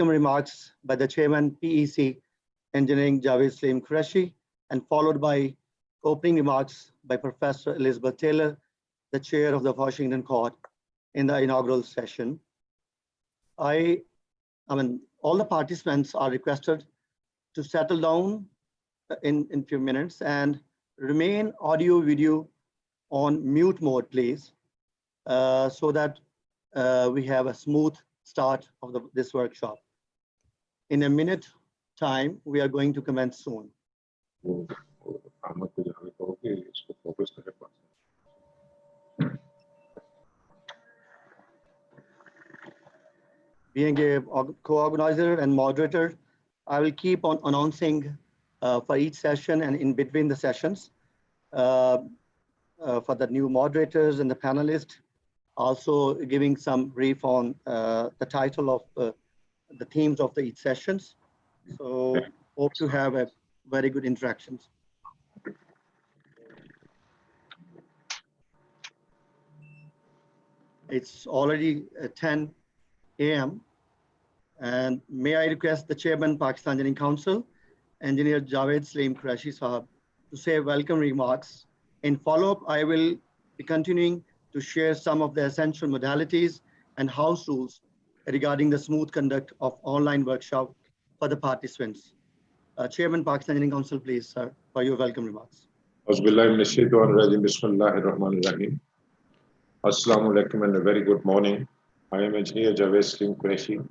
remarks by the Chairman, PEC Engineering Javed Salim Qureshi, and followed by opening remarks by Professor Elizabeth Taylor, the Chair of the Washington Court, in the inaugural session. All the participants are requested to settle down in few minutes and remain audio video on mute mode, please, so that we have a smooth start of this workshop. In a minute time, we are going to commence soon. Being a co-organizer and moderator, I will keep on announcing for each session and in between the sessions for the new moderators and the panelists, also giving some brief on the title of the themes of each sessions. So hope to have a very good interactions. It's already 10 a.m. and may I request the Chairman, Pakistan Engineering Council, Engineer Javed Salim Qureshi Sahab, to say welcome remarks. In follow-up, I will be continuing to share some of the essential modalities and house rules regarding the smooth conduct of online workshop for the participants. Chairman, Pakistan Engineering Council, please, sir, for your welcome remarks. Assalamu alaikum and a very good morning. I am Engineer Javed Salim Qureshi,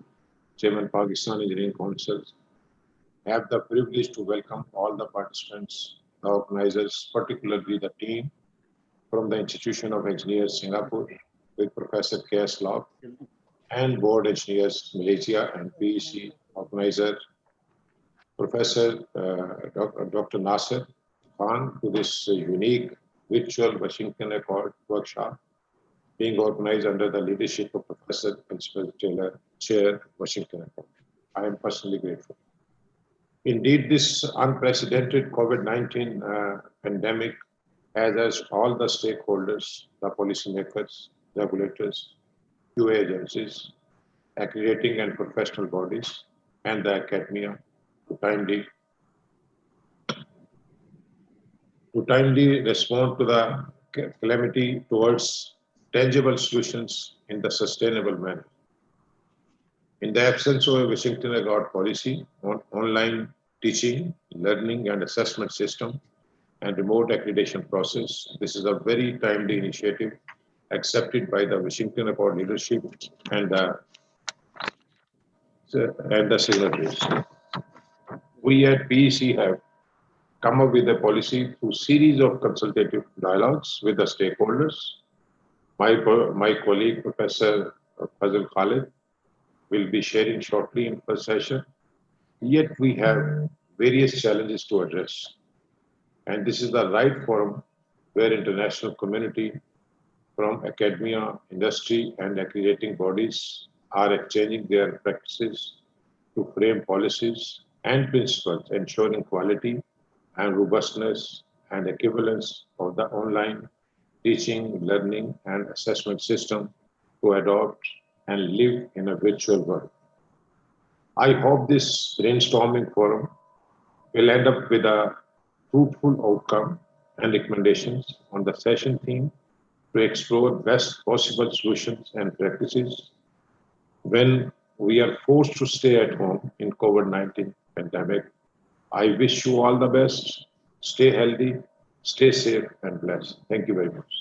Chairman, Pakistan Engineering Council. I have the privilege to welcome all the participants, the organizers, particularly the team from the Institution of Engineers Singapore with Professor K.S. Locke and Board Engineers Malaysia and PEC organizer Professor Dr. Nasser Khan to this unique virtual Washington Accord workshop being organized under the leadership of Professor Elizabeth Taylor, Chair, Washington Accord. I am personally grateful. Indeed, this unprecedented COVID-19 pandemic has asked all the stakeholders, the policymakers, regulators, QA agencies, accrediting and professional bodies, and the academia to timely respond to the calamity towards tangible solutions in the sustainable manner. In the absence of a Washington Accord policy on online teaching, learning and assessment system and remote accreditation process, this is a very timely initiative accepted by the Washington Accord leadership and the signatories. We at PEC have come up with a policy through series of consultative dialogues with the stakeholders. My colleague, Professor Fazil Khalid, will be sharing shortly in first session. Yet we have various challenges to address. And this is the right forum where international community from academia, industry, and accrediting bodies are exchanging their practices to frame policies and principles ensuring quality and robustness and equivalence of the online teaching, learning, and assessment system to adopt and live in a virtual world. I hope this brainstorming forum will end up with a fruitful outcome and recommendations on the session theme to explore best possible solutions and practices when we are forced to stay at home in COVID-19 pandemic. I wish you all the best. Stay healthy, stay safe and blessed. Thank you very much.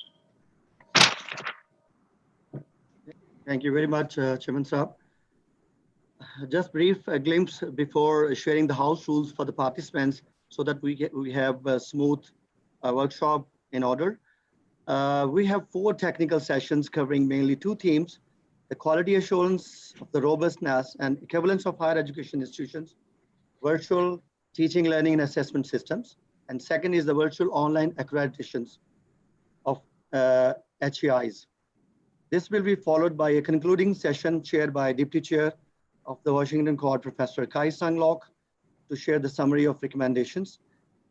Thank you very much, Chairman Saab. Just brief glimpse before sharing the house rules for the participants so that we have a smooth workshop in order. We have 4 technical sessions covering mainly 2 themes: the quality assurance of the robustness and equivalence of higher education institutions, virtual teaching, learning and assessment systems, and second is the virtual online accreditations of HEIs. This will be followed by a concluding session chaired by Deputy Chair of the Washington Court, Professor Kai-Sang Lok, to share the summary of recommendations.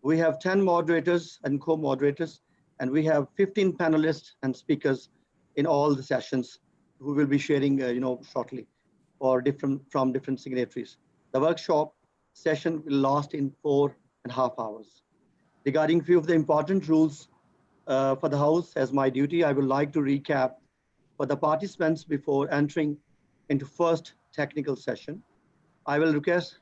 We have 10 moderators and co-moderators, and we have 15 panelists and speakers in all the sessions who will be sharing shortly. from different signatories. The workshop session will last in 4.5 hours. Regarding few of the important rules for the House, as my duty, I would like to recap for the participants before entering into first technical session. I will request,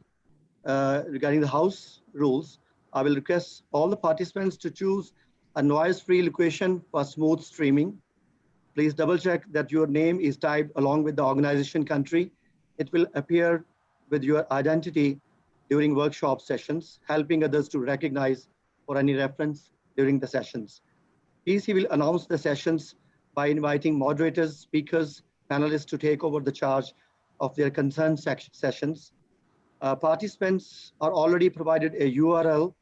regarding the House rules, I will request all the participants to choose a noise-free location for smooth streaming. Please double check that your name is typed along with the organization country. It will appear with your identity during workshop sessions, helping others to recognize for any reference during the sessions. PC will announce the sessions by inviting moderators, speakers, panelists to take over the charge of their concerned sessions. Participants are already provided a URL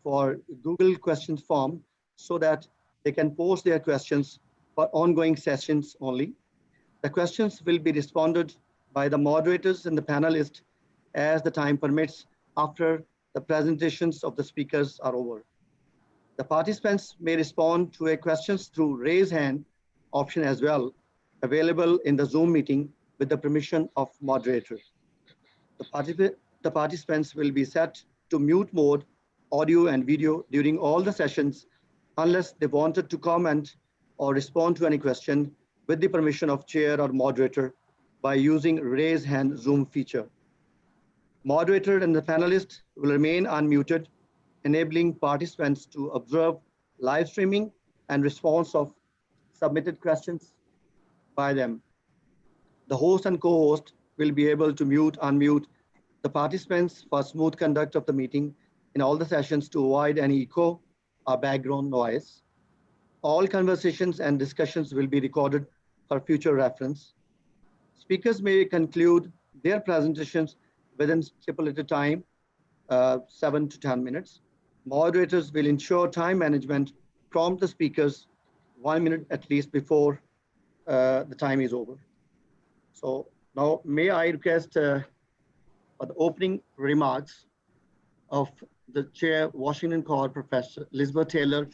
for Google questions form so that they can post their questions for ongoing sessions only. The questions will be responded by the moderators and the panelists as the time permits after the presentations of the speakers are over. The participants may respond to a questions through raise hand option as well, available in the Zoom meeting with the permission of moderator. The participants will be set to mute mode, audio and video during all the sessions, unless they wanted to comment or respond to any question with the permission of chair or moderator by using raise hand Zoom feature. Moderator and the panelists will remain unmuted, enabling participants to observe live streaming and response of submitted questions by them. The host and co-host will be able to mute, unmute the participants for smooth conduct of the meeting in all the sessions to avoid any echo or background noise. All conversations and discussions will be recorded for future reference. Speakers may conclude their presentations within stipulated time, 7 to 10 minutes. Moderators will ensure time management, prompt the speakers 1 minute at least before the time is over. So now may I request for the opening remarks of the chair, Washington College, Professor Elizabeth Taylor.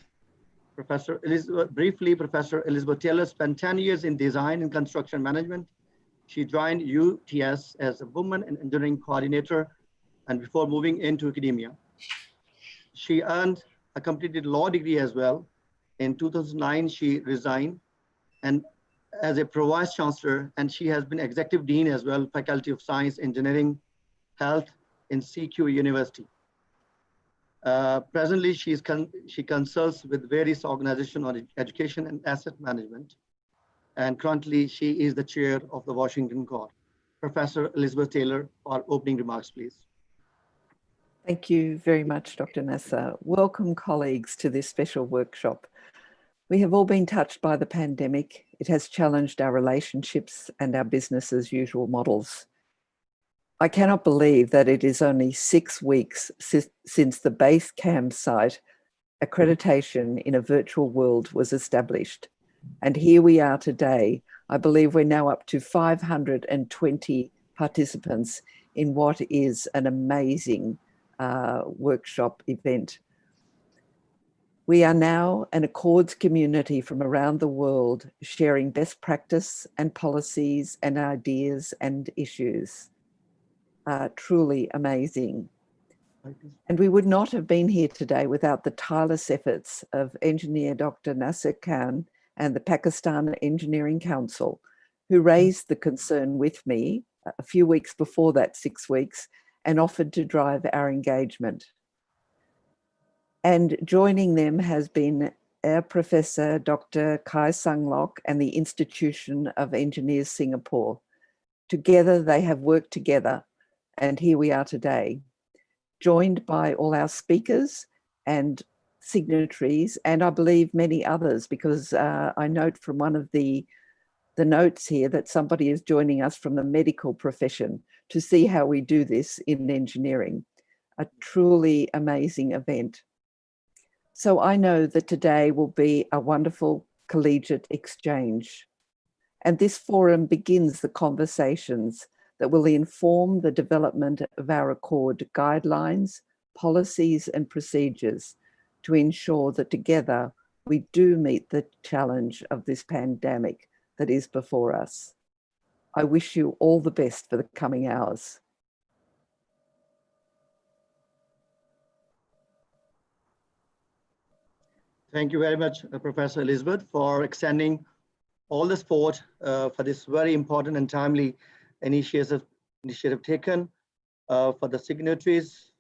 Professor Elizabeth Taylor spent 10 years in design and construction management. She joined UTS as a woman and engineering coordinator and before moving into academia. She earned a completed law degree as well. In 2009, she resigned and as a pro-vice chancellor, and she has been executive dean as well, Faculty of Science, Engineering, Health in CQ University. Presently, she consults with various organizations on education and asset management. And currently, she is the chair of the Washington Court. Professor Elizabeth Taylor, for opening remarks, please. Thank you very much, Dr. Nasser. Welcome, colleagues, to this special workshop. We have all been touched by the pandemic. It has challenged our relationships and our business as usual models. I cannot believe that it is only 6 weeks since the base campsite accreditation in a virtual world was established. And here we are today. I believe we're now up to 520 participants in what is an amazing workshop event. We are now an Accords community from around the world sharing best practice and policies and ideas and issues. Truly amazing. And we would not have been here today without the tireless efforts of engineer Dr. Nasser Khan and the Pakistan Engineering Council, who raised the concern with me a few weeks before that 6 weeks and offered to drive our engagement. And joining them has been our Professor Dr. Kai Sung Lok and the Institution of Engineers Singapore. Together they have worked together, and here we are today, joined by all our speakers and signatories, and I believe many others, because I note from one of the notes here that somebody is joining us from the medical profession to see how we do this in engineering. A truly amazing event. So I know that today will be a wonderful collegiate exchange. And this forum begins the conversations that will inform the development of our Accord guidelines, policies and procedures to ensure that together we do meet the challenge of this pandemic that is before us. I wish you all the best for the coming hours. Thank you very much, Professor Elizabeth, for extending all the support for this very important and timely initiative taken for the signatories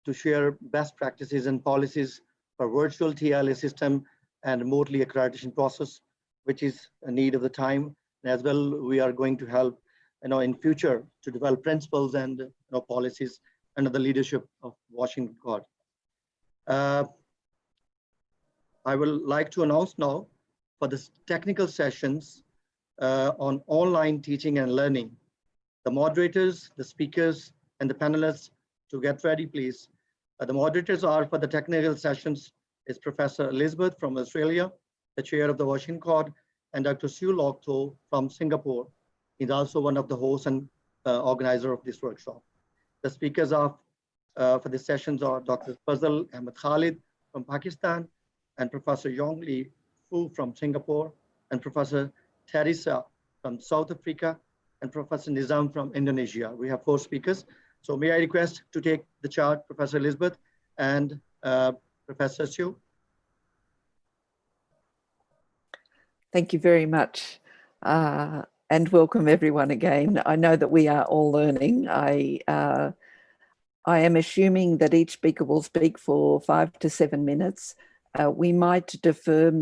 to share best practices and policies for virtual TLA system and remotely accreditation process, which is a need of the time. And as well, we are going to help, in future to develop principles and policies under the leadership of Washington Court. I will like to announce now for the technical sessions on online teaching and learning. The moderators, the speakers, and the panelists to get ready, please. The moderators are for the technical sessions is Professor Elizabeth from Australia, the chair of the Washington Court, and Dr. Sue Lok Tho from Singapore. He's also one of the hosts and organizer of this workshop. The speakers are for the sessions are Dr. Fazal Ahmed Khalid from Pakistan, and Professor Yong Lee Fu from Singapore, and Professor Teresa from South Africa, and Professor Nizam from Indonesia. We have 4 speakers. So may I request to take the chart, Professor Elizabeth and Professor Sue. Thank you very much. And welcome everyone again. I know that we are all learning. I am assuming that each speaker will speak for 5 to 7 minutes. We might defer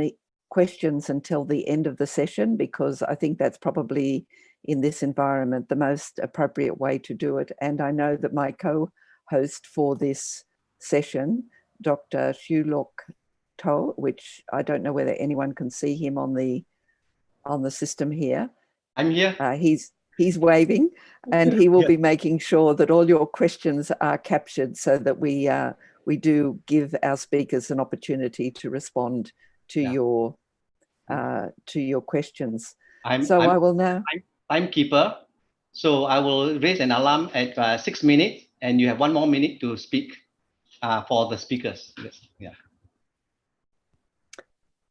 questions until the end of the session, because I think that's probably in this environment the most appropriate way to do it. And I know that my co-host for this session, Dr. Sue Lok Tho, which I don't know whether anyone can see him on the system here. I'm here. He's waving, and he will be making sure that all your questions are captured so that we do give our speakers an opportunity to respond to your questions. I will now. Timekeeper, so I will raise an alarm at 6 minutes, and you have 1 more minute to speak for the speakers. Yes. Yeah.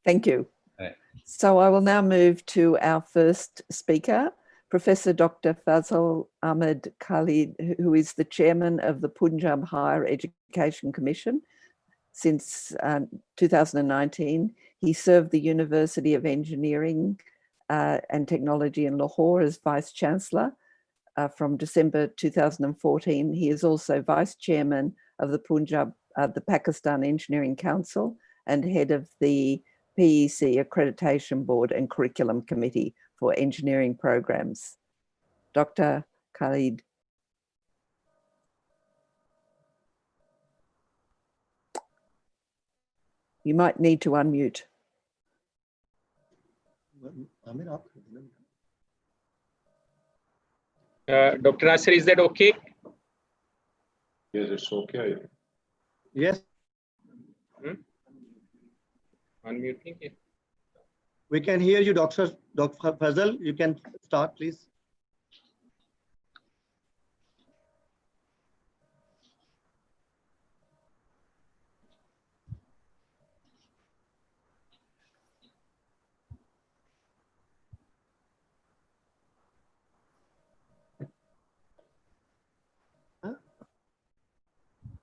Thank you. Right. So I will now move to our first speaker, Professor Dr. Fazal Ahmed Khalid, who is the chairman of the Punjab Higher Education Commission since 2019. He served the University of Engineering and Technology in Lahore as Vice Chancellor from December 2014. He is also Vice Chairman of the Pakistan Engineering Council and head of the PEC Accreditation Board and Curriculum Committee for Engineering Programs. Dr. Khalid. You might need to unmute. Dr. Nasser, is that okay? Yes, it's okay. Yes. Unmuting it. We can hear you, Dr. Fazal. You can start, please.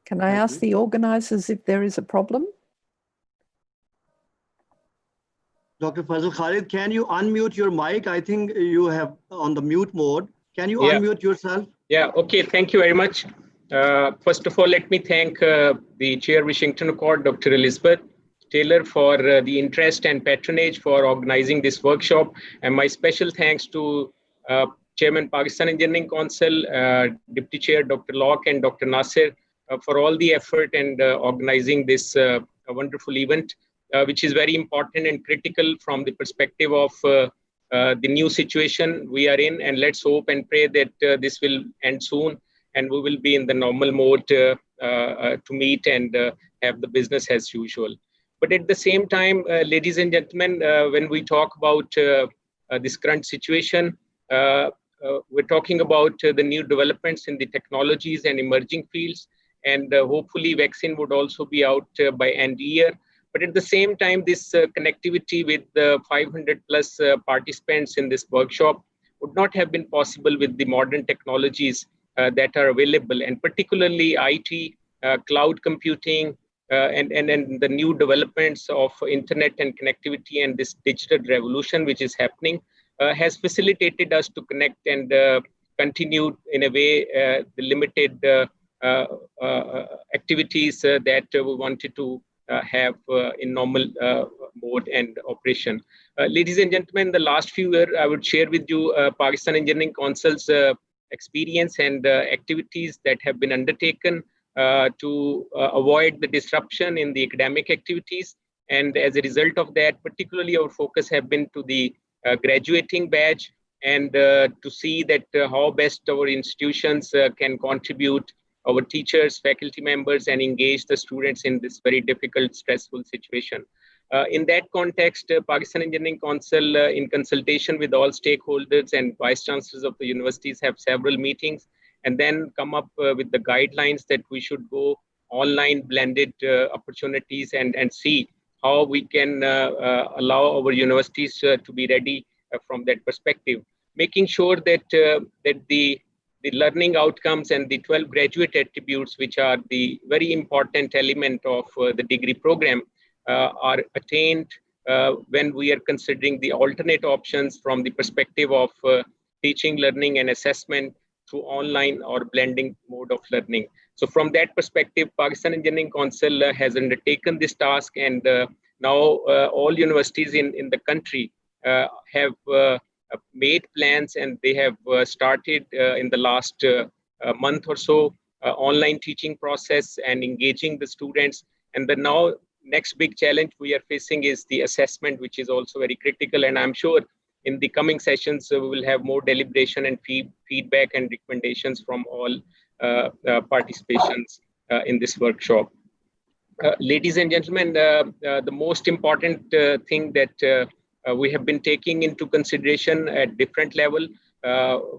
Can I ask the organisers if there is a problem? Dr. Fazal Khalid, can you unmute your mic? I think you have on the mute mode. Can you unmute yourself? Yeah, okay, thank you very much. First of all, let me thank the Chair Washington Court, Dr. Elizabeth Taylor, for the interest and patronage for organizing this workshop. And my special thanks to Chairman Pakistan Engineering Council, Deputy Chair Dr. Lok and Dr. Nasser for all the effort and organizing this wonderful event, which is very important and critical from the perspective of the new situation we are in. And let's hope and pray that this will end soon and we will be in the normal mode to meet and have the business as usual. But at the same time, ladies and gentlemen, when we talk about this current situation, we're talking about the new developments in the technologies and emerging fields, and hopefully vaccine would also be out by end year. But at the same time, this connectivity with the 500 plus participants in this workshop would not have been possible with the modern technologies that are available, and particularly IT, cloud computing, and the new developments of internet and connectivity and this digital revolution which is happening has facilitated us to connect and continue in a way the limited activities that we wanted to have in normal mode and operation. Ladies and gentlemen, the last few years, I would share with you Pakistan Engineering Council's experience and activities that have been undertaken to avoid the disruption in the academic activities. And as a result of that, particularly our focus have been to the graduating batch and to see that how best our institutions can contribute, our teachers, faculty members, and engage the students in this very difficult, stressful situation. In that context, Pakistan Engineering Council, in consultation with all stakeholders and vice chancellors of the universities, have several meetings and then come up with the guidelines that we should go online blended opportunities and see how we can allow our universities to be ready from that perspective, making sure that the learning outcomes and the 12 graduate attributes, which are the very important element of the degree program, are attained when we are considering the alternate options from the perspective of teaching, learning, and assessment through online or blending mode of learning. So from that perspective, Pakistan Engineering Council has undertaken this task, and now all universities in the country have made plans, and they have started in the last month or so online teaching process and engaging the students. And the now next big challenge we are facing is the assessment, which is also very critical. And I'm sure in the coming sessions, we will have more deliberation and feedback and recommendations from all participations in this workshop. Ladies and gentlemen, the most important thing that we have been taking into consideration at different level.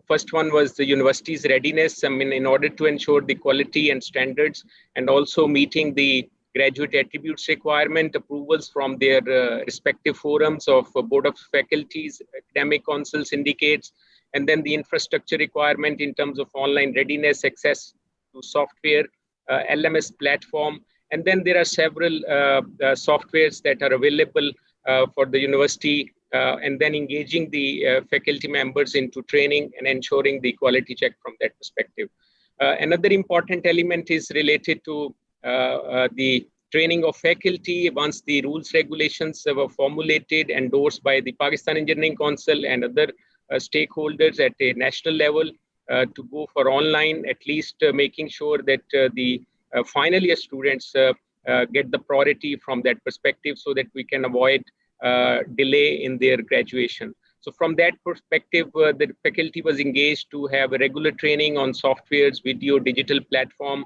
First one was the university's readiness. I mean, in order to ensure the quality and standards, and also meeting the graduate attributes requirement, approvals from their respective forums of Board of Faculties, academic council, syndicates, and then the infrastructure requirement in terms of online readiness, access to software, LMS platform. And then there are several softwares that are available for the university, and then engaging the faculty members into training and ensuring the quality check from that perspective. Another important element is related to the training of faculty once the rules regulations were formulated, endorsed by the Pakistan Engineering Council and other stakeholders at a national level to go for online, at least making sure that the final year students get the priority from that perspective, so that we can avoid delay in their graduation. So from that perspective, the faculty was engaged to have a regular training on softwares, video, digital platform,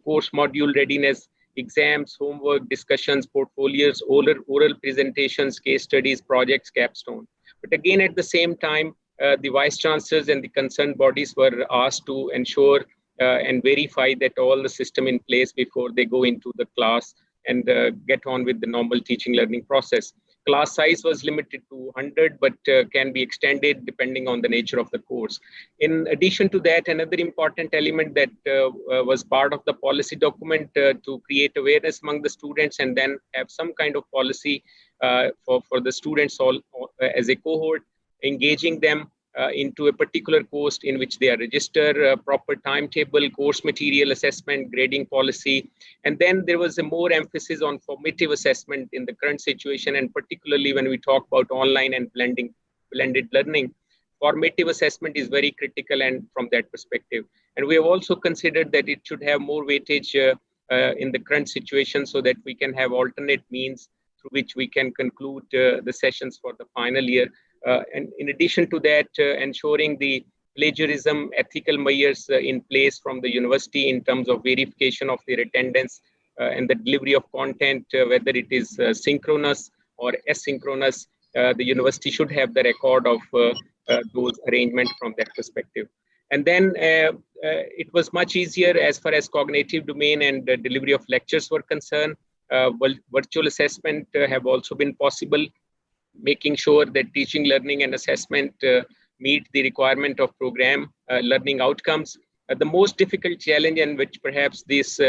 course module readiness, exams, homework, discussions, portfolios, oral presentations, case studies, projects, capstone. But again, at the same time, the vice chancellors and the concerned bodies were asked to ensure and verify that all the system in place before they go into the class and get on with the normal teaching learning process. Class size was limited to 100, but can be extended depending on the nature of the course. In addition to that, another important element that was part of the policy document to create awareness among the students, and then have some kind of policy for the students all as a cohort, engaging them into a particular course in which they are registered, proper timetable, course material assessment, grading policy. And then there was a more emphasis on formative assessment in the current situation, and particularly when we talk about online and blended learning, formative assessment is very critical, and from that perspective. And we have also considered that it should have more weightage in the current situation, so that we can have alternate means through which we can conclude the sessions for the final year. And in addition to that, ensuring the plagiarism ethical measures in place from the university in terms of verification of their attendance and the delivery of content, whether it is synchronous or asynchronous, the university should have the record of those arrangements from that perspective. And then it was much easier as far as cognitive domain and delivery of lectures were concerned. Virtual assessment have also been possible, making sure that teaching, learning, and assessment meet the requirement of program learning outcomes. The most difficult challenge, and which perhaps this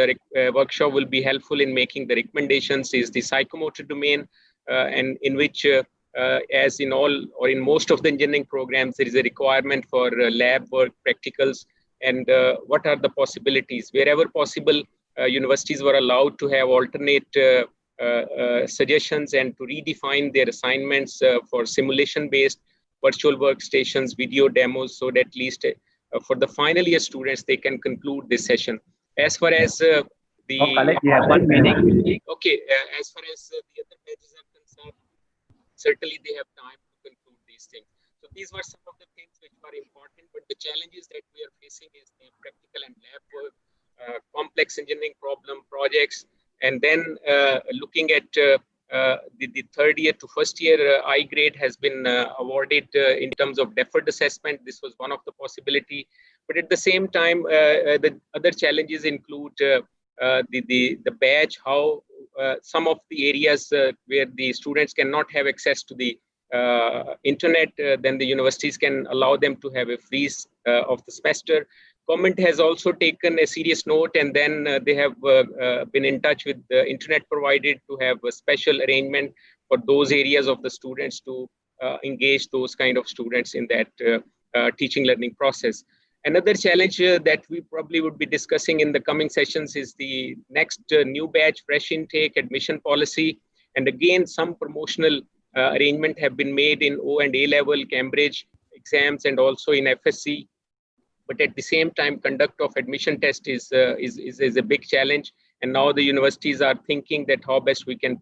workshop will be helpful in making the recommendations, is the psychomotor domain, and in which, as in all or in most of the engineering programs, there is a requirement for lab work, practicals, and what are the possibilities. Wherever possible, universities were allowed to have alternate suggestions and to redefine their assignments for simulation-based virtual workstations, video demos, so that at least for the final year students, they can conclude this session. As far as the... you have 1 minute. Okay, as far as the other badges are concerned, certainly they have time to conclude these things. So these were some of the things which were important, but the challenges that we are facing is the practical and lab work, complex engineering problem projects, and then looking at the third year to first year I grade has been awarded in terms of deferred assessment. This was one of the possibility, but at the same time, the other challenges include the badge, how some of the areas where the students cannot have access to the internet, then the universities can allow them to have a freeze of the semester. Government has also taken a serious note, and then they have been in touch with the internet provided to have a special arrangement for those areas of the students to engage those kind of students in that teaching learning process. Another challenge that we probably would be discussing in the coming sessions is the next new batch fresh intake admission policy. And again, some promotional arrangement have been made in O and A level, Cambridge exams, and also in FSC. But at the same time, conduct of admission test is a big challenge. And now the universities are thinking that how best we can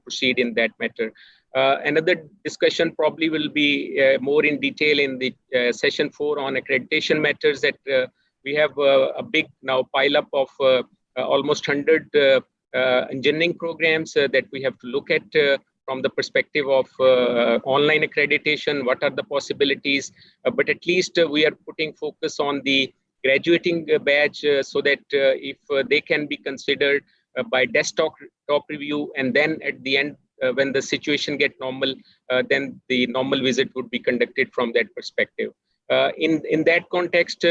proceed in that matter. Another discussion probably will be more in detail in the session 4 on accreditation matters, that we have a big now pile up of almost 100 engineering programs that we have to look at from the perspective of online accreditation. What are the possibilities? But at least we are putting focus on the graduating badge so that if they can be considered by desktop review, and then at the end, when the situation get normal, then the normal visit would be conducted from that perspective. In that context,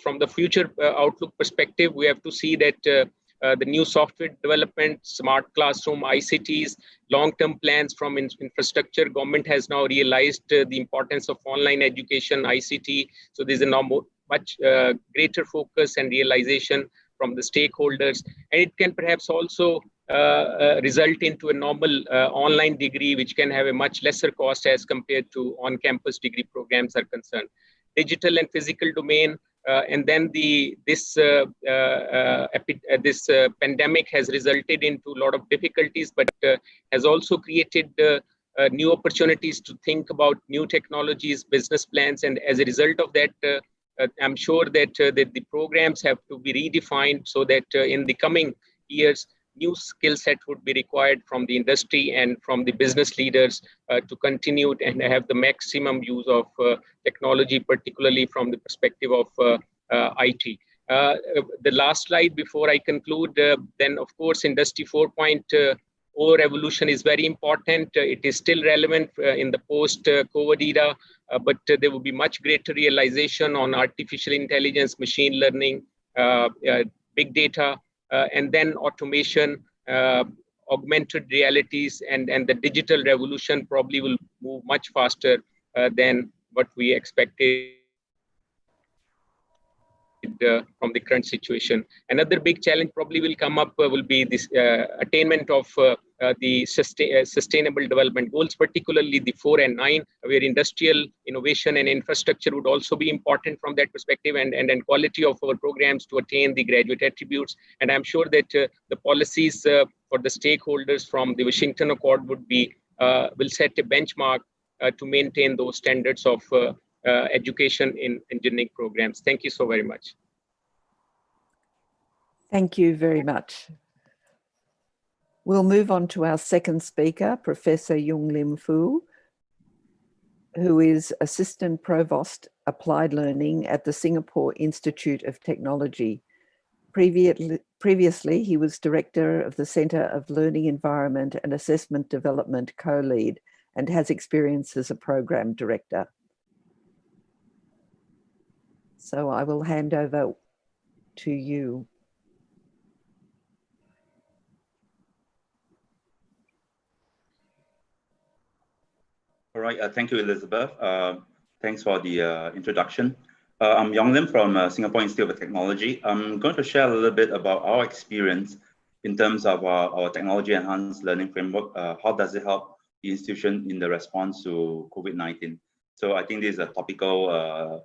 from the future outlook perspective, we have to see that the new software development, smart classroom, ICTs, long-term plans from infrastructure. Government has now realized the importance of online education, ICT. So there's a now much greater focus and realization from the stakeholders. And it can perhaps also result into a normal online degree, which can have a much lesser cost as compared to on-campus degree programs are concerned. Digital and physical domain, and then this pandemic has resulted into a lot of difficulties, but has also created new opportunities to think about new technologies, business plans, and as a result of that, I'm sure that the programs have to be redefined so that in the coming years, new skill set would be required from the industry and from the business leaders to continue and have the maximum use of technology, particularly from the perspective of IT. The last slide before I conclude, then of course, Industry 4.0 revolution is very important. It is still relevant in the post-COVID era, but there will be much greater realization on artificial intelligence, machine learning, big data, and then automation, augmented realities, and the digital revolution probably will move much faster than what we expected from the current situation. Another big challenge probably will come up will be this attainment of the sustainable development goals, particularly the 4 and 9, where industrial innovation and infrastructure would also be important from that perspective, and quality of our programs to attain the graduate attributes. And I'm sure that the policies for the stakeholders from the Washington Accord would be will set a benchmark to maintain those standards of education in engineering programs. Thank you so very much. Thank you very much. We'll move on to our second speaker, Professor Yung Lim Foo, who is Assistant Provost Applied Learning at the Singapore Institute of Technology. Previously, he was Director of the Centre of Learning Environment and Assessment Development Co-Lead and has experience as a Program Director. So I will hand over to you. All right, thank you, Elizabeth. Thanks for the introduction. I'm Yong Lim from Singapore Institute of Technology. I'm going to share a little bit about our experience in terms of our technology enhanced learning framework. How does it help the institution in the response to COVID-19? So I think this is a topical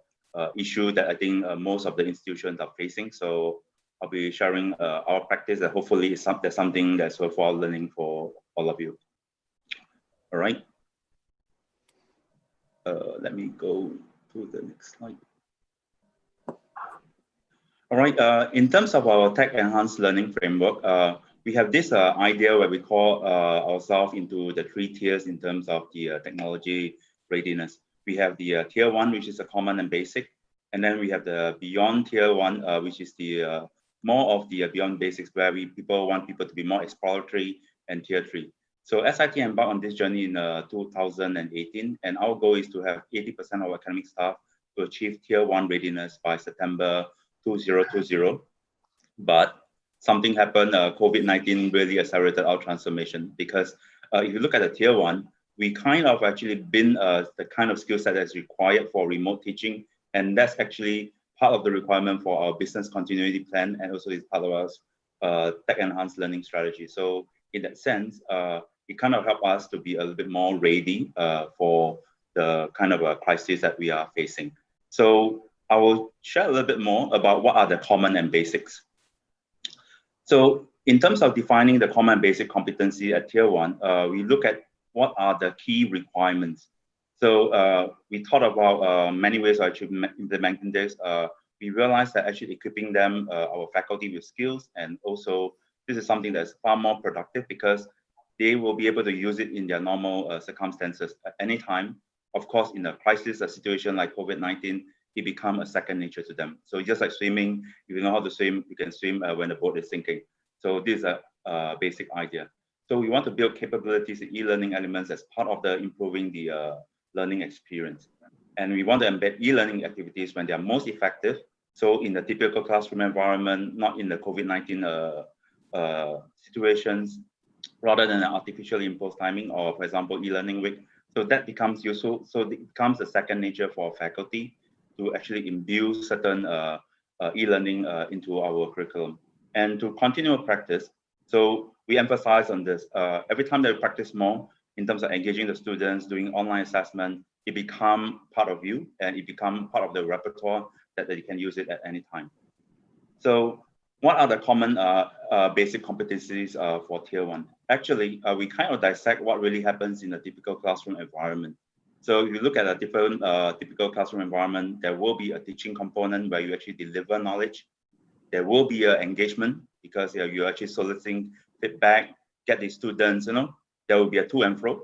issue that I think most of the institutions are facing. So I'll be sharing our practice that hopefully is something that's worthwhile learning for all of you. All right. Let me go to the next slide. All right, in terms of our tech enhanced learning framework, we have this idea where we call ourselves into the 3 tiers in terms of the technology readiness. We have the tier 1, which is a common and basic. And then we have the beyond tier 1, which is the more of the beyond basics, where people want people to be more exploratory, and tier 3. So SIT embarked on this journey in 2018, and our goal is to have 80% of academic staff to achieve tier 1 readiness by September 2020. But something happened, COVID-19 really accelerated our transformation, because if you look at the tier 1, we kind of actually been the kind of skill set that's required for remote teaching, and that's actually part of the requirement for our business continuity plan, and also is part of our tech enhanced learning strategy. So in that sense, it kind of helped us to be a little bit more ready for the kind of a crisis that we are facing. So I will share a little bit more about what are the common and basics. So in terms of defining the common and basic competency at tier 1, we look at what are the key requirements. So we thought about many ways of actually implementing this. We realized that actually equipping them, our faculty, with skills, and also this is something that's far more productive because they will be able to use it in their normal circumstances at any time. Of course, in a crisis, a situation like COVID-19, it becomes a second nature to them. So just like swimming, if you know how to swim, you can swim when the boat is sinking. So this is a basic idea. So we want to build capabilities in e-learning elements as part of the improving the learning experience. And we want to embed e-learning activities when they are most effective. So in the typical classroom environment, not in the COVID-19 situations, rather than an artificially imposed timing, or for example, e-learning week. So that becomes useful. So it becomes a second nature for faculty to actually imbue certain e-learning into our curriculum. And to continue practice, so we emphasize on this. Every time that we practice more in terms of engaging the students, doing online assessment, it becomes part of you, and it becomes part of the repertoire that you can use it at any time. So what are the common basic competencies for tier 1? Actually, we kind of dissect what really happens in a typical classroom environment. So if you look at a different typical classroom environment, there will be a teaching component where you actually deliver knowledge. There will be an engagement because you're actually soliciting feedback, get the students, there will be a to and fro.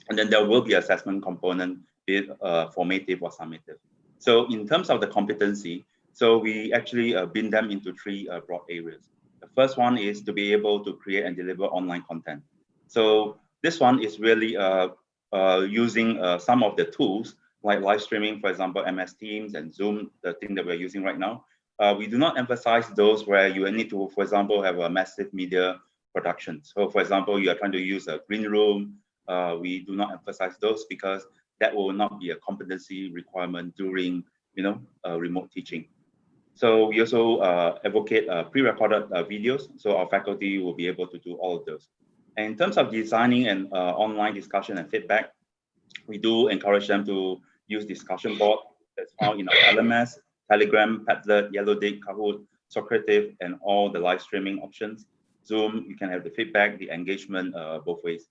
And then there will be assessment component, be it formative or summative. So in terms of the competency, so we actually bin them into 3 broad areas. The first one is to be able to create and deliver online content. So this one is really using some of the tools like live streaming, for example, MS Teams and Zoom, the thing that we're using right now. We do not emphasize those where you need to, for example, have a massive media production. So for example, you are trying to use a green room. We do not emphasize those because that will not be a competency requirement during, remote teaching. So we also advocate pre-recorded videos, so our faculty will be able to do all of those. And in terms of designing and online discussion and feedback, we do encourage them to use discussion board that's found in our LMS, Telegram, Padlet, Yellowdick, Kahoot, Socrative, and all the live streaming options. Zoom, you can have the feedback, the engagement both ways.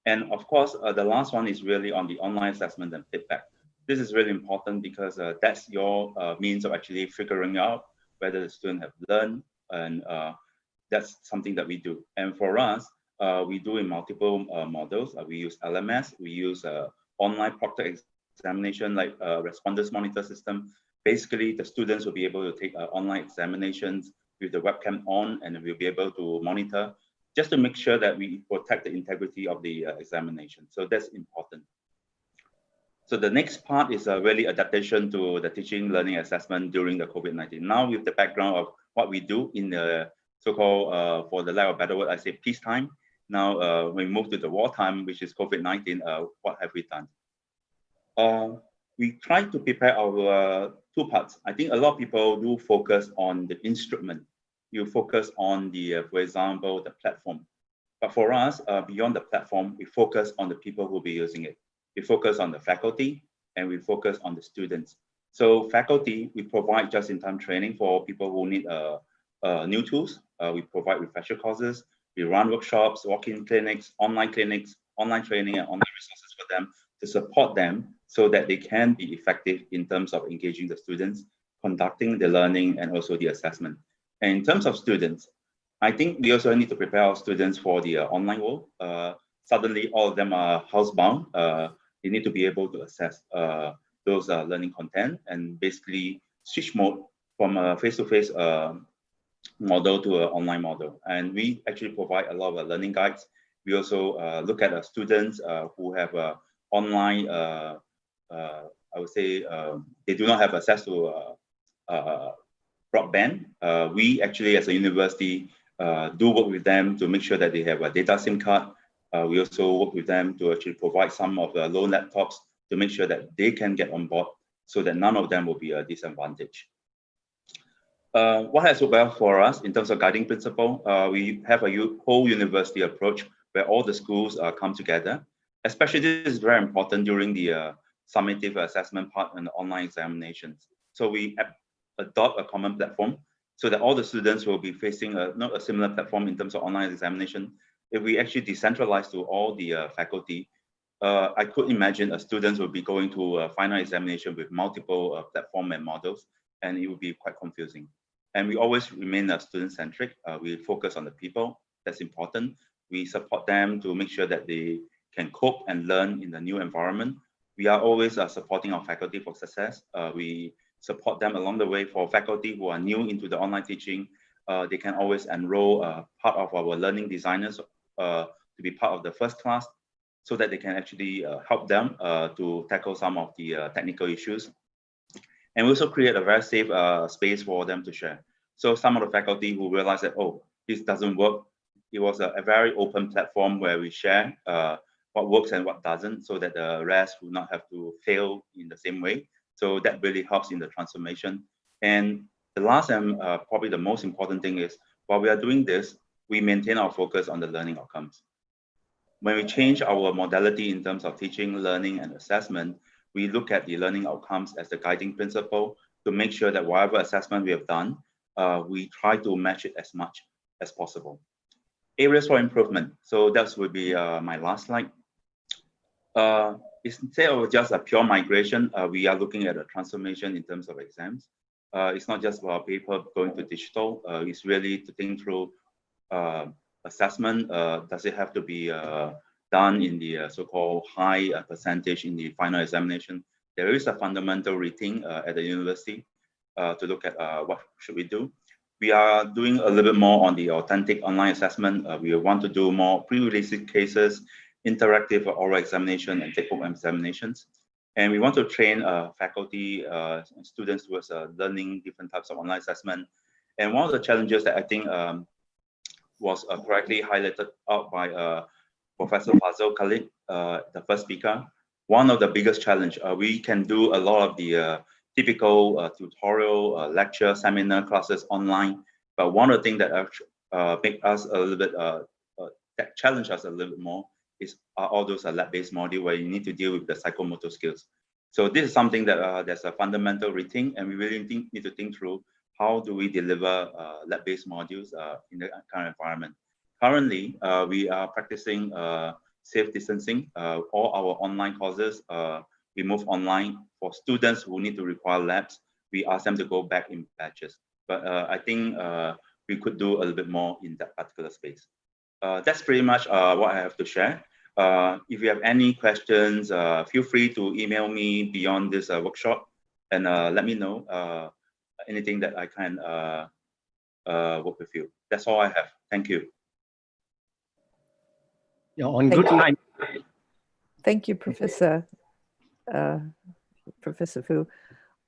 And of course, the last one is really on the online assessment and feedback. This is really important because that's your means of actually figuring out whether the student have learned, and that's something that we do. And for us, we do in multiple models. We use LMS, we use online proctor examination like responders monitor system. Basically, the students will be able to take online examinations with the webcam on, and we'll be able to monitor just to make sure that we protect the integrity of the examination. So that's important. So the next part is really adaptation to the teaching, learning, assessment during the COVID-19. Now with the background of what we do in the so-called, for the lack of a better word, I say peacetime. Now we move to the wartime, which is COVID-19, what have we done? We try to prepare our two parts. I think a lot of people do focus on the instrument. You focus on the, for example, the platform. But for us, beyond the platform, we focus on the people who will be using it. We focus on the faculty and we focus on the students. So faculty, we provide just-in-time training for people who need new tools. We provide refresher courses. We run workshops, walk-in clinics, online training and online resources for them to support them so that they can be effective in terms of engaging the students, conducting the learning and also the assessment. And in terms of students, I think we also need to prepare our students for the online world. Suddenly, all of them are housebound. They need to be able to access those learning content and basically switch mode from a face-to-face model to an online model. And we actually provide a lot of learning guides. We also look at students who have online, I would say, they do not have access to broadband. We actually, as a university, do work with them to make sure that they have a data SIM card. We also work with them to actually provide some of the loan laptops to make sure that they can get on board so that none of them will be a disadvantage. What has worked well for us in terms of guiding principle, we have a whole university approach where all the schools come together. Especially this is very important during the summative assessment part and the online examinations. So we adopt a common platform so that all the students will be facing not a similar platform in terms of online examination. If we actually decentralize to all the faculty, I could imagine students will be going to a final examination with multiple platform and models, and it would be quite confusing. And we always remain student-centric. We focus on the people. That's important. We support them to make sure that they can cope and learn in the new environment. We are always supporting our faculty for success. We support them along the way. For faculty who are new into the online teaching, they can always enroll part of our learning designers to be part of the first class so that they can actually help them to tackle some of the technical issues. And we also create a very safe space for them to share. So some of the faculty who realize that, oh, this doesn't work, it was a very open platform where we share what works and what doesn't so that the rest will not have to fail in the same way. So that really helps in the transformation. And the last and probably the most important thing is, while we are doing this, we maintain our focus on the learning outcomes. When we change our modality in terms of teaching, learning, and assessment, we look at the learning outcomes as the guiding principle to make sure that whatever assessment we have done, we try to match it as much as possible. Areas for improvement. So that would be my last slide. Instead of just a pure migration, we are looking at a transformation in terms of exams. It's not just about paper going to digital. It's really to think through assessment. Does it have to be done in the so-called high percentage in the final examination? There is a fundamental rethink at the university to look at what should we do. We are doing a little bit more on the authentic online assessment. We want to do more pre-release cases, interactive oral examination, and take-home examinations. And we want to train faculty and students towards learning different types of online assessment. And one of the challenges that I think was correctly highlighted out by Professor Fazil Khalid, the first speaker. One of the biggest challenge, we can do a lot of the typical tutorial, lecture, seminar classes online. But one of the things that make us a little bit, that challenge us a little bit more is all those lab-based modules where you need to deal with the psychomotor skills. So this is something that there's a fundamental rethink, and we really need to think through how do we deliver lab-based modules in the current environment. Currently, we are practicing safe distancing. All our online courses, we move online. For students who need to require labs, we ask them to go back in batches. But I think we could do a little bit more in that particular space. That's pretty much what I have to share. If you have any questions, feel free to email me beyond this workshop and let me know anything that I can work with you. That's all I have. Thank you. You're on good line. Thank you, Professor. Professor Fu.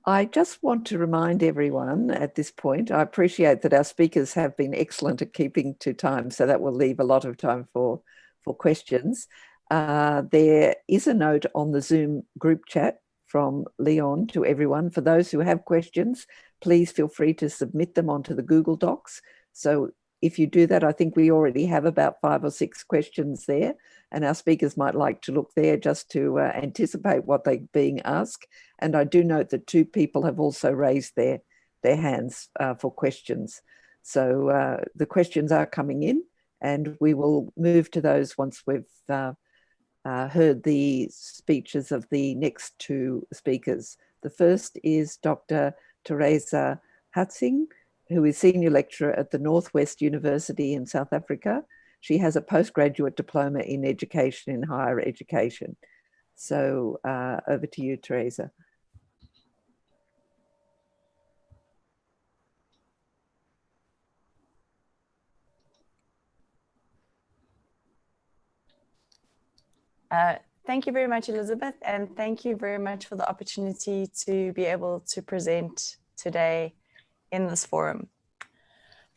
I just want to remind everyone at this point, I appreciate that our speakers have been excellent at keeping to time, so that will leave a lot of time for questions. There is a note on the Zoom group chat from Leon to everyone. For those who have questions, please feel free to submit them onto the Google Docs. So if you do that, I think we already have about 5 or 6 questions there, and our speakers might like to look there just to anticipate what they're being asked. And I do note that 2 people have also raised their hands for questions. So the questions are coming in, and we will move to those once we've heard the speeches of the next 2 speakers. The first is Dr. Teresa Hatzing, who is Senior Lecturer at the Northwest University in South Africa. She has a postgraduate diploma in education in higher education. So over to you, Teresa. Thank you very much, Elizabeth, and thank you very much for the opportunity to be able to present today in this forum.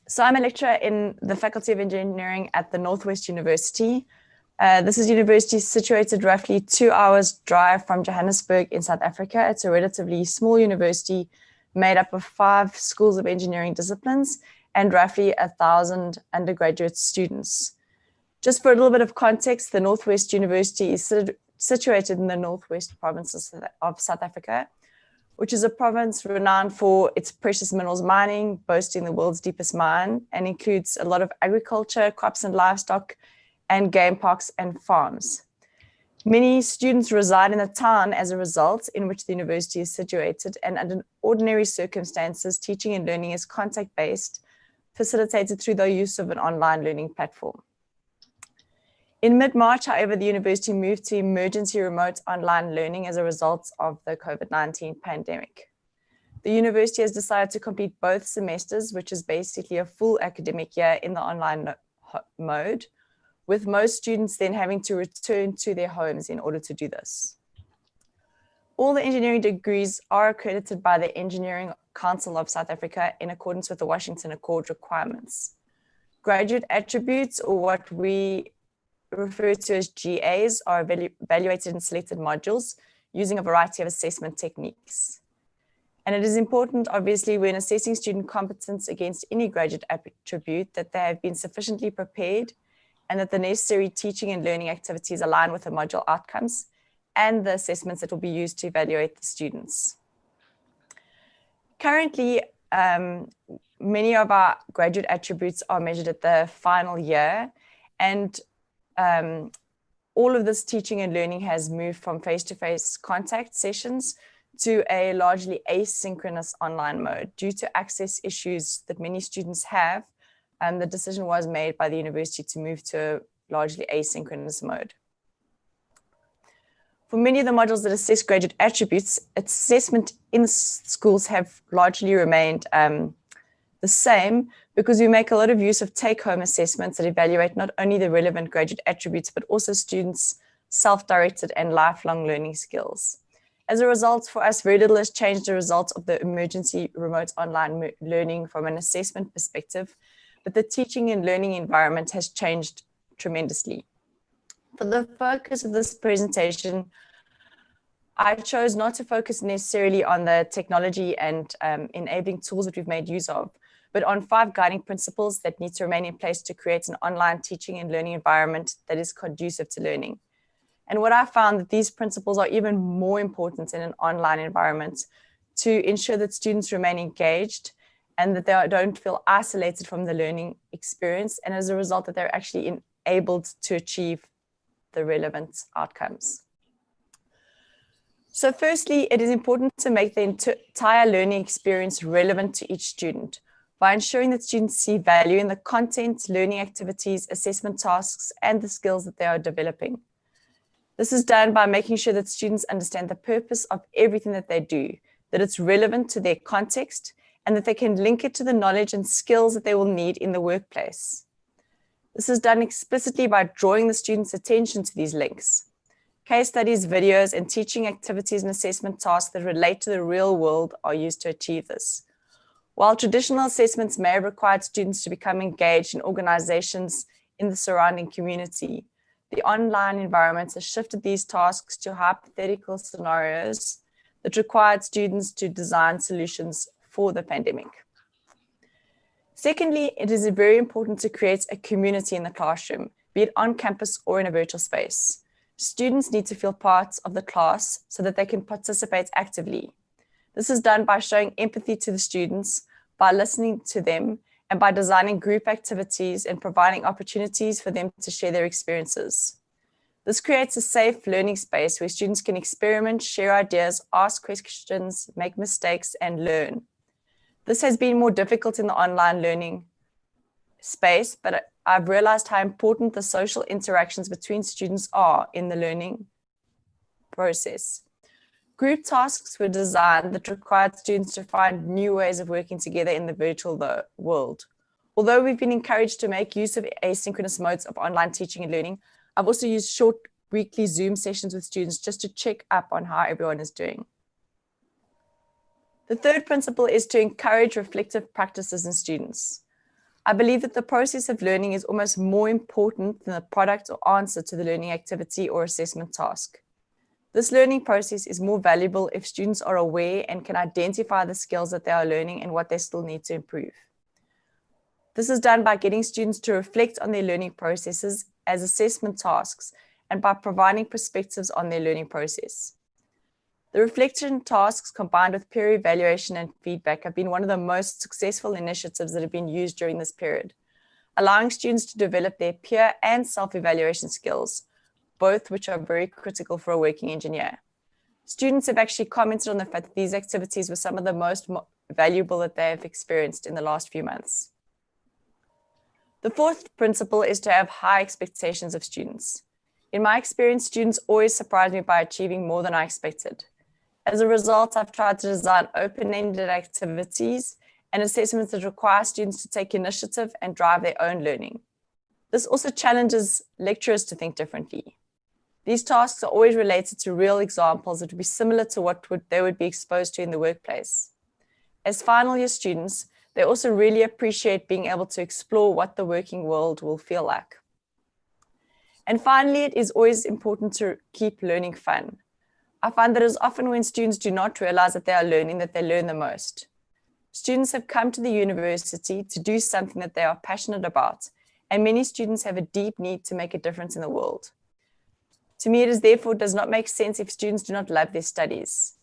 So I'm a lecturer in the Faculty of Engineering at the Northwest University. This is a university situated roughly 2 hours drive from Johannesburg in South Africa. It's a relatively small university made up of 5 schools of engineering disciplines and roughly 1,000 undergraduate students. Just for a little bit of context, the Northwest University is situated in the Northwest province of South Africa, which is a province renowned for its precious minerals mining, boasting the world's deepest mine, and includes a lot of agriculture, crops and livestock, and game parks and farms. Many students reside in the town as a result in which the university is situated, and under ordinary circumstances, teaching and learning is contact-based, facilitated through the use of an online learning platform. In mid-March, however, the university moved to emergency remote online learning as a result of the COVID-19 pandemic. The university has decided to complete both semesters, which is basically a full academic year in the online mode, with most students then having to return to their homes in order to do this. All the engineering degrees are accredited by the Engineering Council of South Africa in accordance with the Washington Accord requirements. Graduate attributes, or what we refer to as GAs, are evaluated in selected modules using a variety of assessment techniques. And it is important, obviously, when assessing student competence against any graduate attribute, that they have been sufficiently prepared and that the necessary teaching and learning activities align with the module outcomes and the assessments that will be used to evaluate the students. Currently, many of our graduate attributes are measured at the final year, and all of this teaching and learning has moved from face-to-face contact sessions to a largely asynchronous online mode. Due to access issues that many students have, the decision was made by the university to move to a largely asynchronous mode. For many of the modules that assess graduate attributes, assessment in schools have largely remained the same, because we make a lot of use of take-home assessments that evaluate not only the relevant graduate attributes, but also students' self-directed and lifelong learning skills. As a result, for us, very little has changed the results of the emergency remote online learning from an assessment perspective, but the teaching and learning environment has changed tremendously. For the focus of this presentation, I chose not to focus necessarily on the technology and enabling tools that we've made use of, but on 5 guiding principles that need to remain in place to create an online teaching and learning environment that is conducive to learning. And what I found that these principles are even more important in an online environment to ensure that students remain engaged and that they don't feel isolated from the learning experience, and as a result that they're actually enabled to achieve the relevant outcomes. So firstly, it is important to make the entire learning experience relevant to each student by ensuring that students see value in the content, learning activities, assessment tasks, and the skills that they are developing. This is done by making sure that students understand the purpose of everything that they do, that it's relevant to their context, and that they can link it to the knowledge and skills that they will need in the workplace. This is done explicitly by drawing the students' attention to these links, Case studies, videos, and teaching activities and assessment tasks that relate to the real world are used to achieve this. While traditional assessments may have required students to become engaged in organizations in the surrounding community, the online environment has shifted these tasks to hypothetical scenarios that required students to design solutions for the pandemic. Secondly, it is very important to create a community in the classroom, be it on campus or in a virtual space. Students need to feel part of the class so that they can participate actively. This is done by showing empathy to the students, by listening to them, and by designing group activities and providing opportunities for them to share their experiences. This creates a safe learning space where students can experiment, share ideas, ask questions, make mistakes, and learn. This has been more difficult in the online learning space, but I've realized how important the social interactions between students are in the learning process. Group tasks were designed that required students to find new ways of working together in the virtual world. Although we've been encouraged to make use of asynchronous modes of online teaching and learning, I've also used short weekly Zoom sessions with students just to check up on how everyone is doing. The third principle is to encourage reflective practices in students. I believe that the process of learning is almost more important than the product or answer to the learning activity or assessment task. This learning process is more valuable if students are aware and can identify the skills that they are learning and what they still need to improve. This is done by getting students to reflect on their learning processes as assessment tasks and by providing perspectives on their learning process. The reflection tasks combined with peer evaluation and feedback have been one of the most successful initiatives that have been used during this period, allowing students to develop their peer and self-evaluation skills, both which are very critical for a working engineer. Students have actually commented on the fact that these activities were some of the most valuable that they have experienced in the last few months. The fourth principle is to have high expectations of students. In my experience, students always surprise me by achieving more than I expected. As a result, I've tried to design open-ended activities and assessments that require students to take initiative and drive their own learning. This also challenges lecturers to think differently. These tasks are always related to real examples that would be similar to what they would be exposed to in the workplace. As final year students, they also really appreciate being able to explore what the working world will feel like. And finally, it is always important to keep learning fun. I find that it is often when students do not realize that they are learning that they learn the most. Students have come to the university to do something that they are passionate about, and many students have a deep need to make a difference in the world. To me, it does not make sense if students do not love their studies.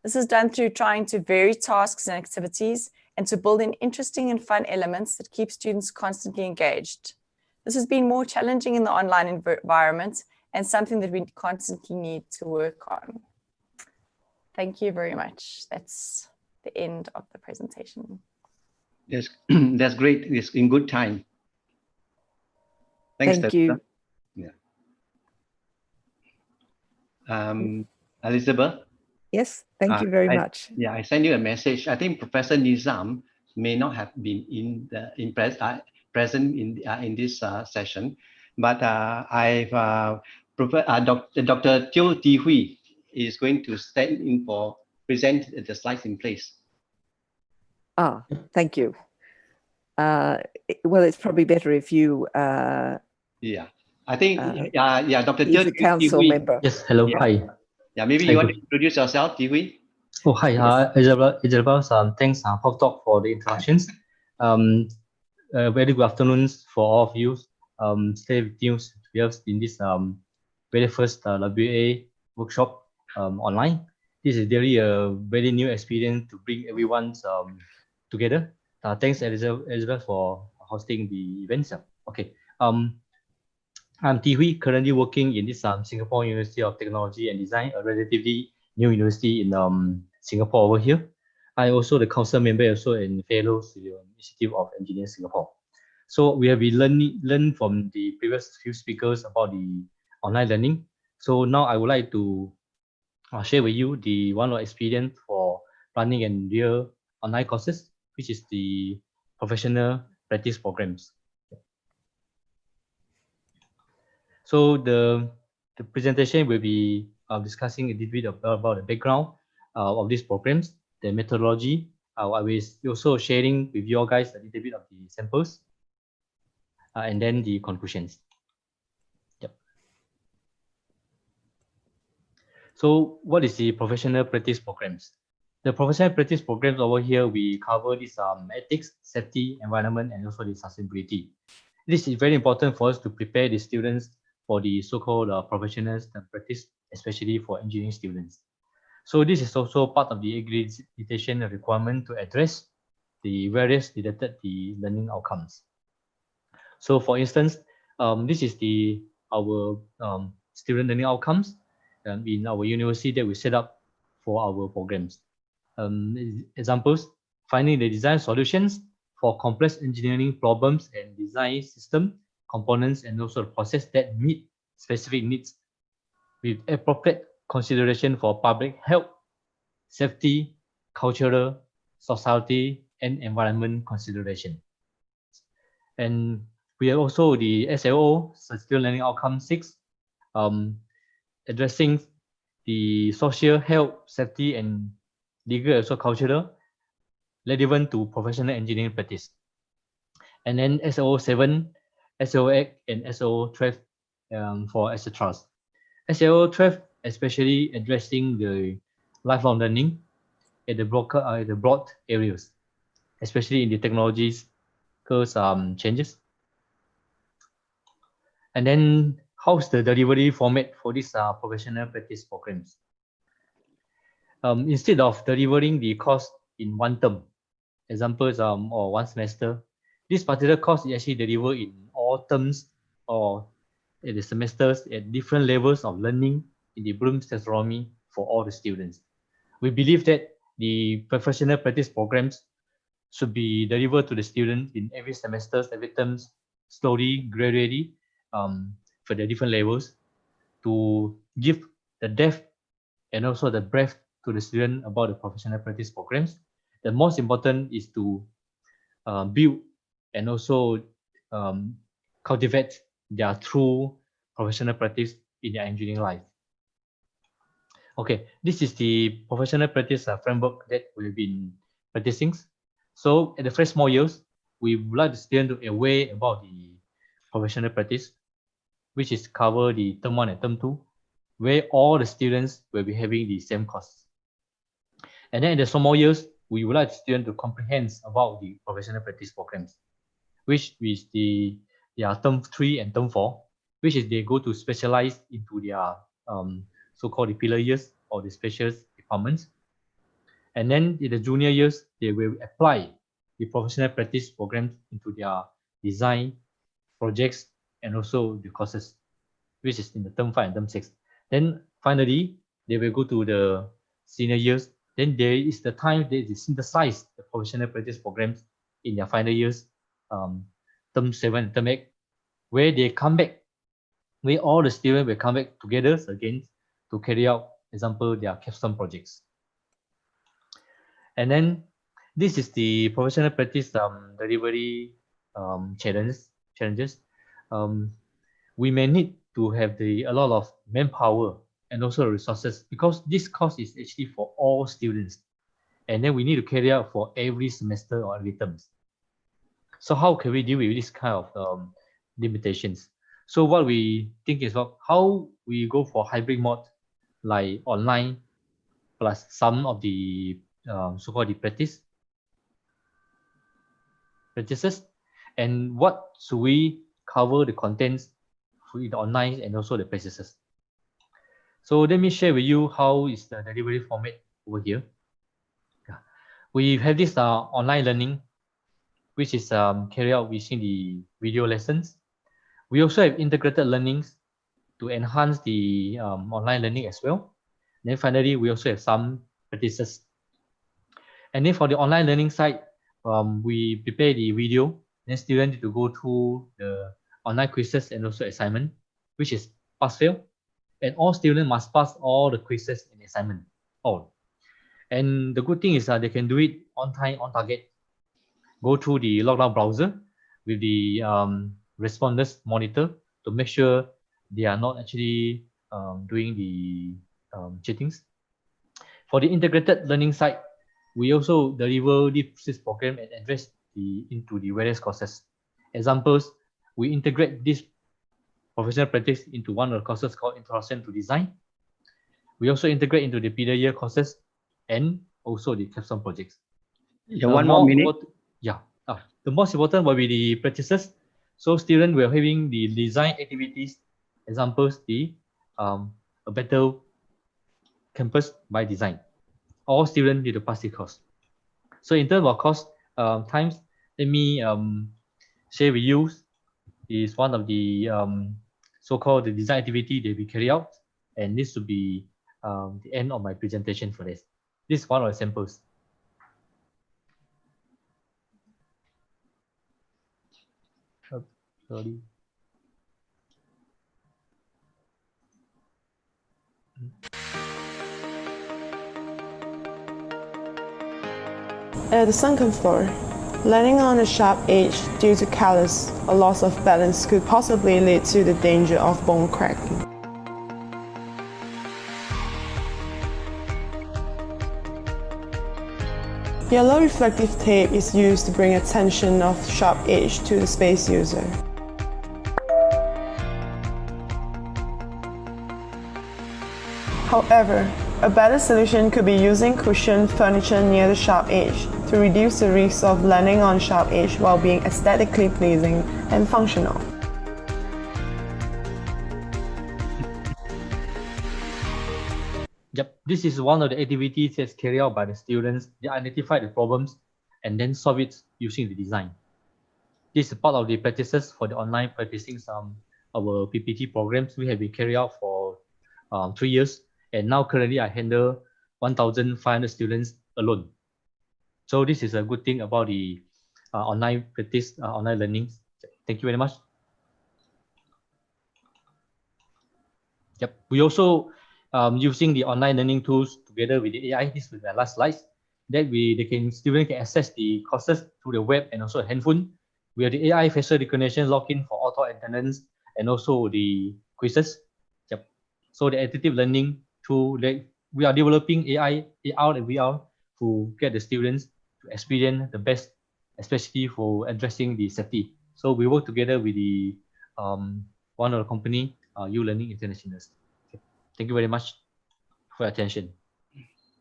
This is done through trying to vary tasks and activities and to build in interesting and fun elements that keep students constantly engaged. This has been more challenging in the online environment and something that we constantly need to work on. Thank you very much. That's the end of the presentation. Yes, that's great. It's in good time. Thanks, Thank you. Yeah. Elizabeth? Yes, thank you very much. Yeah, I sent you a message. I think Professor Nizam may not have been present in this session, but Dr. Teo Ti Hui is going to stand in for present the slides in place. Ah, thank you. Well, it's probably better if you. Yeah, I think yeah, Dr. Teo He's a council member. Yes, hello, yeah. hi. Yeah, maybe you want to introduce yourself, Ti Hui? Oh, hi, Isabel, thanks for talk for the introductions. Very good afternoon for all of you. Stay with us in this very first WA workshop online. This is really a very new experience to bring everyone together. Thanks, Elizabeth, for hosting the event. Okay. I'm Ti Hui, currently working in this Singapore University of Technology and Design, a relatively new university in Singapore over here. I'm also the council member, also in fellow to the Institute of Engineers Singapore. So we have been learning from the previous few speakers about the online learning. So now I would like to share with you the one-on-one experience for running and real online courses, which is the professional practice programs. So the the presentation will be discussing a little bit about the background of these programs, the methodology. I will also sharing with you guys a little bit of the samples and then the conclusions. Yep. So what is the professional practice programs? The professional practice programs over here, we cover this ethics, safety, environment, and also the sustainability. This is very important for us to prepare the students for the so-called professionals practice, especially for engineering students. So this is also part of the accreditation requirement to address the various related the learning outcomes. So for instance, this is our student learning outcomes in our university that we set up for our programs. Examples, finding the design solutions for complex engineering problems and design system, components, and also the process that meet specific needs with appropriate consideration for public health, safety, cultural, society, and environment consideration. And we have also the SLO, Student Learning Outcome 6, addressing the social, health, safety, and legal, also cultural, relevant to professional engineering practice. And then SLO 7, SLO 8, and SLO 12 for etc. SLO 12 especially addressing the lifelong learning at the broad areas, especially in the technologies changes. And then how's the delivery format for these professional practice programs? Instead of delivering the course in one term, examples or one semester, this particular course is actually delivered in all terms or at the semesters at different levels of learning in the Bloom's taxonomy for all the students. We believe that the professional practice programs should be delivered to the student in every semester, every terms, slowly, gradually, for the different levels to give the depth and also the breadth to the student about the professional practice programs. The most important is to build and also cultivate their true professional practice in their engineering life. Okay, this is the professional practice framework that we've been practicing. So at the first small years, we would like the student to be aware about the professional practice, which is cover the term 1 and term 2, where all the students will be having the same course. And then in the small years, we would like the student to comprehend about the professional practice programs, which is the term 3 and term 4, which is they go to specialize into their so-called the pillar years or the special departments. And then in the junior years, they will apply the professional practice programs into their design, projects, and also the courses, which is in the term 5 and term 6. Then finally, they will go to the senior years. Then there is the time they synthesize the professional practice programs in their final years, term 7 and term 8, where they come back, where all the students will come back together again to carry out, example, their capstone projects. And then this is the professional practice delivery challenges. We may need to have a lot of manpower and also resources because this course is actually for all students. And then we need to carry out for every semester or every term. So how can we deal with this kind of limitations? So what we think is about how we go for hybrid mode, like online plus some of the so-called the practices, and what should we cover the contents for the online and also the practices. So let me share with you how is the delivery format over here. We have this online learning, which is carried out using the video lessons. We also have integrated learnings to enhance the online learning as well. And then finally, we also have some practices. And then for the online learning side, we prepare the video. Then students need to go through the online quizzes and also assignment, which is pass-fail. And all students must pass all the quizzes and assignment, all. And the good thing is that they can do it on time, on target. Go through the lockdown browser with the responders monitor to make sure they are not actually doing the cheatings. For the integrated learning side, we also deliver this program and address into the various courses. Examples, we integrate this professional practice into one of the courses called Introduction to Design. We also integrate into the middle year courses and also the capstone projects. Yeah, one more minute. The most important will be the practices. So students will having the design activities, examples, a better campus by design. All students need to pass the course. So in terms of course times, let me share with you is one of the so-called the design activity that we carry out, and this will be the end of my presentation for this. This is one of the samples. Sorry. At the sunken floor, landing on a sharp edge due to callus or loss of balance could possibly lead to the danger of bone cracking. Yellow reflective tape is used to bring attention of sharp edge to the space user. However, a better solution could be using cushioned furniture near the sharp edge to reduce the risk of landing on sharp edge while being aesthetically pleasing and functional. Yep, this is one of the activities that's carried out by the students. They identify the problems and then solve it using the design. This is part of the practices for the online practicing our PPT programs. We have been carried out for 3 years, and now currently I handle 1,500 students alone. So this is a good thing about the online practice, online learning. Thank you very much. Yep, we also using the online learning tools together with the AI. This will be my last slide. That students can access the courses through the web and also a handphone. We have the AI facial recognition login for auto attendance and also the quizzes. Yep. So the adaptive learning tool, we are developing AI, AR and VR to get the students to experience the best, especially for addressing the safety. So we work together with the one of the company, U-Learning International. Okay. Thank you very much for your attention.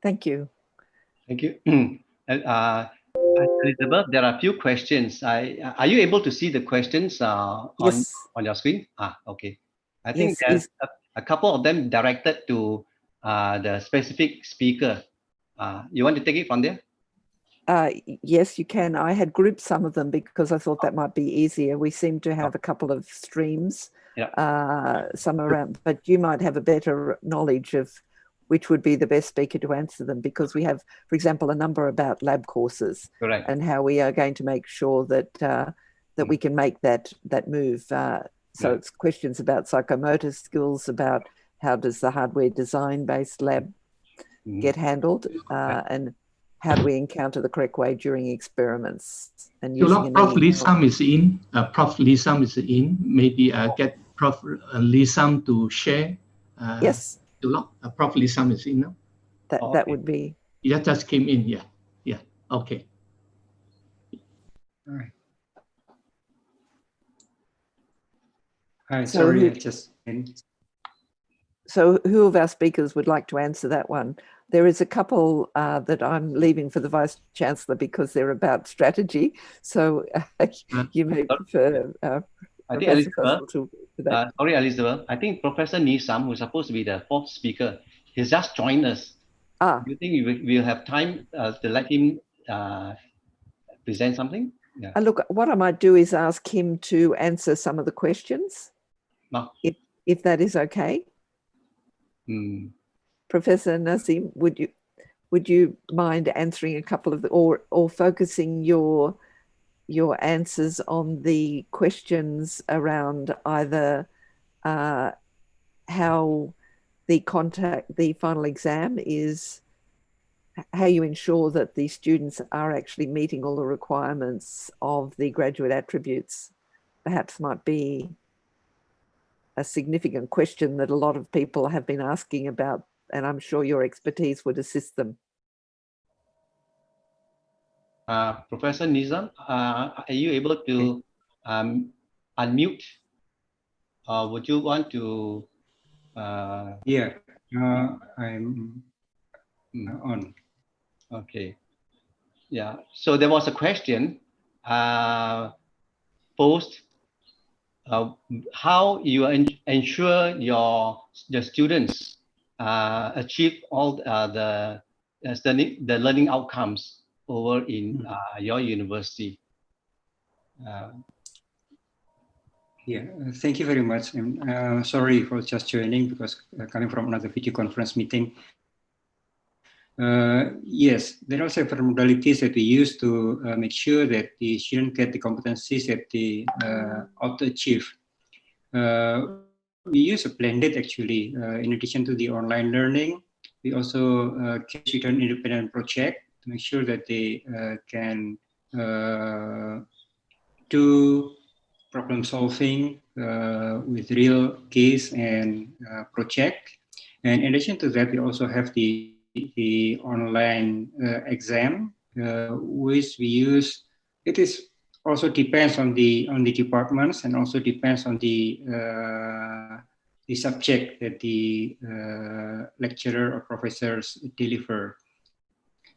Thank you. Thank you. Elizabeth, there are a few questions. Are you able to see the questions on your screen? Okay. I think there's a couple of them directed to the specific speaker. You want to take it from there? Yes, you can. I had grouped some of them because I thought that might be easier. We seem to have a couple of streams, some around, but you might have a better knowledge of which would be the best speaker to answer them, because we have, for example, a number about lab courses. Correct. And how we are going to make sure that that we can make that move. So it's questions about psychomotor skills, about how does the hardware design-based lab get handled, and how do we encounter the correct way during experiments? And using Prof. Lee Sam is in. Prof. Lee Sam is in. Maybe get Prof. Lee Sam to share. Yes. Prof. Lee Sam is in now. That would be. Yeah, just came in. Yeah. Okay. All right. Hi, sorry, So who of our speakers would like to answer that one? There is a couple that I'm leaving for the Vice Chancellor because they're about strategy. So you may prefer. I think Elizabeth, sorry, Elizabeth. I think Professor Nisam, who's supposed to be the fourth speaker, he's just joined us. Do you think we'll have time to let him present something? Yeah. Look, what I might do is ask him to answer some of the questions, if that is okay. Professor Nasim, would you mind answering a couple of or focusing your answers on the questions around either how the final exam is, how you ensure that the students are actually meeting all the requirements of the graduate attributes, perhaps might be a significant question that a lot of people have been asking about, and I'm sure your expertise would assist them. Professor Nizam, are you able to unmute? Would you want to? Yeah, I'm on. Okay. Yeah. So there was a question posed. How you ensure the students achieve all the learning outcomes over in your university? Yeah, thank you very much. I'm sorry for just joining because coming from another video conference meeting. Yes, there are several modalities that we use to make sure that the students get the competencies that they ought to achieve. We use a blended actually. In addition to the online learning, we also give student independent project to make sure that they can do problem solving with real case and project. And in addition to that, we also have the online exam, which we use. It is also depends on the departments and also depends on the subject that the lecturer or professors deliver.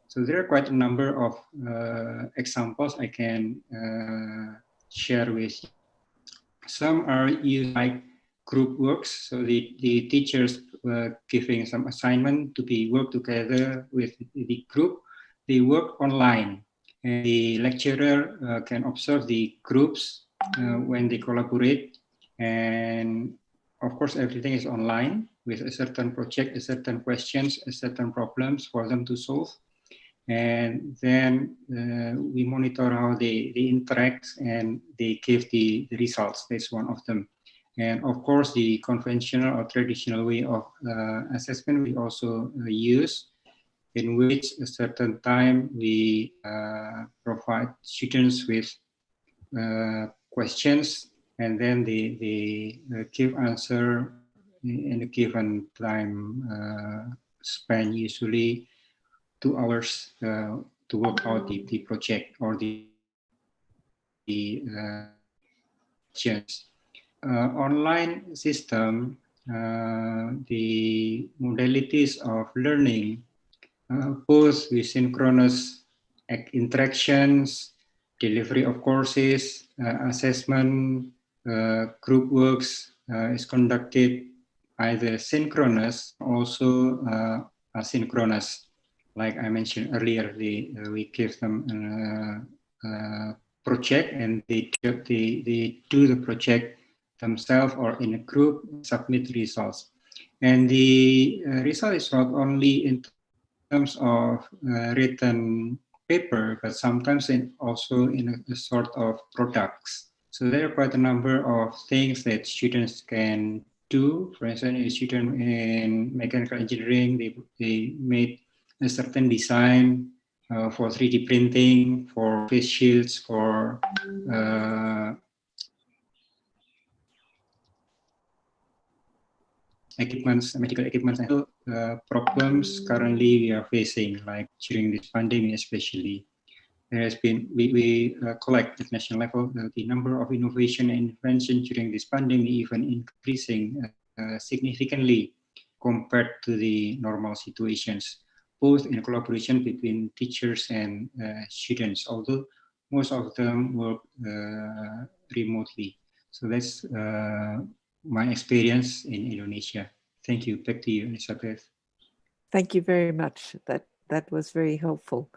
So there are quite a number of examples I can share with you. Some are used like group works, so the teachers giving some assignment to be work together with the group. They work online, and the lecturer can observe the groups when they collaborate. And of course, everything is online with a certain project, a certain questions, a certain problems for them to solve. And then we monitor how they interact and they give the results. That's one of them. And of course, the conventional or traditional way of assessment we also use, in which a certain time we provide students with questions, and then they give answer in a given time span, usually 2 hours to work out the project or the questions. Online system, the modalities of learning, both with synchronous interactions, delivery of courses, assessment, group works is conducted either synchronous, also asynchronous. Like I mentioned earlier, we give them a project and they do the project themselves or in a group, submit results. And the result is not only in terms of written paper, but sometimes also in a sort of products. So there are quite a number of things that students can do. For instance, a student in mechanical engineering, they made a certain design for 3D printing, for face shields, for equipments, medical equipments, and problems currently we are facing, like during this pandemic especially. There has been, we collect at national level the number of innovation and invention during this pandemic even increasing significantly compared to the normal situations, both in collaboration between teachers and students, although most of them work remotely. So that's my experience in Indonesia. Thank you. Back to you, Elizabeth. Thank you very much. That was very helpful.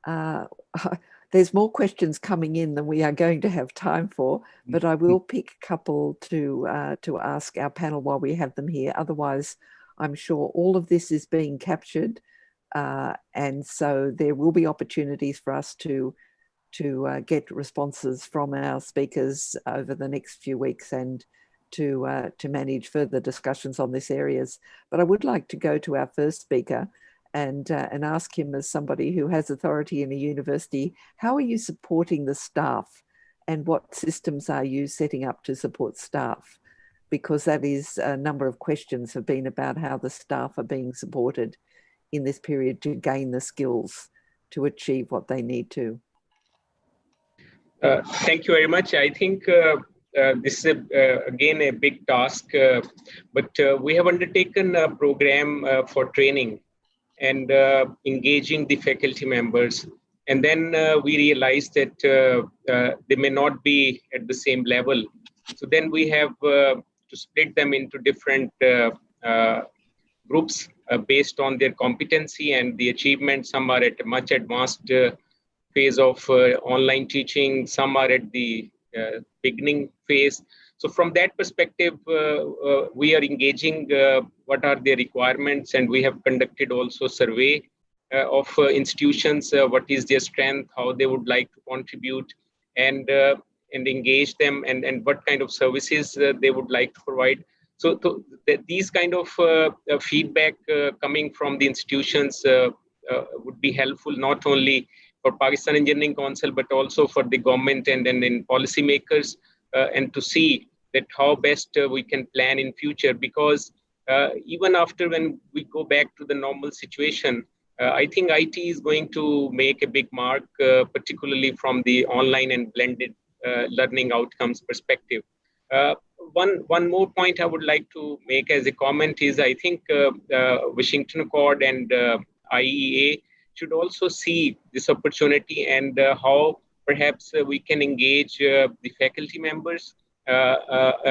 There's more questions coming in than we are going to have time for, but I will pick a couple to ask our panel while we have them here. Otherwise, I'm sure all of this is being captured, and so there will be opportunities for us to get responses from our speakers over the next few weeks and to manage further discussions on these areas. But I would like to go to our first speaker and ask him, as somebody who has authority in a university, how are you supporting the staff and what systems are you setting up to support staff? because that is a number of questions have been about how the staff are being supported in this period to gain the skills to achieve what they need to. Thank you very much. I think this is again a big task, but we have undertaken a program for training and engaging the faculty members. And then we realized that they may not be at the same level. So then we have to split them into different groups based on their competency and the achievement. Some are at a much advanced phase of online teaching, some are at the beginning phase. So from that perspective, we are engaging what are their requirements, and we have conducted also survey of institutions, what is their strength, how they would like to contribute, and engage them, and what kind of services they would like to provide. So these kind of feedback coming from the institutions would be helpful, not only for Pakistan Engineering Council, but also for the government and in policymakers, and to see that how best we can plan in future. Because even after when we go back to the normal situation, I think IT is going to make a big mark, particularly from the online and blended learning outcomes perspective. One more point I would like to make as a comment is, I think Washington Accord and IEA should also see this opportunity, and how perhaps we can engage the faculty members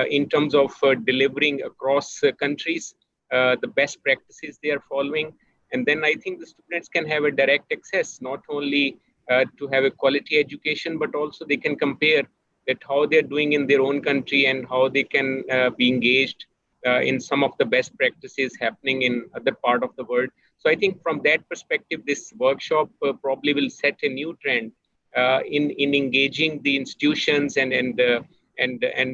in terms of delivering across countries the best practices they are following. And then I think the students can have a direct access, not only to have a quality education, but also they can compare that how they're doing in their own country and how they can be engaged in some of the best practices happening in other part of the world. So I think from that perspective, this workshop probably will set a new trend in engaging the institutions and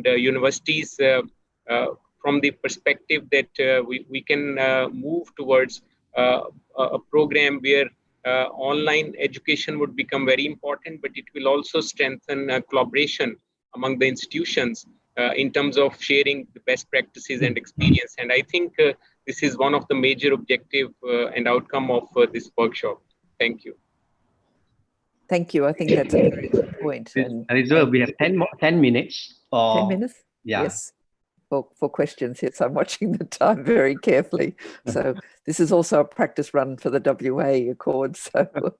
universities from the perspective that we can move towards a program where online education would become very important, but it will also strengthen collaboration among the institutions in terms of sharing the best practices and experience. And I think this is one of the major objective and outcome of this workshop. Thank you. Thank you. I think that's a very good point. And we have 10 minutes. 10 minutes? Yeah. Yes. For questions. Yes, I'm watching the time very carefully. So this is also a practice run for the WA Accord. So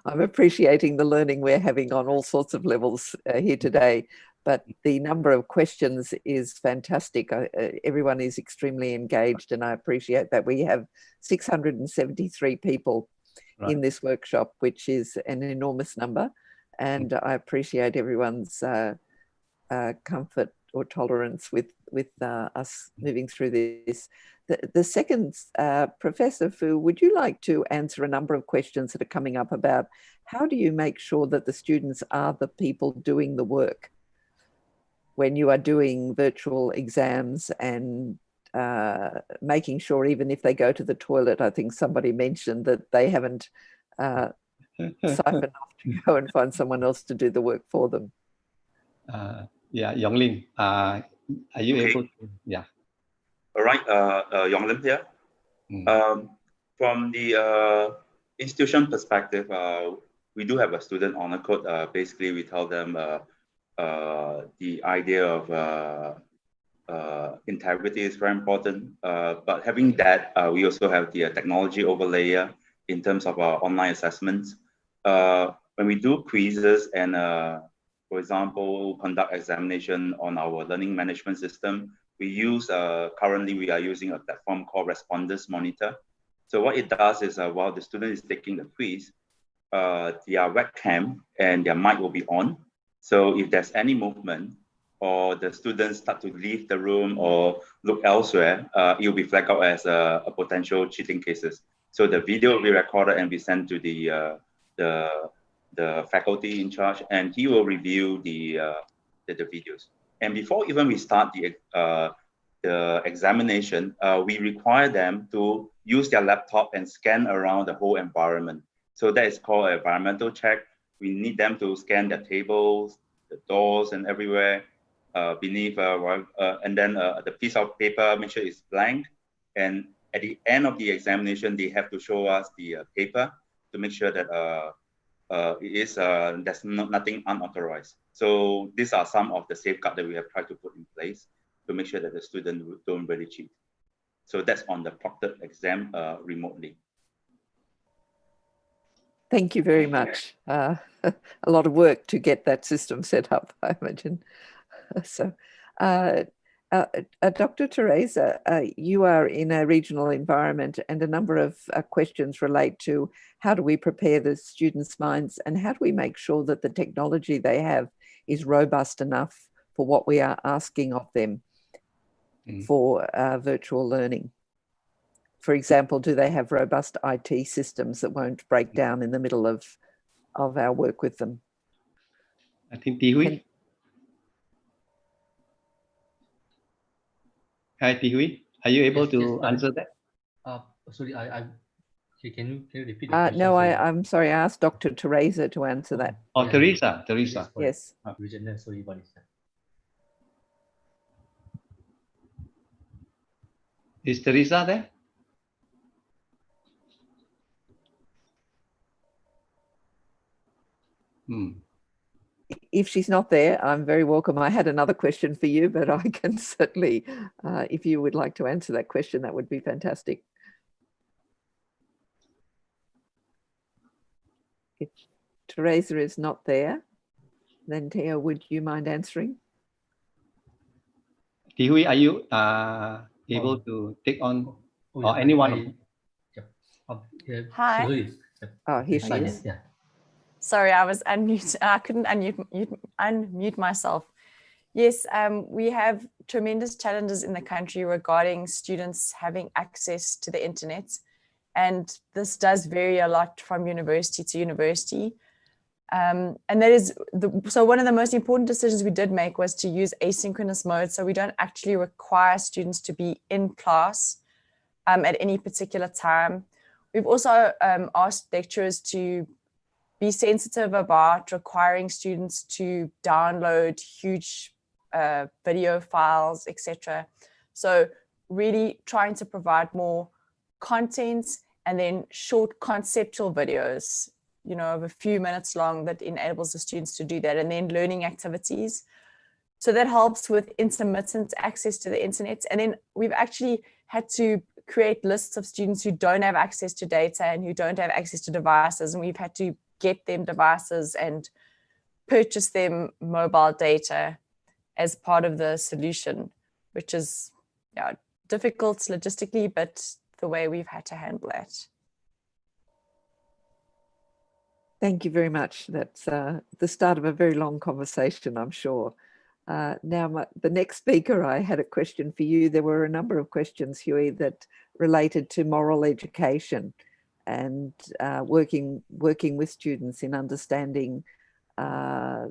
I'm appreciating the learning we're having on all sorts of levels here today. But the number of questions is fantastic. Everyone is extremely engaged, and I appreciate that. We have 673 people in this workshop, which is an enormous number. And I appreciate everyone's comfort or tolerance with us moving through this. The second, Professor Fu, would you like to answer a number of questions that are coming up about how do you make sure that the students are the people doing the work when you are doing virtual exams, and making sure even if they go to the toilet, I think somebody mentioned that they haven't siphoned off to go and find someone else to do the work for them. Yeah, Yonglin, are you able to? Yeah. All right, Yonglin here. From the institution perspective, we do have a student honor code. Basically, we tell them the idea of integrity is very important. But having that, we also have the technology overlay in terms of our online assessments. When we do quizzes and for example, conduct examination on our learning management system, we use, currently we are using a platform called Responders Monitor. So what it does is while the student is taking the quiz, their webcam and their mic will be on. So if there's any movement or the students start to leave the room or look elsewhere, it will be flagged out as a potential cheating cases. So the video will be recorded and be sent to the faculty in charge, and he will review the videos. And before even we start the examination, we require them to use their laptop and scan around the whole environment. So that is called an environmental check. We need them to scan the tables, the doors, and everywhere. beneath, and then the piece of paper, make sure it's blank. And at the end of the examination, they have to show us the paper to make sure that there's nothing unauthorized. So these are some of the safeguards that we have tried to put in place to make sure that the student don't really cheat. So that's on the proctored exam remotely. Thank you very much. A lot of work to get that system set up, I imagine. So, Dr. Teresa, you are in a regional environment, and a number of questions relate to how do we prepare the students' minds and how do we make sure that the technology they have is robust enough for what we are asking of them for virtual learning. For example, do they have robust IT systems that won't break down in the middle of our work with them? I think Tihui. Hi, Tihui. Are you able to answer that? Sorry, can you repeat the question? No, I'm sorry. I asked Dr. Teresa to answer that. Oh, yeah. Teresa. Yes. Sorry, what is that? Is Teresa there? If she's not there, I'm very welcome. I had another question for you, but I can certainly, if you would like to answer that question, that would be fantastic. If Teresa is not there, then Theo, would you mind answering? Tihui, are you able to take on, or anyone? Hi. Oh, here she is. Yeah. Sorry, I was unmute. I couldn't unmute myself. Yes, we have tremendous challenges in the country regarding students having access to the internet. And this does vary a lot from university to university. And that is, so one of the most important decisions we did make was to use asynchronous mode. So we don't actually require students to be in class at any particular time. We've also asked lecturers to be sensitive about requiring students to download huge video files, etc. So really trying to provide more content and then short conceptual videos, you know, of a few minutes long that enables the students to do that, and then learning activities. So that helps with intermittent access to the internet. And then we've actually had to create lists of students who don't have access to data and who don't have access to devices. And we've had to get them devices and purchase them mobile data as part of the solution, which is difficult logistically, but the way we've had to handle it. Thank you very much. That's the start of a very long conversation, I'm sure. Now, the next speaker, I had a question for you. There were a number of questions, Huey, that related to moral education and working with students in understanding how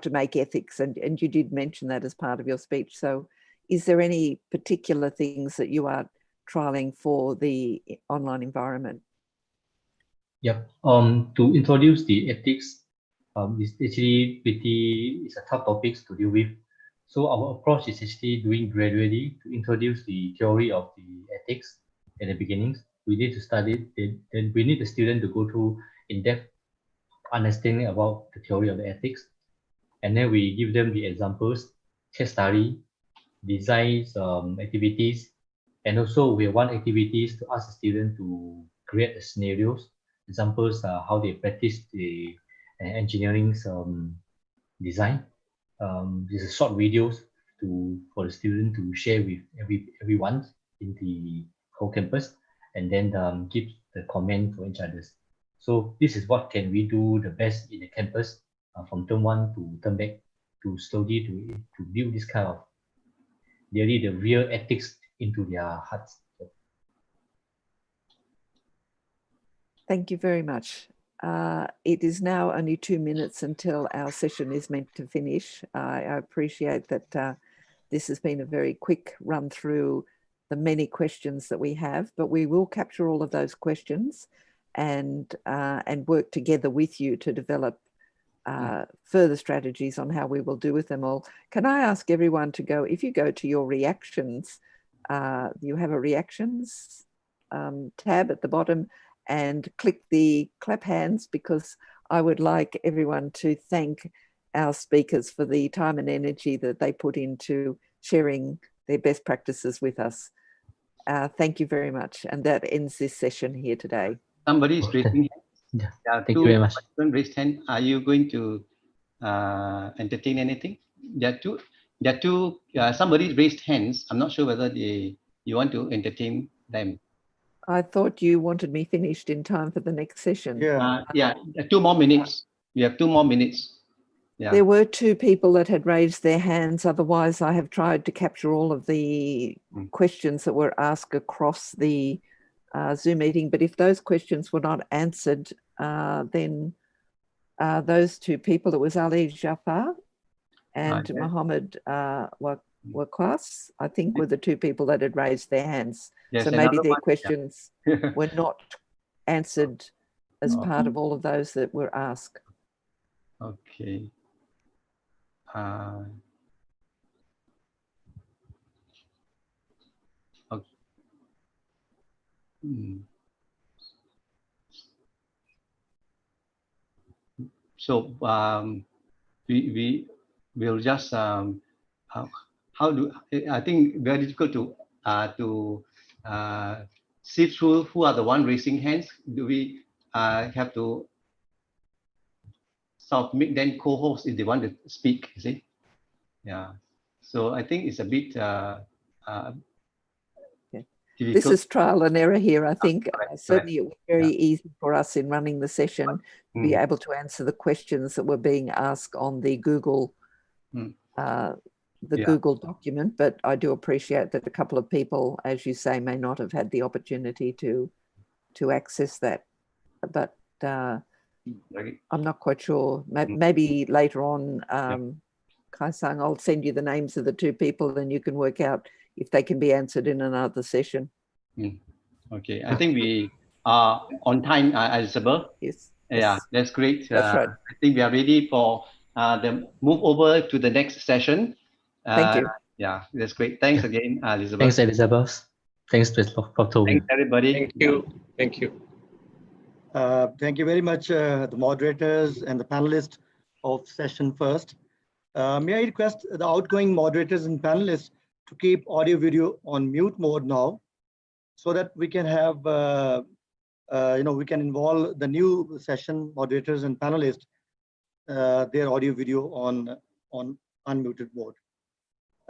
to make ethics, and you did mention that as part of your speech. So is there any particular things that you are trialing for the online environment? Yep. To introduce the ethics, it's actually it's a tough topic to deal with. So our approach is actually doing gradually to introduce the theory of the ethics at the beginnings. We need to study it, then we need the student to go through in-depth understanding about the theory of the ethics. And then we give them the examples, case study, designs, activities. And also we want activities to ask the student to create the scenarios, examples, how they practice the engineering design. These are short videos for the student to share with everyone in the whole campus, and then give the comment for each other. So this is what can we do the best in the campus from term 1 to term back, to slowly to build this kind of really the real ethics into their hearts. Thank you very much. It is now only 2 minutes until our session is meant to finish. I appreciate that this has been a very quick run through the many questions that we have, but we will capture all of those questions and work together with you to develop further strategies on how we will do with them all. Can I ask everyone to go, if you go to your reactions, you have a reactions tab at the bottom, and click the clap hands, because I would like everyone to thank our speakers for the time and energy that they put into sharing their best practices with us. Thank you very much. And that ends this session here today. Somebody is raising hand. Yeah, thank you very much. Raised hand. Are you going to entertain anything? There are two. Somebody raised hands. I'm not sure whether you want to entertain them. I thought you wanted me finished in time for the next session. Yeah, 2 more minutes. We have 2 more minutes. Yeah. There were 2 people that had raised their hands. Otherwise, I have tried to capture all of the questions that were asked across the Zoom meeting. But if those questions were not answered, then those 2 people, it was Ali Jafar and Mohammed Waqas, I think, were the 2 people that had raised their hands. Yes, so maybe their questions were not answered as part of all of those that were asked. Okay. Okay. So we will just how do I think very difficult to see through who are the one raising hands. Do we have to sort of make them co-hosts if they want to speak? You see, yeah. So I think it's a bit this is trial and error here. I think certainly it was very easy for us in running the session to be able to answer the questions that were being asked on the Google Google document. But I do appreciate that a couple of people, as you say, may not have had the opportunity to access that. But I'm not quite sure. Maybe later on, Kai-sang, I'll send you the names of the 2 people, and you can work out if they can be answered in another session. Okay, I think we are on time, Elizabeth. Yes. Yeah, that's great. That's right. I think we are ready for the move over to the next session. Thank you. Yeah, that's great. Thanks again, Elizabeth. Thanks, Elizabeth. Thanks, Toby. Thanks, everybody. Thank you. Thank you. Thank you very much, the moderators and the panelists of session first. May I request the outgoing moderators and panelists to keep audio video on mute mode now, so that we can have, we can involve the new session moderators and panelists, their audio video on unmuted mode.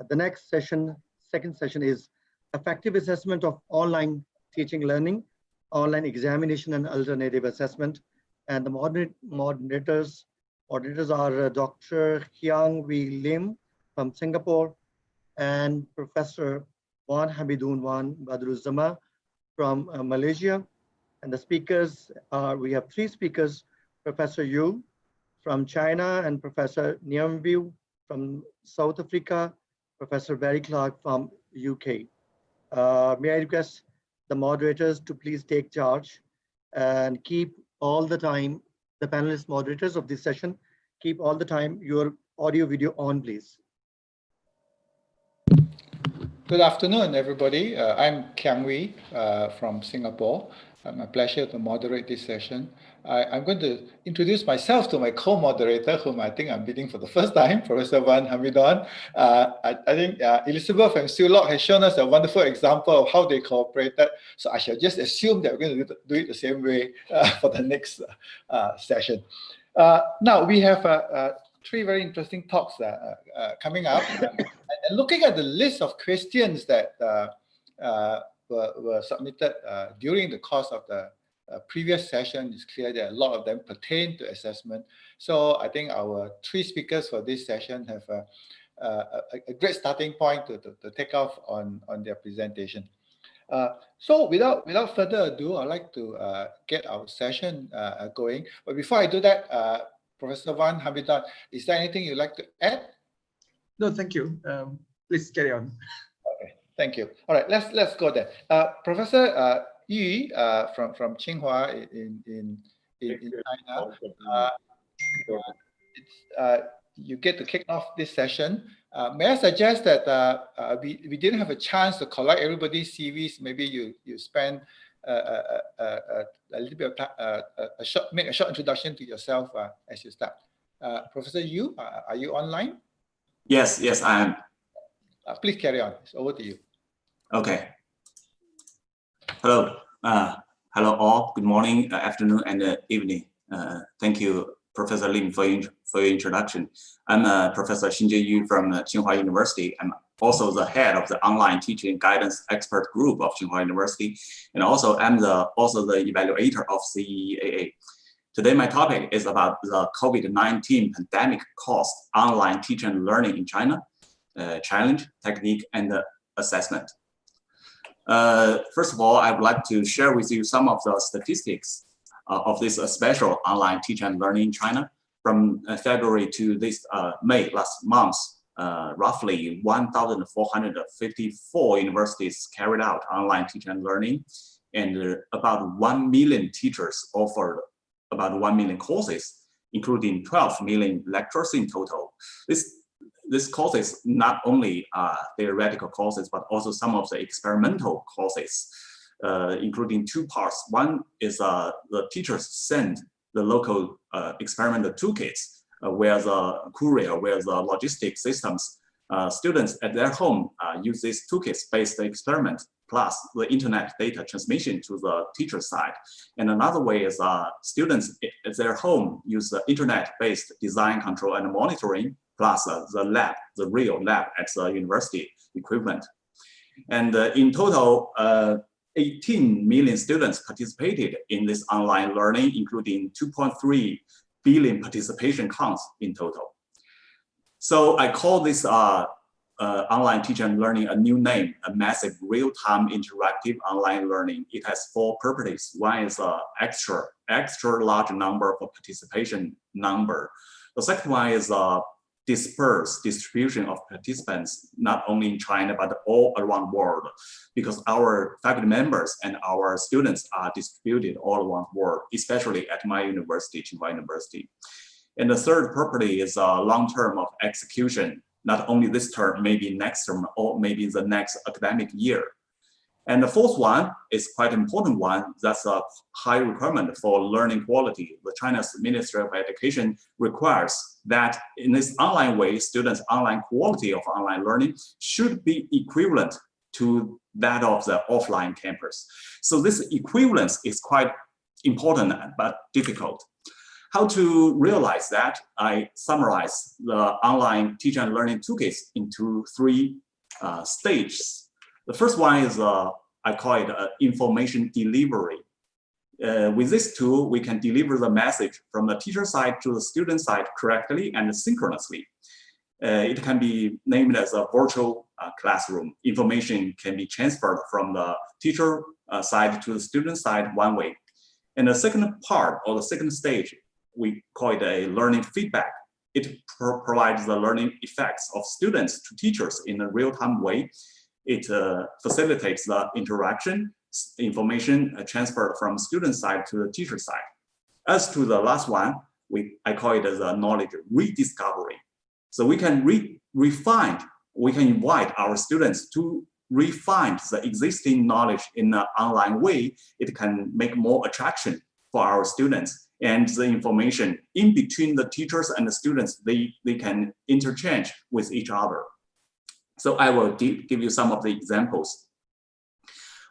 The next session, second session, is effective assessment of online teaching learning, online examination and alternative assessment. And the moderators are Dr. Hyang Wee Lim from Singapore and Professor Wan Hamidun Wan Badruzzama from Malaysia. And the speakers are, we have 3 speakers, Professor Yu from China and Professor Nyamview from South Africa, Professor Barry Clark from UK. May I request the moderators to please take charge and keep all the time, the panelist moderators of this session, keep all the time your audio video on, please. Good afternoon, everybody. I'm Hyang Wee from Singapore. My pleasure to moderate this session. I'm going to introduce myself to my co-moderator, whom I think I'm meeting for the first time, Professor Wan Hamidun. I think Elizabeth and Sue Locke has shown us a wonderful example of how they cooperated. So I shall just assume that we're going to do it the same way for the next session. Now we have 3 very interesting talks coming up. And looking at the list of questions that were submitted during the course of the previous session, it's clear that a lot of them pertain to assessment. So I think our 3 speakers for this session have a great starting point to take off on their presentation. So without further ado, I'd like to get our session going. But before I do that, Professor Wan Hamidun, is there anything you'd like to add? No, thank you. Please carry on. Okay, thank you. All right, let's go there. Professor Yu from Tsinghua in China. you get to kick off this session. May I suggest that we didn't have a chance to collect everybody's CVs. Maybe you spend a little bit of make a short introduction to yourself as you start. Professor Yu, are you online? Yes, I am. Please carry on. It's over to you. Okay. Hello. Hello all. Good morning, afternoon, and evening. Thank you, Professor Lim, for your introduction. I'm Professor Xinjie Yu from Tsinghua University. I'm also the head of the online teaching guidance expert group of Tsinghua University, and also I'm also the evaluator of CEAA. Today, my topic is about the COVID-19 pandemic caused online teaching and learning in China, challenge, technique, and assessment. First of all, I would like to share with you some of the statistics of this special online teaching and learning in China. From February to this May last month, roughly 1,454 universities carried out online teaching and learning, and about 1 million teachers offered about 1 million courses, including 12 million lectures in total. This courses not only theoretical courses, but also some of the experimental courses, including two parts. One is the teachers send the local experimental toolkits, where the courier, where the logistic systems, students at their home use these toolkits-based experiment, plus the internet data transmission to the teacher side. And another way is students at their home use the internet-based design, control, and monitoring, plus the lab, the real lab at the university equipment. And in total, 18 million students participated in this online learning, including 2.3 billion participation counts in total. So I call this online teaching and learning a new name, a massive real-time interactive online learning. It has 4 properties. One is extra large number of participation number. The second one is dispersed distribution of participants, not only in China, but all around the world, because our faculty members and our students are distributed all around the world, especially at my university, Tsinghua University. And the third property is long term of execution, not only this term, maybe next term, or maybe the next academic year. And the fourth one is quite important one. That's a high requirement for learning quality. The China's Ministry of Education requires that in this online way, students' online quality of online learning should be equivalent to that of the offline campus. So this equivalence is quite important, but difficult. How to realize that? I summarize the online teaching and learning toolkits into 3 stages. The first one is, I call it information delivery. With this tool, we can deliver the message from the teacher side to the student side correctly and synchronously. It can be named as a virtual classroom. Information can be transferred from the teacher side to the student side one way. And the second part, or the second stage, we call it a learning feedback. It provides the learning effects of students to teachers in a real-time way. It facilitates the interaction, information transferred from student side to the teacher side. As to the last one, I call it as a knowledge rediscovery. So we can we can invite our students to refine the existing knowledge in an online way. It can make more attraction for our students, and the information in between the teachers and the students, they can interchange with each other. So I will give you some of the examples.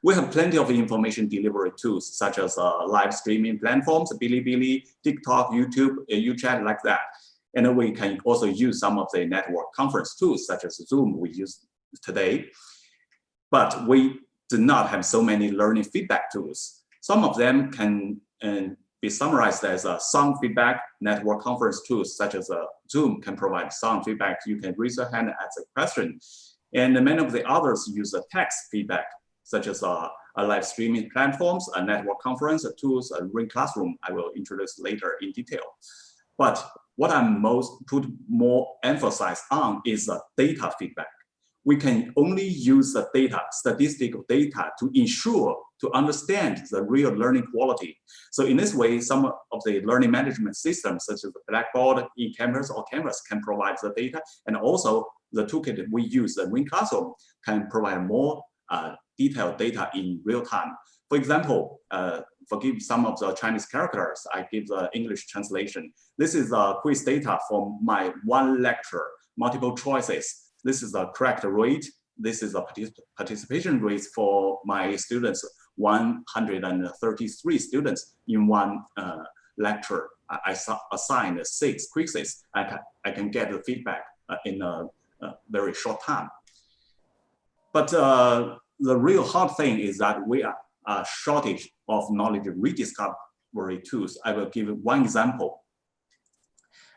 We have plenty of information delivery tools, such as live streaming platforms, Bilibili, TikTok, YouTube, UChat, like that. And we can also use some of the network conference tools, such as Zoom we use today. But we do not have so many learning feedback tools. Some of them can be summarized as a sound feedback. Network conference tools such as Zoom can provide sound feedback. You can raise your hand and ask a question. And many of the others use a text feedback, such as a live streaming platforms, a network conference, tools, a Ring Classroom. I will introduce later in detail. But what I'm put more emphasis on is data feedback. We can only use the data, statistical data, to ensure to understand the real learning quality. So in this way, some of the learning management systems, such as the Blackboard, eCampus, or Canvas, can provide the data, and also the toolkit we use, the Ring Classroom, can provide more detailed data in real time. For example, forgive some of the Chinese characters, I give the English translation. This is the quiz data from my one lecture, multiple choices. This is the correct rate. This is the participation rate for my students, 133 students in one lecture. I assigned 6 quizzes. I can get the feedback in a very short time. But the real hard thing is that we are a shortage of knowledge rediscovery tools. I will give one example.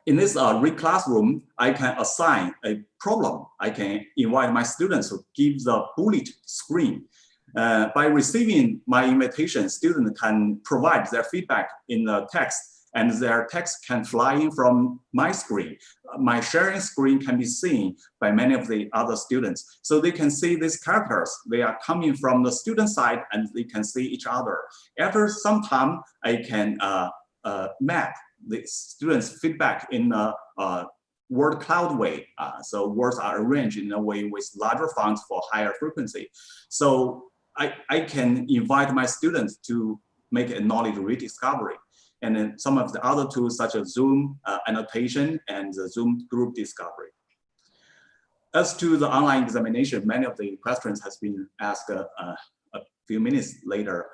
In this Ring Classroom, I can assign a problem. I can invite my students to give the bullet screen. By receiving my invitation, students can provide their feedback in the text, and their text can fly in from my screen. My sharing screen can be seen by many of the other students. So they can see these characters. They are coming from the student side, and they can see each other. After some time, I can map the students' feedback in a word cloud way. So words are arranged in a way with larger fonts for higher frequency. So I can invite my students to make a knowledge rediscovery. And then some of the other tools such as Zoom annotation and the Zoom group discovery. As to the online examination, many of the questions has been asked a few minutes later.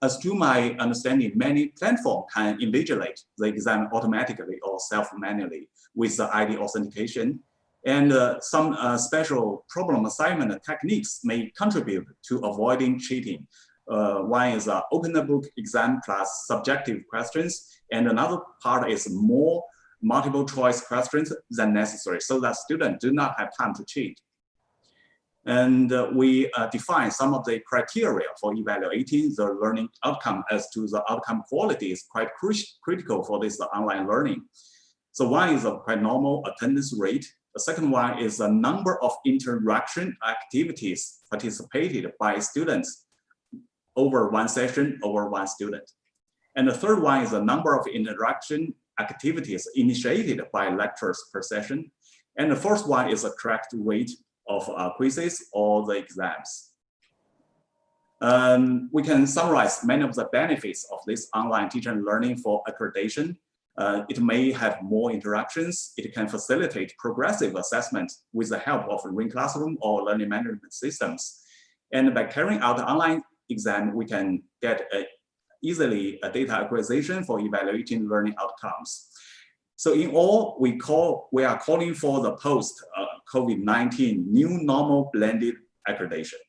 As to my understanding, many platforms can invigilate the exam automatically or self-manually with the ID authentication. And some special problem assignment techniques may contribute to avoiding cheating. One is open book exam plus subjective questions, and another part is more multiple choice questions than necessary, so that students do not have time to cheat. And we define some of the criteria for evaluating the learning outcome. As to the outcome quality is quite critical for this online learning. So one is a quite normal attendance rate. The second one is the number of interaction activities participated by students over one session, over one student. And the third one is the number of interaction activities initiated by lecturers per session. And the fourth one is the correct rate of quizzes or the exams. We can summarize many of the benefits of this online teaching and learning for accreditation. It may have more interactions. It can facilitate progressive assessment with the help of Ring Classroom or learning management systems. And by carrying out the online exam, we can get easily a data acquisition for evaluating learning outcomes. So in all, we are calling for the post-COVID-19 new normal blended accreditation.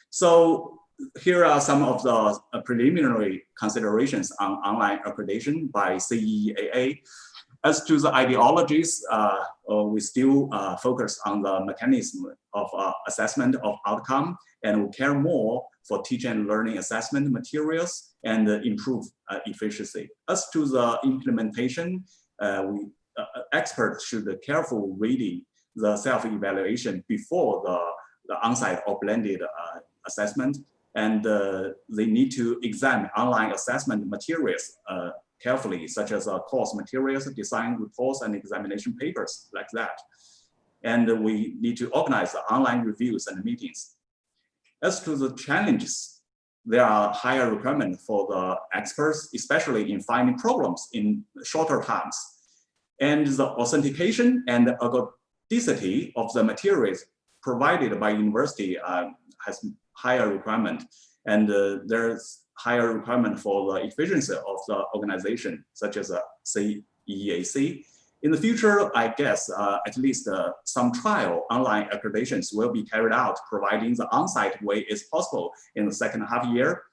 So here are some of the preliminary considerations on online accreditation by CEAA. As to the ideologies, we still focus on the mechanism of assessment of outcome, and we care more for teaching and learning assessment materials and improve efficiency. As to the implementation, experts should carefully reading the self-evaluation before the on-site or blended assessment, and they need to examine online assessment materials carefully, such as course materials, design reports, and examination papers like that. And we need to organize the online reviews and meetings. As to the challenges, there are higher requirements for the experts, especially in finding problems in shorter times. And the authentication and ergodicity of the materials provided by university has higher requirement. And there's higher requirement for the efficiency of the organization, such as CEAC. In the future, I guess at least some trial online accreditations will be carried out, providing the on-site way is possible in the second half year.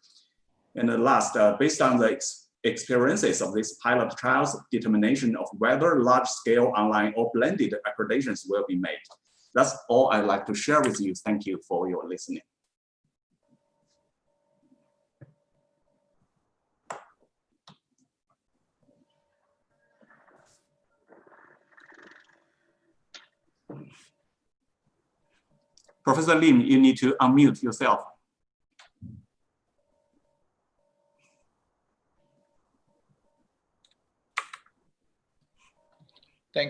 And last, based on the experiences of these pilot trials, determination of whether large-scale online or blended accreditations will be made. That's all I'd like to share with you. Thank you for your listening. Professor Lim, you need to unmute yourself.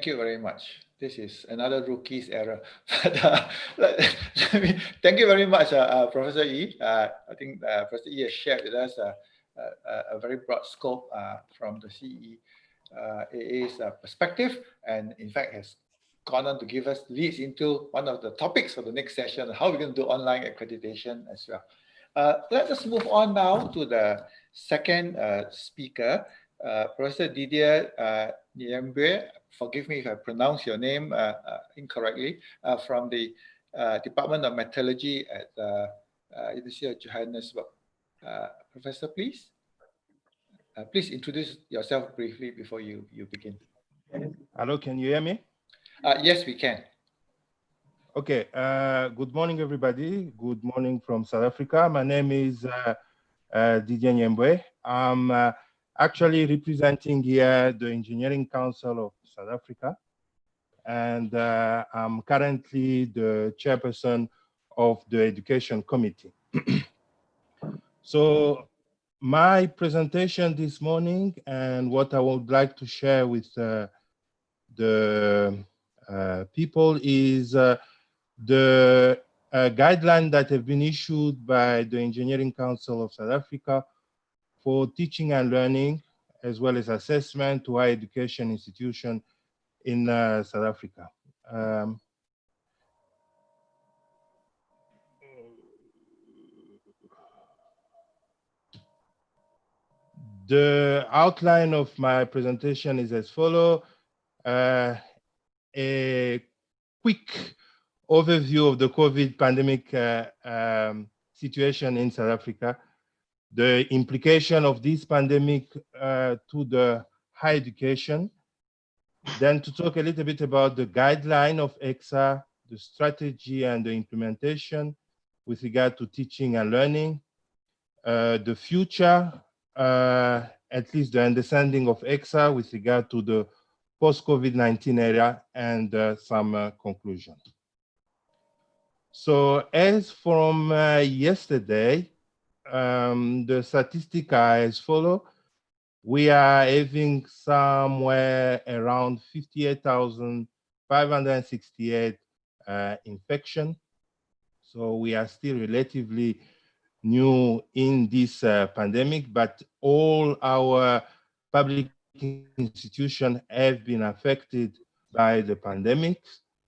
Thank you very much. This is another rookie's error. Thank you very much, Professor Yi. I think Professor Yi has shared with us a very broad scope from the CEAA's perspective, and in fact has gone on to give us leads into one of the topics for the next session, how we're going to do online accreditation as well. Let us move on now to the second speaker, Professor Didier Nyembue. Forgive me if I pronounce your name incorrectly, from the Department of Metallurgy at University of Johannesburg. Professor, please. Please introduce yourself briefly before you begin. Hello, can you hear me? Yes, we can. Okay, good morning, everybody. Good morning from South Africa. My name is Didier Nyembue. I'm actually representing here the Engineering Council of South Africa. And I'm currently the chairperson of the Education Committee. So my presentation this morning and what I would like to share with the people is the guideline that have been issued by the Engineering Council of South Africa for teaching and learning, as well as assessment to higher education institution in South Africa. The outline of my presentation is as follows. A quick overview of the COVID pandemic situation in South Africa, the implication of this pandemic to the higher education, then to talk a little bit about the guideline of EXA, the strategy and the implementation with regard to teaching and learning, the future, at least the understanding of EXA with regard to the post-COVID-19 era, and some conclusion. So as from yesterday, the statistics are as follows. We are having somewhere around 58,568 infection. So we are still relatively new in this pandemic, but all our public institutions have been affected by the pandemic.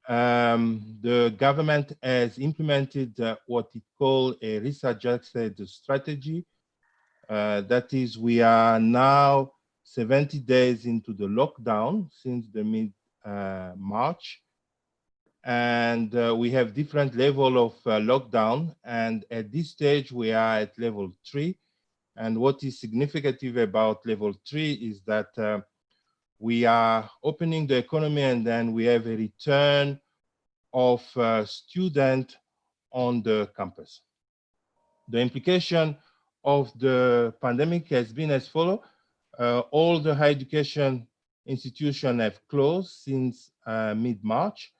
The government has implemented what it called a risk-adjusted strategy. That is, we are now 70 days into the lockdown since the mid-March. And we have different level of lockdown. And at this stage, we are at level 3. And what is significant about level 3 is that we are opening the economy, and then we have a return of students on the campus. The implication of the pandemic has been as follows. All the higher education institutions have closed since mid-March.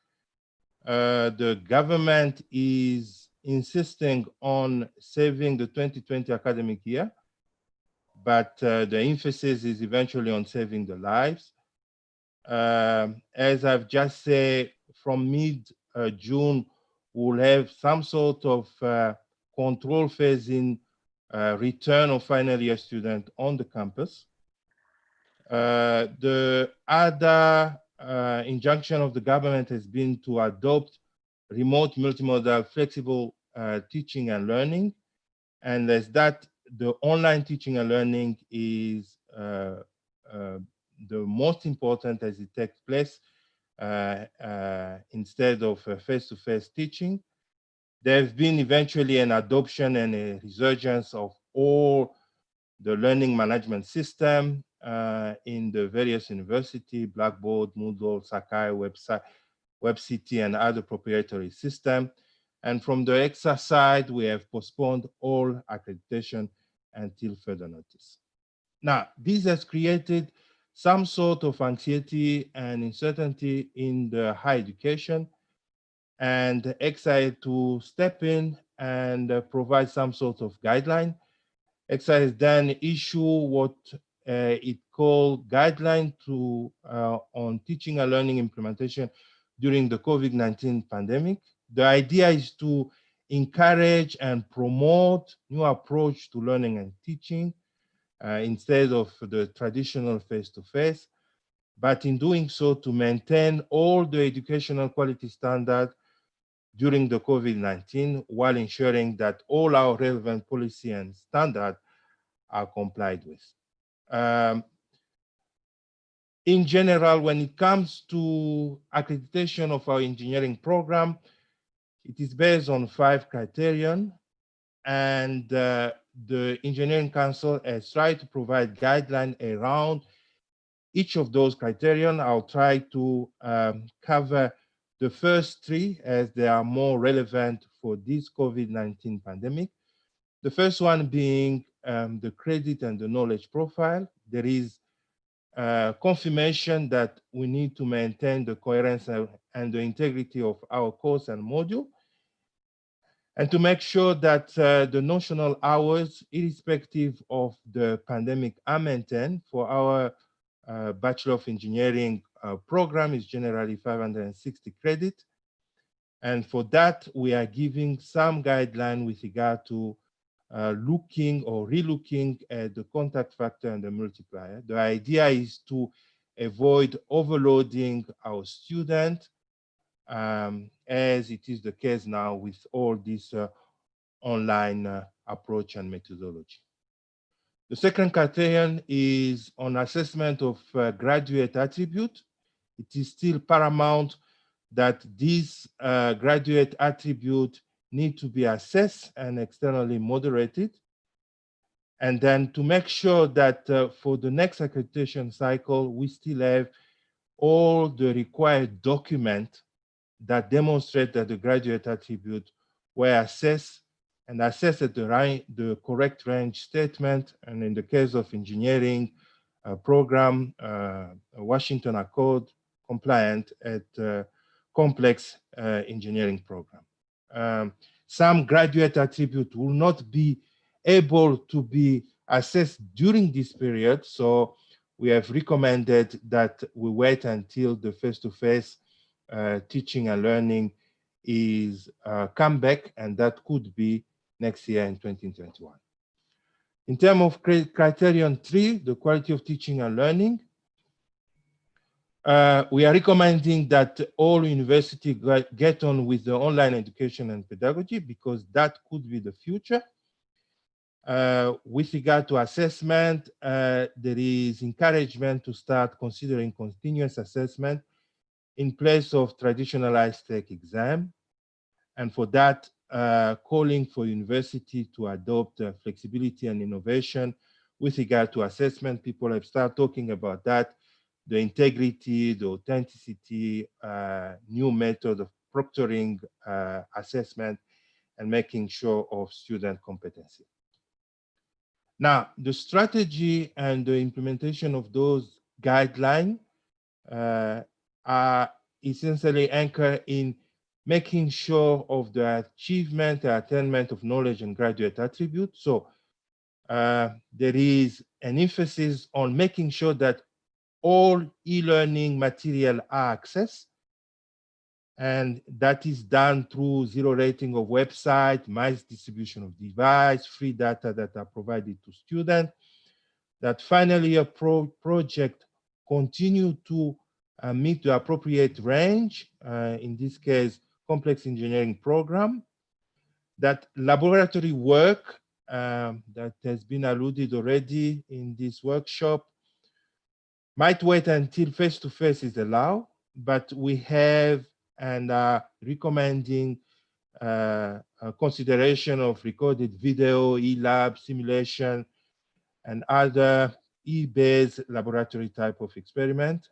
The government is insisting on saving the 2020 academic year, but the emphasis is eventually on saving the lives. As I've just said, from mid-June, we'll have some sort of control phase in return of final year students on the campus. The other injunction of the government has been to adopt remote multimodal flexible teaching and learning. And as that, the online teaching and learning is the most important as it takes place instead of face-to-face teaching. There's been eventually an adoption and a resurgence of all the learning management system in the various universities, Blackboard, Moodle, Sakai, WebCity, and other proprietary systems. And from the EXA side, we have postponed all accreditation until further notice. Now, this has created some sort of anxiety and uncertainty in the higher education, and EXA had to step in and provide some sort of guideline. EXA has then issued what it call guideline on teaching and learning implementation during the COVID-19 pandemic. The idea is to encourage and promote new approach to learning and teaching instead of the traditional face-to-face, but in doing so to maintain all the educational quality standards during the COVID-19 while ensuring that all our relevant policy and standards are complied with. In general, when it comes to accreditation of our engineering program, it is based on 5 criterion, and the Engineering Council has tried to provide guidelines around each of those criterion. I'll try to cover the first 3 as they are more relevant for this COVID-19 pandemic. The first one being the credit and the knowledge profile. There is confirmation that we need to maintain the coherence and the integrity of our course and module, and to make sure that the notional hours, irrespective of the pandemic, are maintained. For our Bachelor of Engineering program is generally 560 credit. And for that, we are giving some guideline with regard to looking or relooking at the contact factor and the multiplier. The idea is to avoid overloading our student, as it is the case now with all this online approach and methodology. The second criterion is on assessment of graduate attribute. It is still paramount that these graduate attribute need to be assessed and externally moderated. And then to make sure that for the next accreditation cycle, we still have all the required documents that demonstrate that the graduate attribute were assessed and assessed at the correct range statement. And in the case of engineering program, Washington Accord compliant at complex engineering program. Some graduate attribute will not be able to be assessed during this period. So we have recommended that we wait until the face-to-face teaching and learning is come back, and that could be next year in 2021. In terms of criterion 3, the quality of teaching and learning, we are recommending that all universities get on with the online education and pedagogy, because that could be the future. With regard to assessment, there is encouragement to start considering continuous assessment in place of traditional high-stake exam. And for that, calling for university to adopt flexibility and innovation with regard to assessment. People have started talking about that, the integrity, the authenticity, new method of proctoring assessment, and making sure of student competency. Now, the strategy and the implementation of those guidelines are essentially anchored in making sure of the achievement and attainment of knowledge and graduate attributes. So there is an emphasis on making sure that all e-learning material are accessed, and that is done through zero rating of website, mass distribution of device, free data that are provided to students. That finally a project continue to meet the appropriate range, in this case, complex engineering program. That laboratory work that has been alluded already in this workshop might wait until face-to-face is allowed, but we have and are recommending a consideration of recorded video, e-lab, simulation, and other e-based laboratory type of experiment.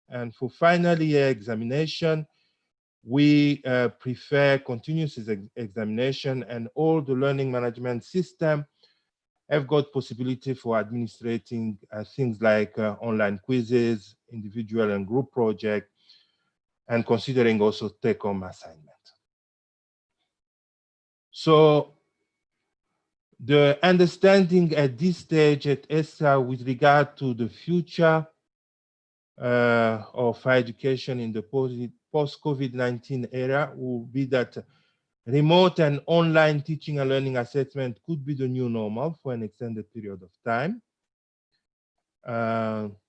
And for final year examination, we prefer continuous examination, and all the learning management system have got possibility for administrating things like online quizzes, individual and group project, and considering also take-home assignment. So the understanding at this stage at ESA with regard to the future of higher education in the post-COVID-19 era will be that remote and online teaching and learning assessment could be the new normal for an extended period of time.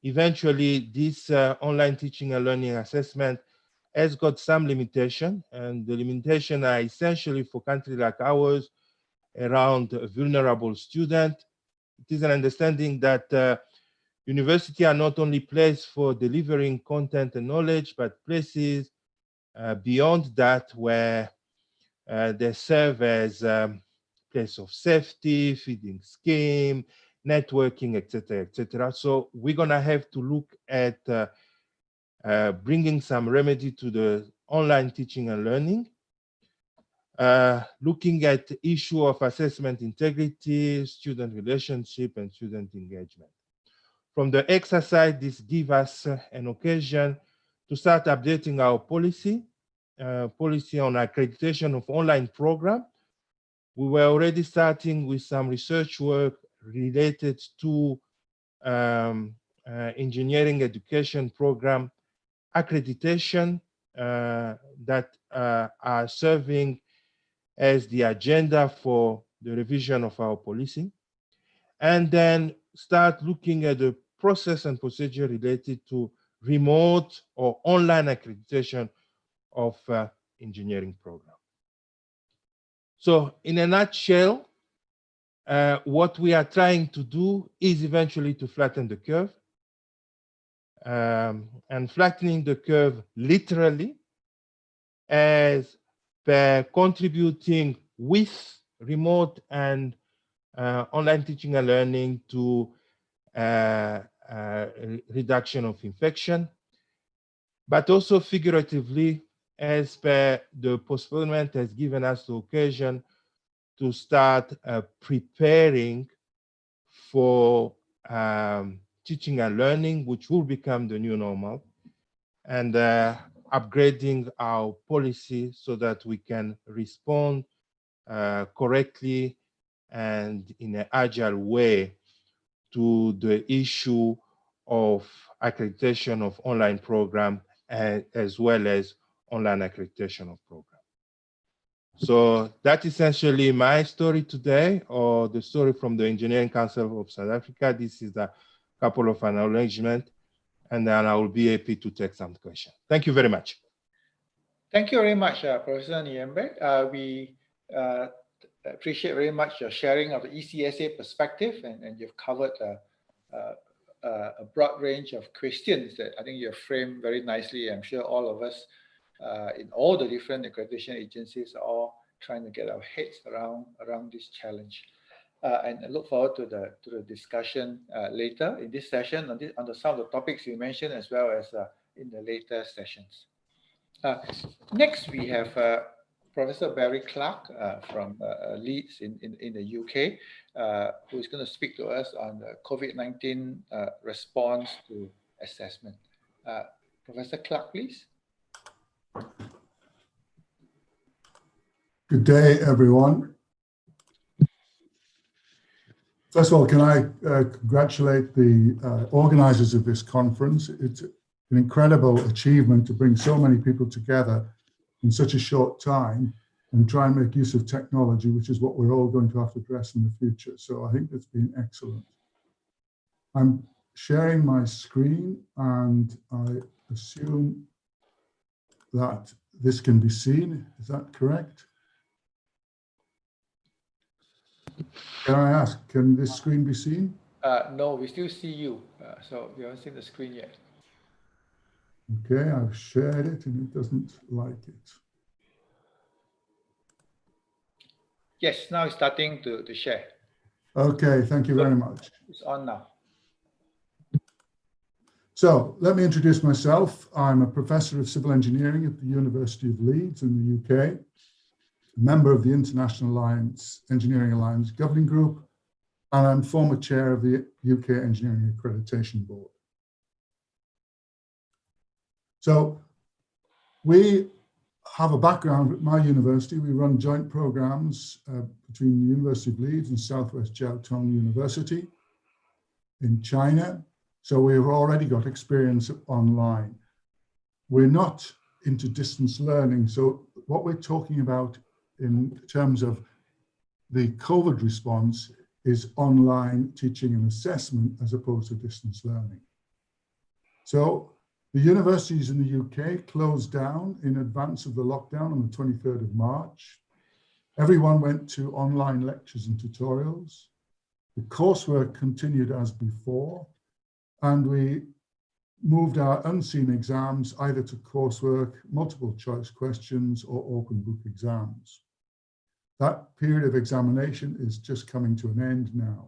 Eventually, this online teaching and learning assessment has got some limitation, and the limitation are essentially for countries like ours around a vulnerable student. It is an understanding that universities are not only places for delivering content and knowledge, but places beyond that where they serve as place of safety, feeding scheme, networking, etc., etc. So we're gonna have to look at bringing some remedy to the online teaching and learning, looking at the issue of assessment integrity, student relationship, and student engagement. From the exercise, this gives us an occasion to start updating our policy on accreditation of online program. We were already starting with some research work related to engineering education program accreditation that are serving as the agenda for the revision of our policy, and then start looking at the process and procedure related to remote or online accreditation of engineering program. So in a nutshell, what we are trying to do is eventually to flatten the curve, and flattening the curve literally as per contributing with remote and online teaching and learning to reduction of infection, but also figuratively as per the postponement has given us the occasion to start preparing for teaching and learning, which will become the new normal, and upgrading our policy so that we can respond correctly and in an agile way to the issue of accreditation of online program as well as online accreditation of program. So that's essentially my story today, or the story from the Engineering Council of South Africa. This is a couple of acknowledgements, and then I will be happy to take some questions. Thank you very much. Thank you very much, Professor Nyembe. We appreciate very much your sharing of the ECSA perspective, and you've covered a broad range of questions that I think you have framed very nicely. I'm sure all of us in all the different accreditation agencies are all trying to get our heads around this challenge. And I look forward to the discussion later in this session on some of the topics you mentioned, as well as in the later sessions. Next, we have Professor Barry Clark from Leeds in the UK, who is going to speak to us on the COVID-19 response to assessment. Professor Clark, please. Good day, everyone. First of all, can I congratulate the organizers of this conference. It's an incredible achievement to bring so many people together in such a short time and try and make use of technology, which is what we're all going to have to address in the future. So I think it's been excellent. I'm sharing my screen, and I assume that this can be seen. Is that correct? Can I ask, can this screen be seen? No, we still see you. So you haven't seen the screen yet. Okay, I've shared it and it doesn't like it. Yes, now it's starting to share. Okay, thank you very much. It's on now. So let me introduce myself. I'm a professor of civil engineering at the University of Leeds in the UK, a member of the International Engineering Alliance Governing Group, and I'm former chair of the UK Engineering Accreditation Board. So we have a background at my university. We run joint programs between the University of Leeds and Southwest Jiao Tong University in China. So we've already got experience online. We're not into distance learning. So what we're talking about in terms of the COVID response is online teaching and assessment as opposed to distance learning. So the universities in the UK closed down in advance of the lockdown on the 23rd of March. Everyone went to online lectures and tutorials. The coursework continued as before, and we moved our unseen exams either to coursework, multiple choice questions, or open book exams. That period of examination is just coming to an end now.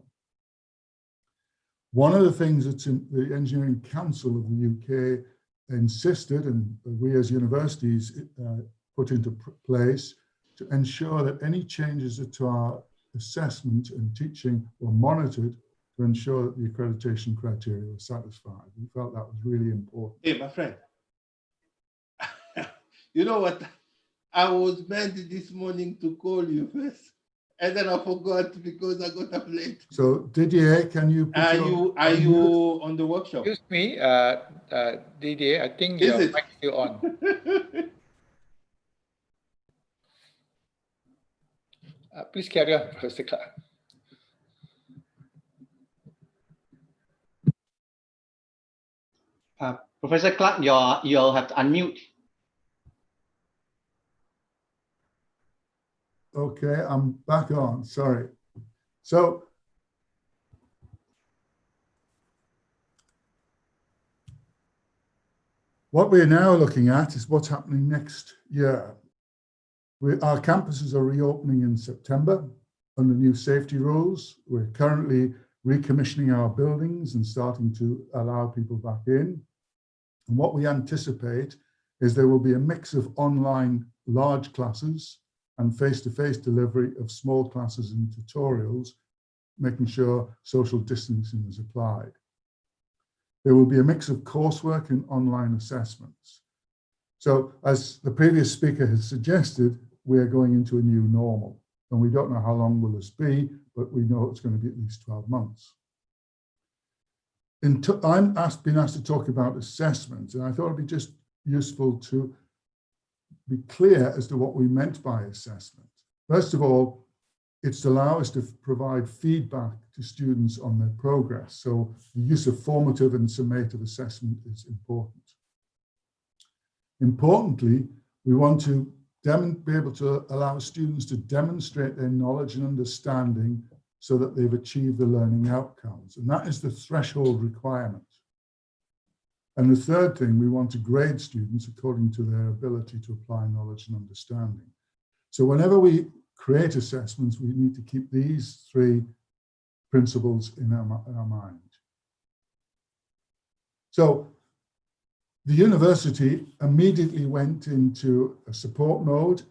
One of the things that the Engineering Council of the UK insisted, and we as universities put into place, to ensure that any changes to our assessment and teaching were monitored to ensure that the accreditation criteria were satisfied. We felt that was really important. Hey, my friend, you know what? I was meant this morning to call you first, and then I forgot because I got up late. So Didier, can you? Are you on the workshop? Excuse me, Didier, I think your mic is still on. Please carry on, Professor Clark. Professor Clark, you'll have to unmute. Okay, I'm back on, sorry. So, what we're now looking at is what's happening next year. Our campuses are reopening in September under new safety rules. We're currently recommissioning our buildings and starting to allow people back in. And what we anticipate is there will be a mix of online large classes and face-to-face delivery of small classes and tutorials, making sure social distancing is applied. There will be a mix of coursework and online assessments. So as the previous speaker has suggested, we are going into a new normal, and we don't know how long will this be, but we know it's going to be at least 12 months. I'm being asked to talk about assessment, and I thought it'd be just useful to be clear as to what we meant by assessment. First of all, it's to allow us to provide feedback to students on their progress. So the use of formative and summative assessment is important. Importantly, we want to be able to allow students to demonstrate their knowledge and understanding so that they've achieved the learning outcomes. And that is the threshold requirement. And the third thing, we want to grade students according to their ability to apply knowledge and understanding. So whenever we create assessments, we need to keep these three principles in our mind. So the university immediately went into a support mode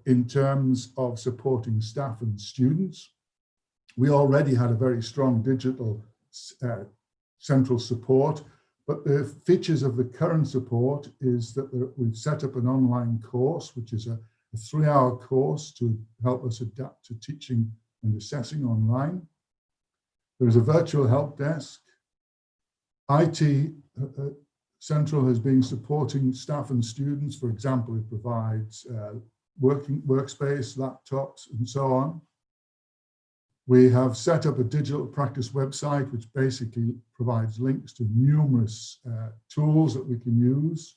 in terms of supporting staff and students. We already had a very strong digital central support, but the features of the current support is that we've set up an online course, which is a 3-hour course to help us adapt to teaching and assessing online. There's a virtual help desk. IT Central has been supporting staff and students. For example, it provides workspace, laptops, and so on. We have set up a digital practice website, which basically provides links to numerous tools that we can use.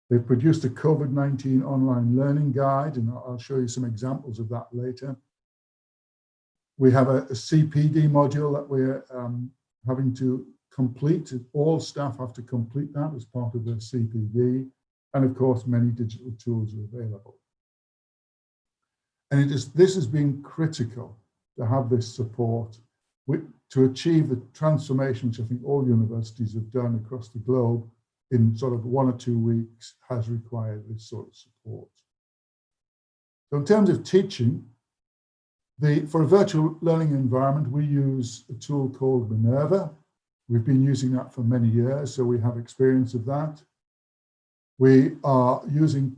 They've produced a COVID-19 online learning guide, and I'll show you some examples of that later. We have a CPD module that we're having to complete. All staff have to complete that as part of their CPD. And of course, many digital tools are available. And this has been critical to have this support to achieve the transformation, which I think all universities have done across the globe in sort of 1 or 2 weeks, has required this sort of support. So in terms of teaching, for a virtual learning environment, we use a tool called Minerva. We've been using that for many years, so we have experience of that. We are using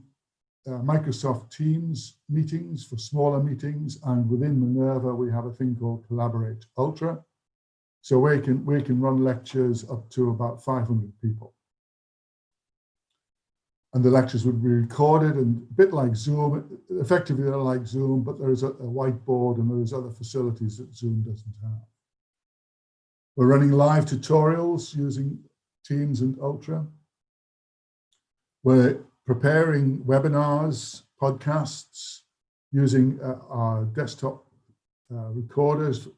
Microsoft Teams meetings for smaller meetings, and within Minerva we have a thing called Collaborate Ultra. So we can run lectures up to about 500 people. And the lectures would be recorded, and a bit like Zoom, effectively they're like Zoom, but there's a whiteboard and there's other facilities that Zoom doesn't have. We're running live tutorials using Teams and Ultra. We're preparing webinars, podcasts, using our desktop recorders,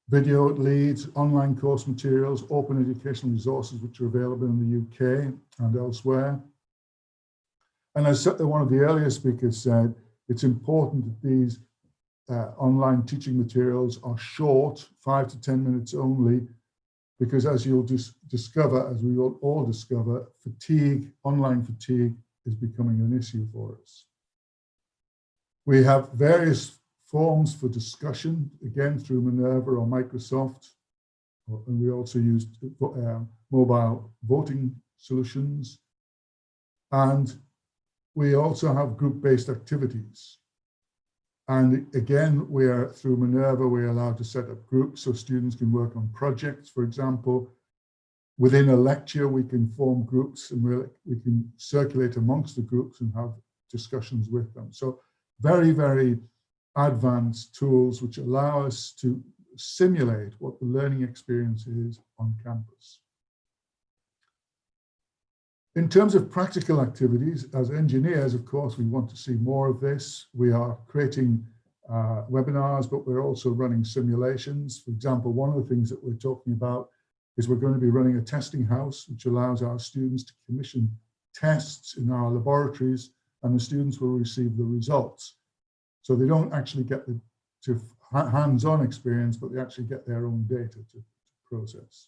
video leads, online course materials, open educational resources which are available in the UK and elsewhere. And as one of the earlier speakers said, it's important that these online teaching materials are short, 5 to 10 minutes only, because as you'll discover, as we will all discover, fatigue, online fatigue is becoming an issue for us. We have various forms for discussion, again through Minerva or Microsoft, and we also use mobile voting solutions. And we also have group-based activities. And again, through Minerva, we're allowed to set up groups so students can work on projects. For example, within a lecture, we can form groups and we can circulate amongst the groups and have discussions with them. So very, very advanced tools which allow us to simulate what the learning experience is on campus. In terms of practical activities, as engineers, of course, we want to see more of this. We are creating webinars, but we're also running simulations. For example, one of the things that we're talking about is we're going to be running a testing house, which allows our students to commission tests in our laboratories, and the students will receive the results. So they don't actually get the hands-on experience, but they actually get their own data to process.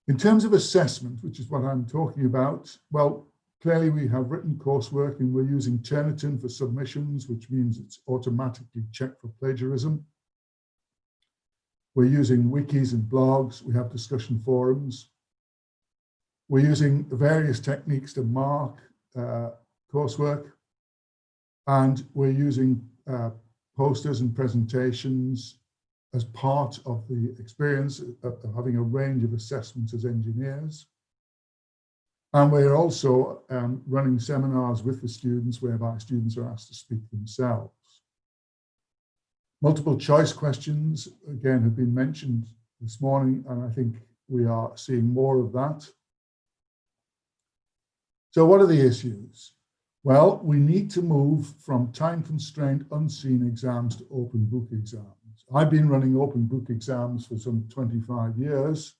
In terms of assessment, which is what I'm talking about, well, clearly we have written coursework and we're using Turnitin for submissions, which means it's automatically checked for plagiarism. We're using wikis and blogs. We have discussion forums. We're using various techniques to mark coursework. And we're using posters and presentations as part of the experience of having a range of assessments as engineers. And we're also running seminars with the students whereby students are asked to speak themselves. Multiple choice questions, again, have been mentioned this morning, and I think we are seeing more of that. So what are the issues? Well, we need to move from time-constrained unseen exams to open book exams. I've been running open book exams for some 25 years,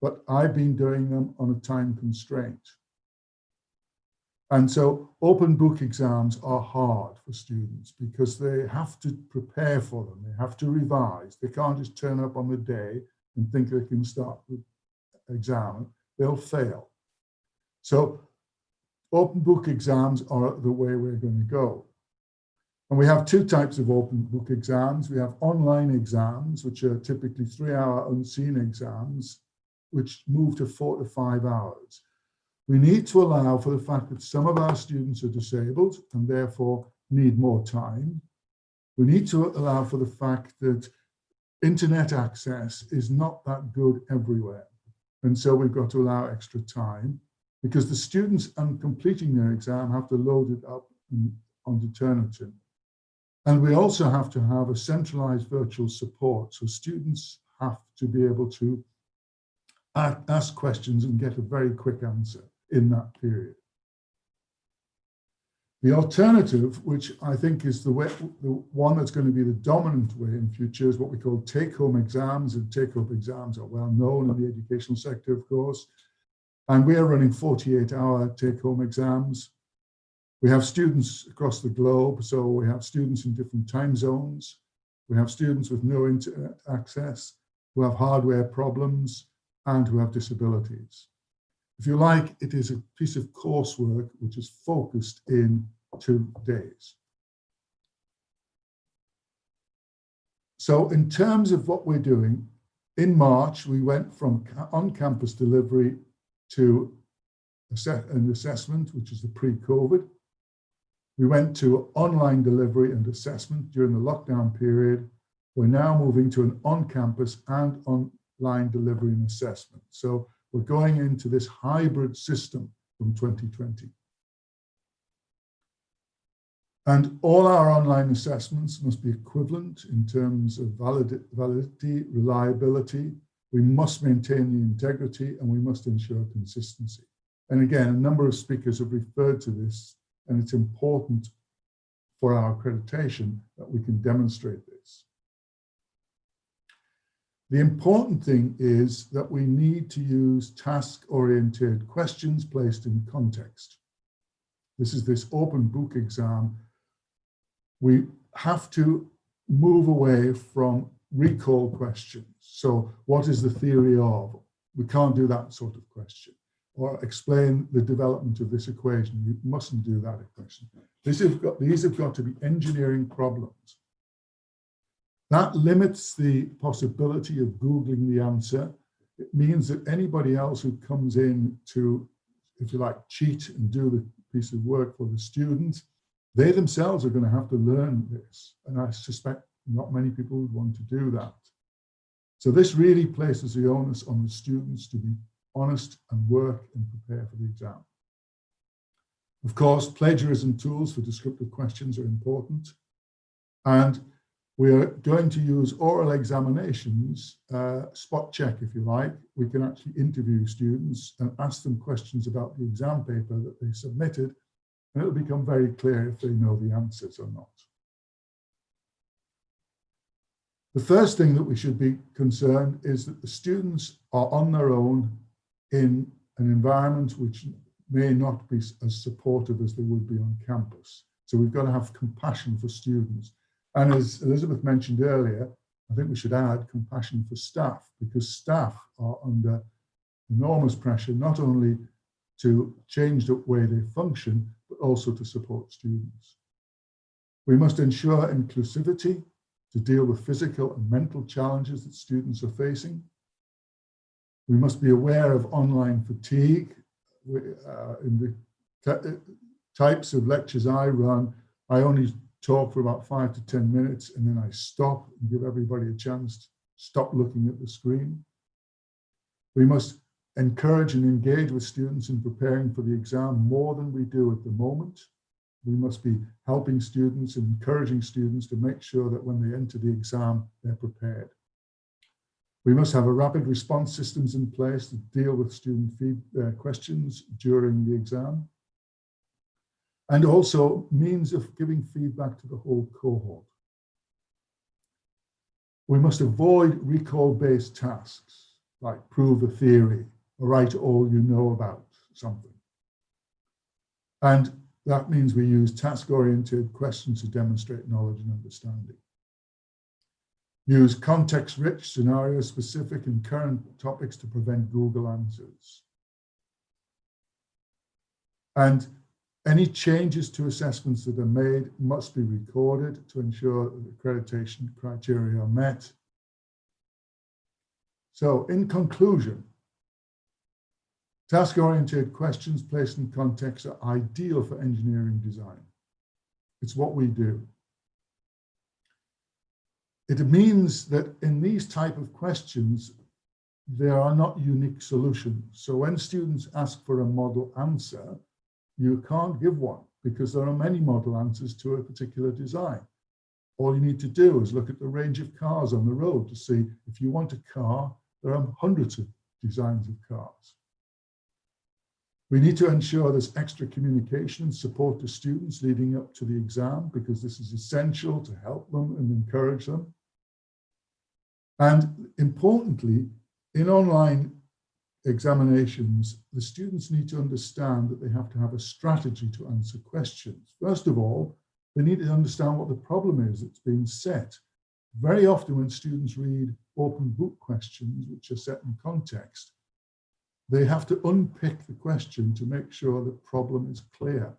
but I've been doing them on a time constraint. And so open book exams are hard for students because they have to prepare for them. They have to revise. They can't just turn up on the day and think they can start the exam. They'll fail. So open book exams are the way we're going to go. And we have two types of open book exams. We have online exams, which are typically 3-hour unseen exams, which move to 4 to 5 hours. We need to allow for the fact that some of our students are disabled and therefore need more time. We need to allow for the fact that internet access is not that good everywhere. And so we've got to allow extra time because the students on completing their exam have to load it up onto Turnitin. And we also have to have a centralized virtual support. So students have to be able to ask questions and get a very quick answer in that period. The alternative, which I think is the one that's going to be the dominant way in future, is what we call take-home exams. And take-home exams are well known in the educational sector, of course. And we are running 48-hour take-home exams. We have students across the globe, so we have students in different time zones. We have students with no internet access, who have hardware problems, and who have disabilities. If you like, it is a piece of coursework which is focused in 2 days. So in terms of what we're doing, in March, we went from on-campus delivery to and assessment, which is the pre-COVID. We went to online delivery and assessment during the lockdown period. We're now moving to an on-campus and online delivery and assessment. So we're going into this hybrid system from 2020. And all our online assessments must be equivalent in terms of validity, reliability. We must maintain the integrity and we must ensure consistency. And again, a number of speakers have referred to this, and it's important for our accreditation that we can demonstrate this. The important thing is that we need to use task-oriented questions placed in context. This is this open book exam. We have to move away from recall questions. So what is the theory of? We can't do that sort of question. Or explain the development of this equation. You mustn't do that equation. These have got to be engineering problems. That limits the possibility of Googling the answer. It means that anybody else who comes in to, if you like, cheat and do the piece of work for the student, they themselves are going to have to learn this. And I suspect not many people would want to do that. So this really places the onus on the students to be honest and work and prepare for the exam. Of course, plagiarism tools for descriptive questions are important. And we are going to use oral examinations, spot check, if you like. We can actually interview students and ask them questions about the exam paper that they submitted, and it'll become very clear if they know the answers or not. The first thing that we should be concerned is that the students are on their own in an environment which may not be as supportive as they would be on campus. So we've got to have compassion for students. And as Elizabeth mentioned earlier, I think we should add compassion for staff, because staff are under enormous pressure, not only to change the way they function, but also to support students. We must ensure inclusivity to deal with physical and mental challenges that students are facing. We must be aware of online fatigue. In the types of lectures I run, I only talk for about 5 to 10 minutes, and then I stop and give everybody a chance to stop looking at the screen. We must encourage and engage with students in preparing for the exam more than we do at the moment. We must be helping students and encouraging students to make sure that when they enter the exam, they're prepared. We must have a rapid response systems in place to deal with student questions during the exam. And also means of giving feedback to the whole cohort. We must avoid recall-based tasks, like prove a theory or write all you know about something. And that means we use task-oriented questions to demonstrate knowledge and understanding. Use context-rich, scenario-specific and current topics to prevent Google answers. And any changes to assessments that are made must be recorded to ensure that the accreditation criteria are met. So in conclusion, task-oriented questions placed in context are ideal for engineering design. It's what we do. It means that in these type of questions, there are not unique solutions. So when students ask for a model answer, you can't give one because there are many model answers to a particular design. All you need to do is look at the range of cars on the road to see if you want a car, there are hundreds of designs of cars. We need to ensure there's extra communication and support to students leading up to the exam, because this is essential to help them and encourage them. And importantly, in online examinations, the students need to understand that they have to have a strategy to answer questions. First of all, they need to understand what the problem is that's being set. Very often when students read open book questions, which are set in context, they have to unpick the question to make sure the problem is clear.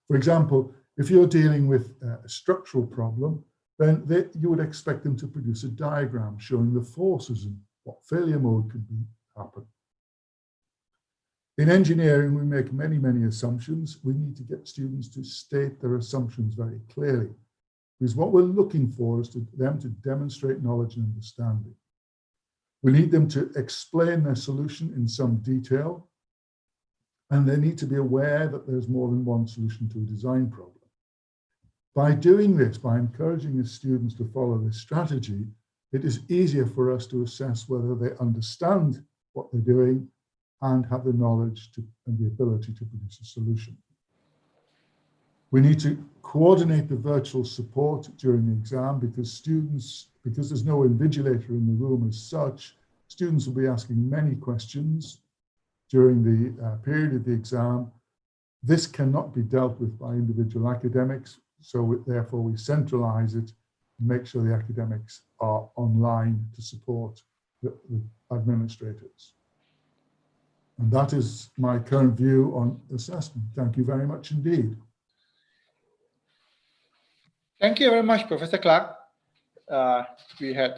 For example, if you're dealing with a structural problem, then you would expect them to produce a diagram showing the forces and what failure mode could happen. In engineering, we make many, many assumptions. We need to get students to state their assumptions very clearly, because what we're looking for is them to demonstrate knowledge and understanding. We need them to explain their solution in some detail, and they need to be aware that there's more than one solution to a design problem. By doing this, by encouraging the students to follow this strategy, it is easier for us to assess whether they understand what they're doing and have the knowledge and the ability to produce a solution. We need to coordinate the virtual support during the exam because there's no invigilator in the room as such, students will be asking many questions during the period of the exam. This cannot be dealt with by individual academics, so therefore we centralize it and make sure the academics are online to support the administrators. And that is my current view on assessment. Thank you very much indeed. Thank you very much, Professor Clark. We had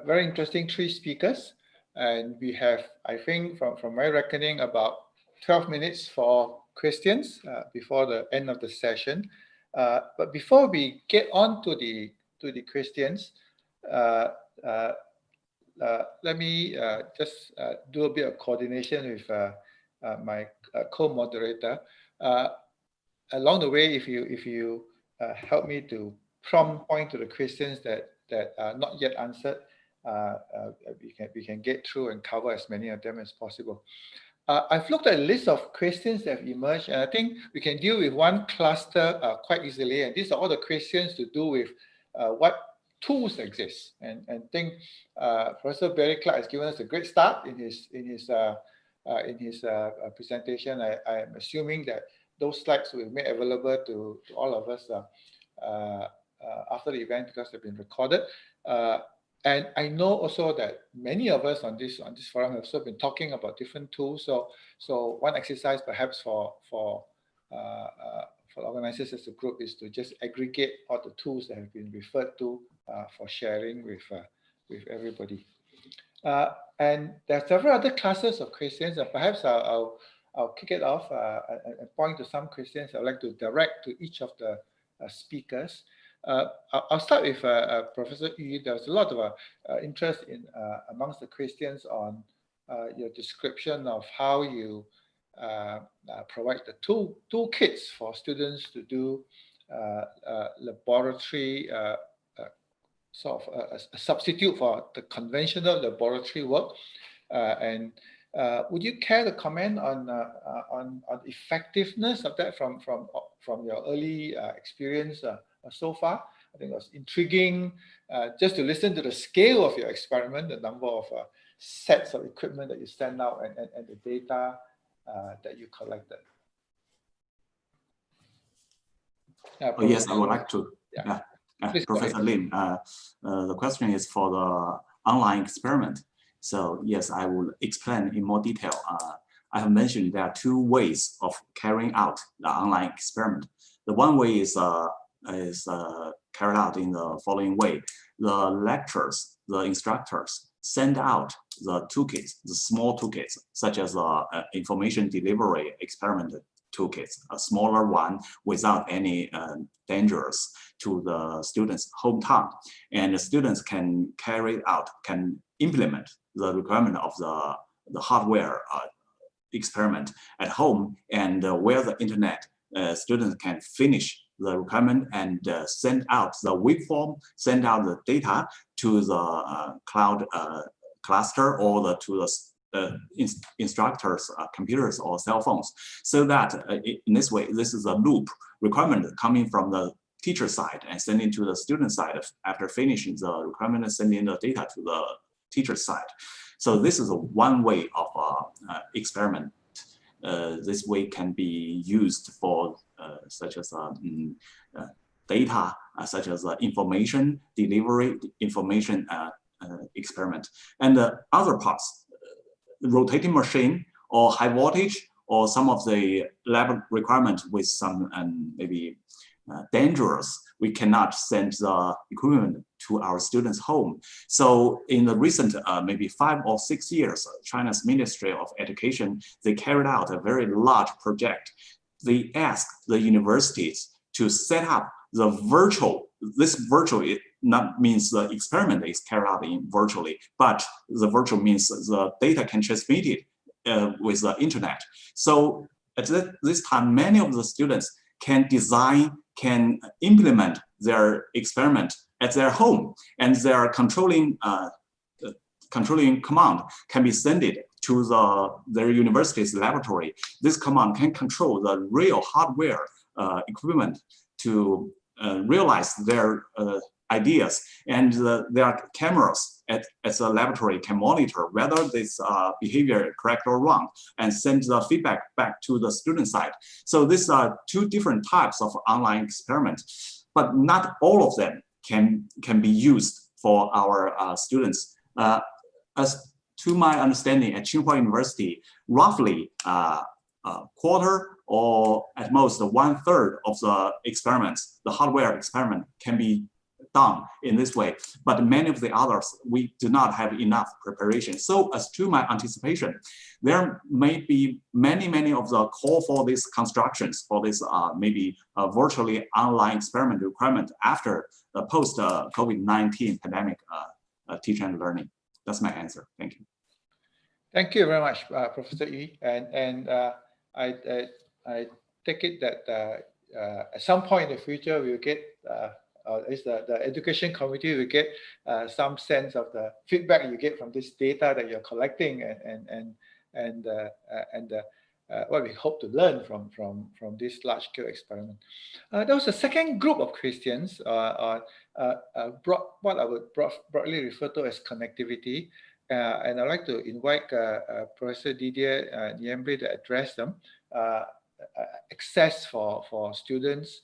very interesting 3 speakers, and we have, I think, from my reckoning, about 12 minutes for questions before the end of the session. But before we get on to the questions, let me just do a bit of coordination with my co-moderator. Along the way, if you help me to point to the questions that are not yet answered, we can get through and cover as many of them as possible. I've looked at a list of questions that have emerged, and I think we can deal with one cluster quite easily. And these are all the questions to do with what tools exist. And I think Professor Barry Clark has given us a great start in his presentation. I am assuming that those slides will be made available to all of us after the event because they've been recorded. And I know also that many of us on this forum have also been talking about different tools. So one exercise perhaps for organizers as a group is to just aggregate all the tools that have been referred to for sharing with everybody. And there are several other classes of questions, and perhaps I'll kick it off and point to some questions I'd like to direct to each of the speakers. I'll start with Professor Yu. There's a lot of interest in amongst the questions on your description of how you provide the toolkits for students to do laboratory, sort of a substitute for the conventional laboratory work. And would you care to comment on effectiveness of that from your early experience so far? I think it was intriguing just to listen to the scale of your experiment, the number of sets of equipment that you sent out, and the data that you collected. Oh, yes, I would like to. Yeah. Professor Lim, the question is for the online experiment. So yes, I will explain in more detail. I have mentioned there are 2 ways of carrying out the online experiment. The one way is carried out in the following way. The lecturers, the instructors send out the toolkits, the small toolkits, such as the information delivery experiment toolkits, a smaller one without any dangers to the students' hometown. And the students can carry out, can implement the requirement of the hardware experiment at home, and where the internet, students can finish the requirement and send out the waveform, send out the data to the cloud cluster or to the instructors' computers or cell phones, so that in this way, this is a loop requirement coming from the teacher side and sending to the student side after finishing the requirement and sending the data to the teacher side. So this is one way of experiment. This way can be used for such as data, such as information delivery, information experiment. And the other parts, rotating machine or high voltage or some of the lab requirement with some maybe dangerous, we cannot send the equipment to our students' home. So in the recent, maybe 5 or 6 years, China's Ministry of Education, they carried out a very large project. They asked the universities to set up the virtual, this virtual, it not means the experiment is carried out in virtually, but the virtual means the data can transmit it with the internet. So at this time, many of the students can design, can implement their experiment at their home, and their controlling command can be sent it to their university's laboratory. This command can control the real hardware equipment to realize their ideas, and their cameras at the laboratory can monitor whether this behavior is correct or wrong and send the feedback back to the student side. So these are 2 different types of online experiments, but not all of them can be used for our students. As to my understanding, at Tsinghua University, roughly a quarter or at most 1/3 of the experiments, the hardware experiment, can be done in this way, but many of the others, we do not have enough preparation. So as to my anticipation, there may be many of the call for these constructions, for this maybe virtually online experiment requirement after the post-COVID-19 pandemic teaching and learning. That's my answer. Thank you. Thank you very much, Professor Yi. And I take it that at some point in the future, we'll get the education committee will get some sense of the feedback you get from this data that you're collecting and what we hope to learn from this large-scale experiment. There was a second group of questions, what I would broadly refer to as connectivity, and I'd like to invite Professor Didier Niembre to address them. Access for students,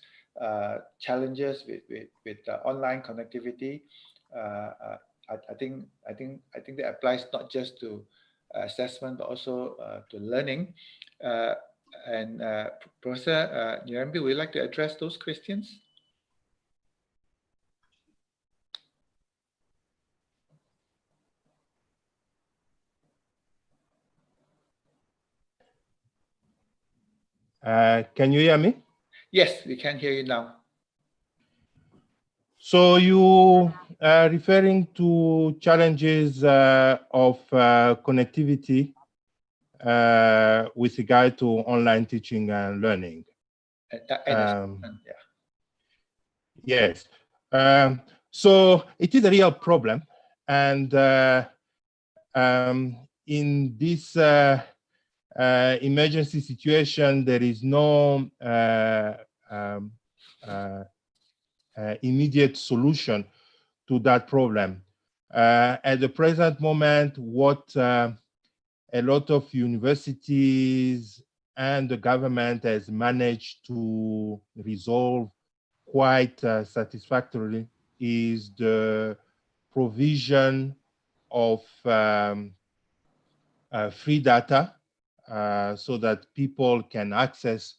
challenges with online connectivity. I think that applies not just to assessment but also to learning. And Professor Niembre, would you like to address those questions? Can you hear me? Yes, we can hear you now. So you are referring to challenges of connectivity with regard to online teaching and learning. Yeah. Yes. So it is a real problem. And in this emergency situation, there is no immediate solution to that problem. At the present moment, what a lot of universities and the government has managed to resolve quite satisfactorily is the provision of free data so that people can access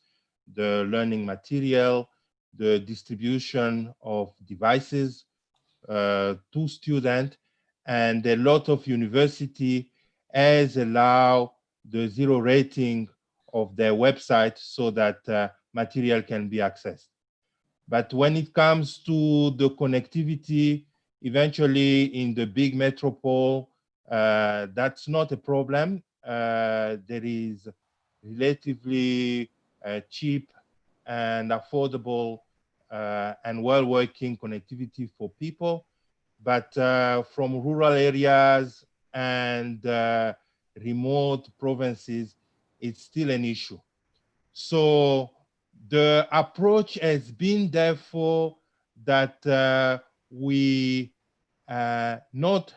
the learning material, the distribution of devices to students, and a lot of university has allowed the 0 rating of their website so that material can be accessed. But when it comes to the connectivity, eventually in the big metropole, that's not a problem. There is relatively cheap and affordable and well-working connectivity for people. But from rural areas and remote provinces, it's still an issue. So the approach has been therefore that we not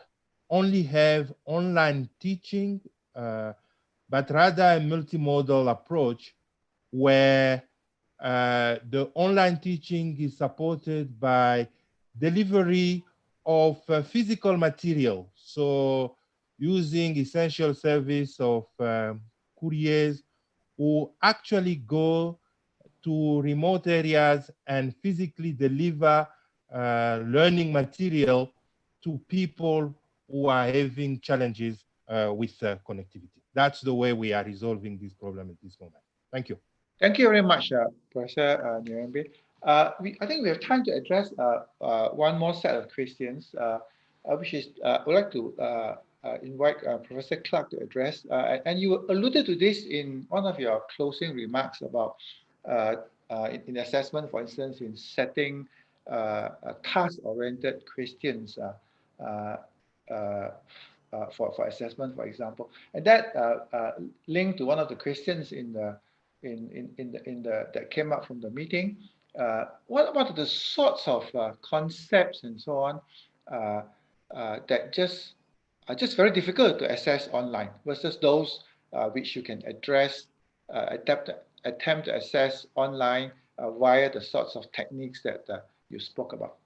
only have online teaching, but rather a multimodal approach where the online teaching is supported by delivery of physical material. So using essential service of couriers who actually go to remote areas and physically deliver learning material to people who are having challenges with connectivity. That's the way we are resolving this problem at this moment. Thank you. Thank you very much, Professor Nyirembe. I think we have time to address one more set of questions, which is I would like to invite Professor Clark to address. And you alluded to this in one of your closing remarks about in assessment, for instance, in setting task-oriented questions for assessment, for example, and that linked to one of the questions in the that came up from the meeting. What are the sorts of concepts and so on that are just very difficult to assess online versus those which you can address, attempt to assess online via the sorts of techniques that you spoke about?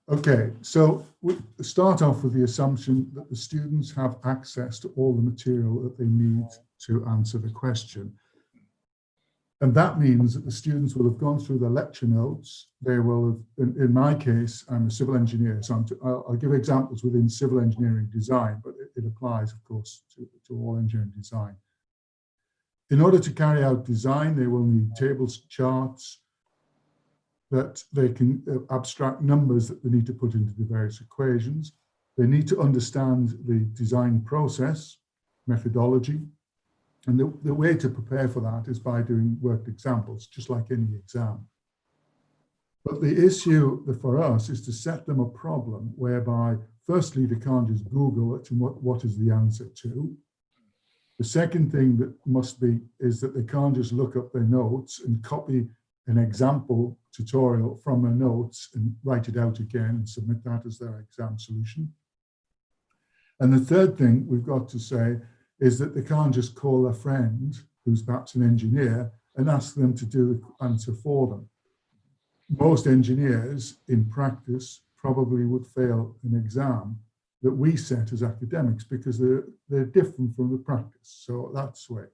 Okay, so we start off with the assumption that the students have access to all the material that they need to answer the question. And that means that the students will have gone through the lecture notes. They will have, in my case, I'm a civil engineer, so I'll give examples within civil engineering design, but it applies, of course, to all engineering design. In order to carry out design, they will need tables, charts, that they can abstract numbers that they need to put into the various equations. They need to understand the design process, methodology, and the way to prepare for that is by doing worked examples, just like any exam. But the issue for us is to set them a problem whereby, firstly, they can't just Google it and what is the answer to. The second thing that must be is that they can't just look up their notes and copy an example tutorial from their notes and write it out again and submit that as their exam solution. And the third thing we've got to say is that they can't just call a friend who's perhaps an engineer and ask them to do the answer for them. Most engineers in practice probably would fail an exam that we set as academics because they're different from the practice. So that's the way.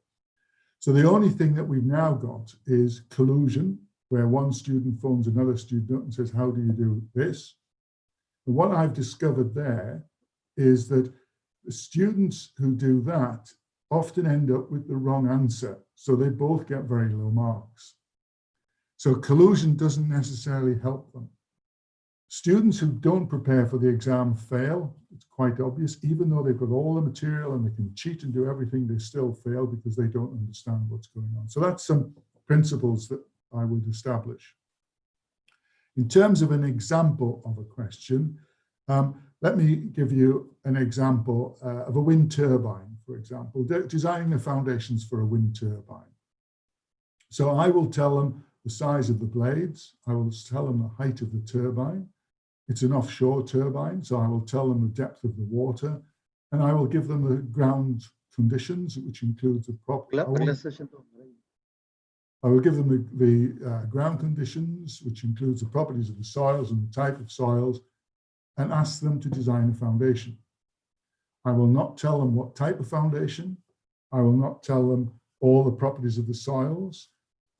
So the only thing that we've now got is collusion, where one student phones another student up and says, how do you do this? And what I've discovered there is that the students who do that often end up with the wrong answer. So they both get very low marks. So collusion doesn't necessarily help them. Students who don't prepare for the exam fail. It's quite obvious. Even though they've got all the material and they can cheat and do everything, they still fail because they don't understand what's going on. So that's some principles that I would establish. In terms of an example of a question, let me give you an example of a wind turbine, for example, designing the foundations for a wind turbine. So I will tell them the size of the blades. I will tell them the height of the turbine. It's an offshore turbine, so I will tell them the depth of the water, and I will give them the ground conditions, which includes the proper. I will give them the ground conditions, which includes the properties of the soils and the type of soils, and ask them to design a foundation. I will not tell them what type of foundation. I will not tell them all the properties of the soils.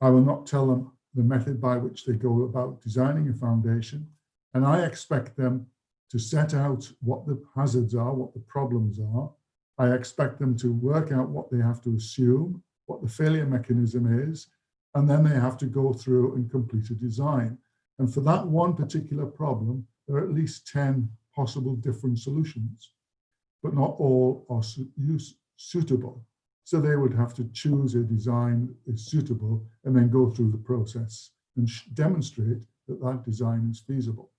I will not tell them the method by which they go about designing a foundation. And I expect them to set out what the hazards are, what the problems are. I expect them to work out what they have to assume, what the failure mechanism is, and then they have to go through and complete a design. And for that one particular problem, there are at least 10 possible different solutions, but not all are suitable. So they would have to choose a design that is suitable and then go through the process and demonstrate that that design is feasible.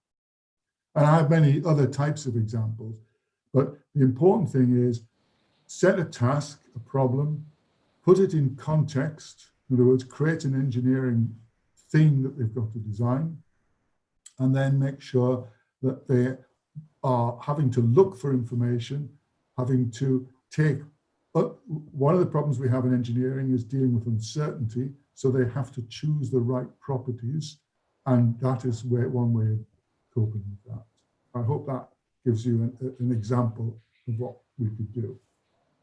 And I have many other types of examples, but the important thing is set a task, a problem, put it in context. In other words, create an engineering theme that they've got to design, and then make sure that they are having to look for information, having to take, one of the problems we have in engineering is dealing with uncertainty, so they have to choose the right properties, and that is one way of coping with that. I hope that gives you an example of what we could do.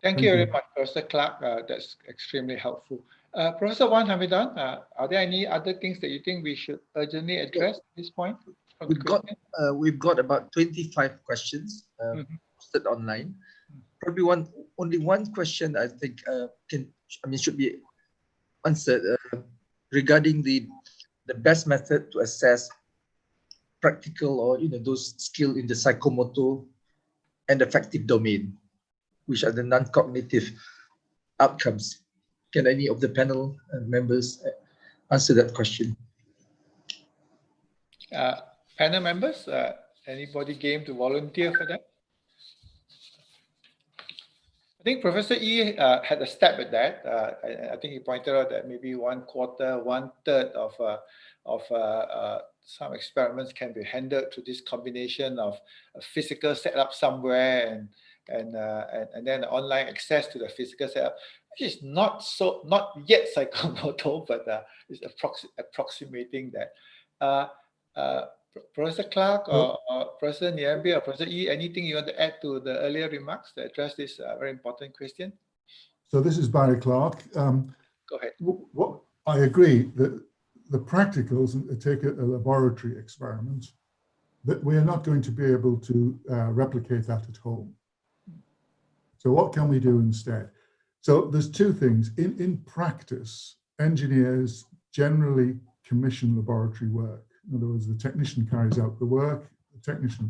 Thank you very much, Professor Clark. That's extremely helpful. Professor Wan Hamidan, are there any other things that you think we should urgently address at this point? We've got about 25 questions posted online. Probably only one question I think should be answered regarding the best method to assess practical or those skills in the psychomotor and affective domain, which are the non-cognitive outcomes. Can any of the panel members answer that question? Panel members, anybody game to volunteer for that? I think Professor E had a stab at that. I think he pointed out that maybe 1/4, 1/3 of some experiments can be handled through this combination of a physical setup somewhere and then online access to the physical setup, which is not yet psychomotor, but is approximating that. Professor Clark or Professor Nyambe or Professor E, anything you want to add to the earlier remarks that address this very important question? So this is Barry Clark. Go ahead. What I agree that the practicals, take a laboratory experiment, that we are not going to be able to replicate that at home. So what can we do instead? So there's two things. In practice, engineers generally commission laboratory work. In other words, the technician carries out the work, the technician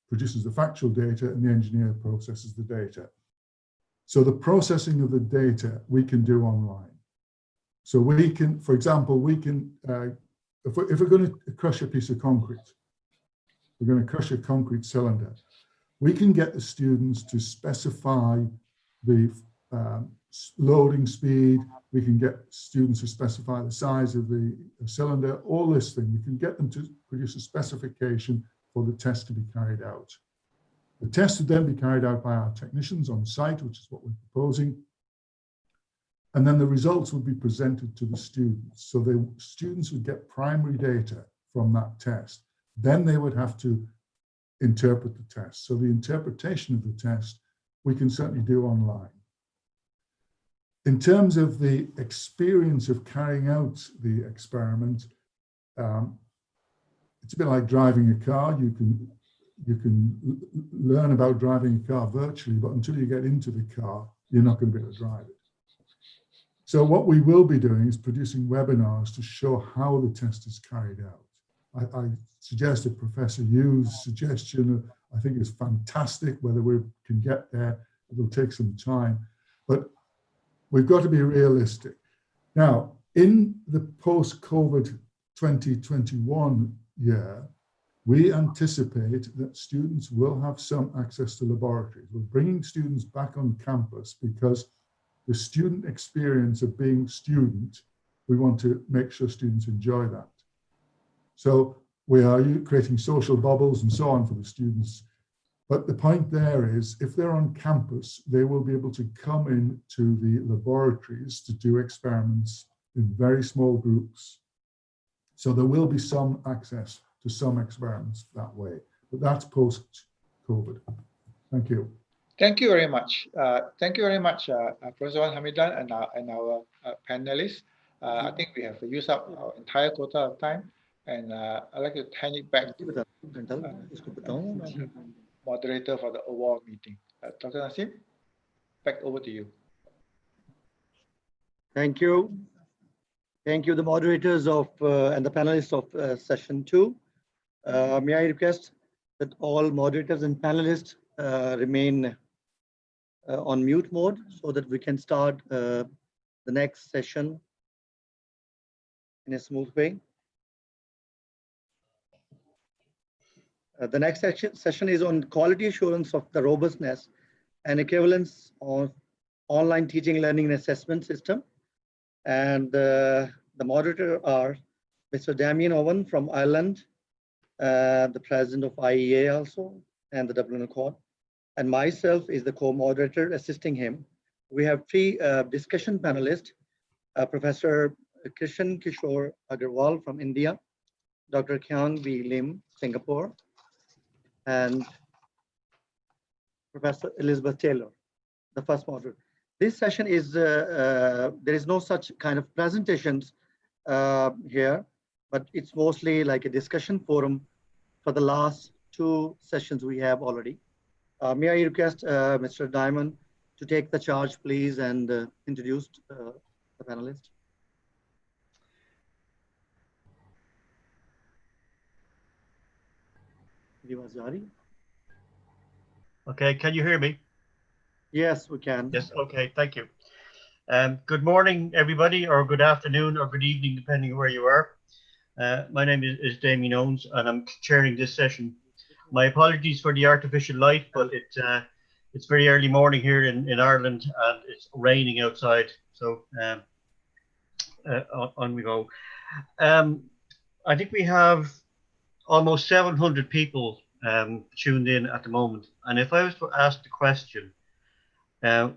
produces the factual data, and the engineer processes the data. So the processing of the data we can do online. So we can, for example, if we're going to crush a piece of concrete, we're going to crush a concrete cylinder, we can get the students to specify the loading speed, we can get students to specify the size of the cylinder, all this thing. We can get them to produce a specification for the test to be carried out. The test would then be carried out by our technicians on site, which is what we're proposing. And then the results would be presented to the students. So the students would get primary data from that test. Then they would have to interpret the test. So the interpretation of the test, we can certainly do online. In terms of the experience of carrying out the experiment, it's a bit like driving a car. You can learn about driving a car virtually, but until you get into the car, you're not going to be able to drive it. So what we will be doing is producing webinars to show how the test is carried out. I suggested Professor Yu's suggestion, I think is fantastic. Whether we can get there, it'll take some time. But we've got to be realistic. Now, in the post-COVID 2021 year, we anticipate that students will have some access to laboratories. We're bringing students back on campus because the student experience of being student, we want to make sure students enjoy that. So we are creating social bubbles and so on for the students. But the point there is, if they're on campus, they will be able to come in to the laboratories to do experiments in very small groups. So there will be some access to some experiments that way, but that's post-COVID. Thank you. Thank you very much. Thank you very much, Professor Wan Hamidan and our panelists. I think we have used up our entire quota of time, and I'd like to hand it back to the moderator for the overall meeting. Dr. Nasim, back over to you. Thank you. Thank you, the moderators of and the panelists of session 2. May I request that all moderators and panelists remain on mute mode so that we can start the next session in a smooth way. The next session is on quality assurance of the robustness and equivalence of online teaching, learning, and assessment system. And the moderator are Mr. Damien Owen from Ireland, the president of IEA also, and the Dublin Accord. And myself is the co-moderator assisting him. We have 3 discussion panelists, Professor Krishan Kishore Agarwal from India, Dr. Kyang V. Lim, Singapore, and Professor Elizabeth Taylor. the first module. This session is, there is no such kind of presentations here, but it's mostly like a discussion forum for the last 2 sessions we have already. May I request Mr. Diamond to take the charge, please, and introduce the panelists. Okay, can you hear me? Yes, we can. Yes, okay, thank you. Good morning, everybody, or good afternoon, or good evening, depending on where you are. My name is Damien Owens, and I'm chairing this session. My apologies for the artificial light, but it's very early morning here in Ireland, and it's raining outside, so on we go. I think we have almost 700 people tuned in at the moment, and if I was to ask the question, do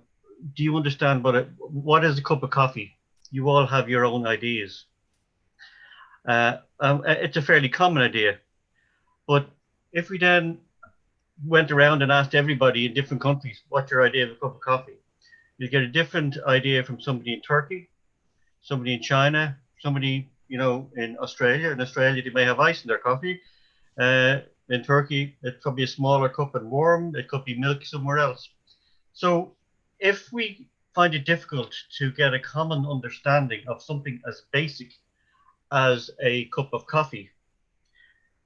you understand what is a cup of coffee? You all have your own ideas. It's a fairly common idea, but if we then went around and asked everybody in different countries what's your idea of a cup of coffee, you get a different idea from somebody in Turkey, somebody in China, somebody in Australia. In Australia, they may have ice in their coffee. In Turkey, it could be a smaller cup and warm. It could be milk somewhere else. So if we find it difficult to get a common understanding of something as basic as a cup of coffee,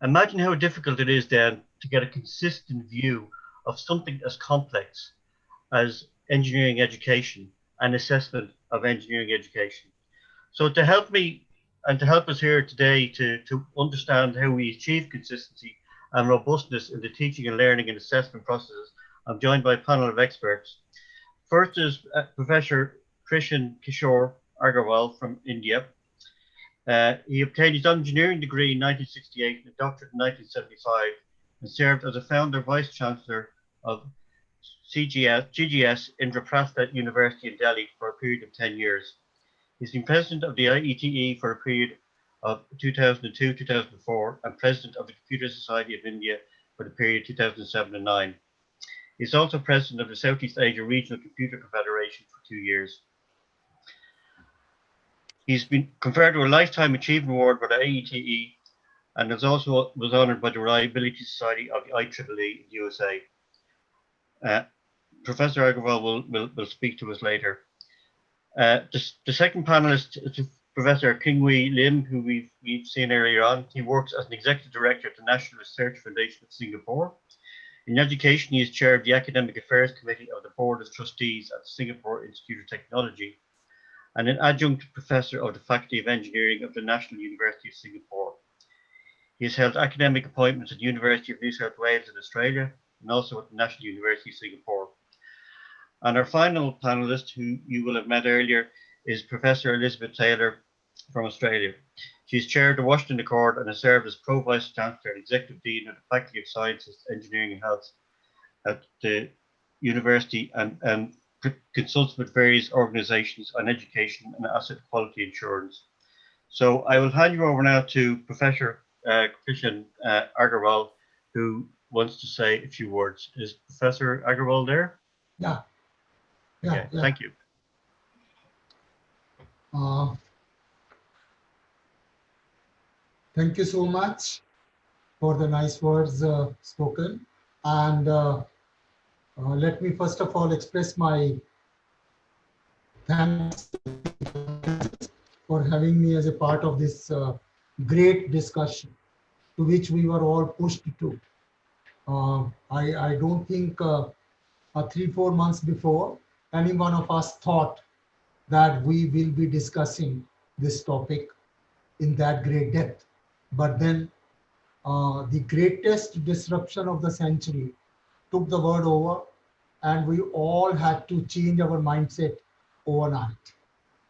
imagine how difficult it is then to get a consistent view of something as complex as engineering education and assessment of engineering education. So to help me and to help us here today to understand how we achieve consistency and robustness in the teaching and learning and assessment processes, I'm joined by a panel of experts. First is Professor Krishan Kishore Agarwal from India. He obtained his engineering degree in 1968 and a doctorate in 1975 and served as a founder vice chancellor of GGS Indraprastha University in Delhi for a period of 10 years. He's been president of the IETE for a period of 2002-2004 and president of the Computer Society of India for the period 2007 and 9. He's also president of the Southeast Asia Regional Computer Confederation for 2 years. He's been conferred with a Lifetime Achievement Award by the IETE and was honored by the Reliability Society of the IEEE in the USA. Professor Agarwal will speak to us later. The second panelist is Professor Kingwei Lim, who we've seen earlier on. He works as an executive director at the National Research Foundation of Singapore. In education, he is chair of the Academic Affairs Committee of the Board of Trustees at the Singapore Institute of Technology and an adjunct professor of the Faculty of Engineering of the National University of Singapore. He has held academic appointments at the University of New South Wales in Australia and also at the National University of Singapore. And our final panelist, who you will have met earlier, is Professor Elizabeth Taylor from Australia. She's chaired the Washington Accord and has served as Pro Vice Chancellor and Executive Dean of the Faculty of Sciences, Engineering and Health at the university and consults with various organizations on education and asset quality insurance. So I will hand you over now to Professor Krishan Agarwal, who wants to say a few words. Is Professor Agarwal there? Yeah. Yeah. Thank you. Thank you so much for the nice words spoken. And let me first of all express my thanks for having me as a part of this great discussion to which we were all pushed to. I don't think 3-4 months before any one of us thought that we will be discussing this topic in that great depth. But then the greatest disruption of the century took the world over, and we all had to change our mindset overnight,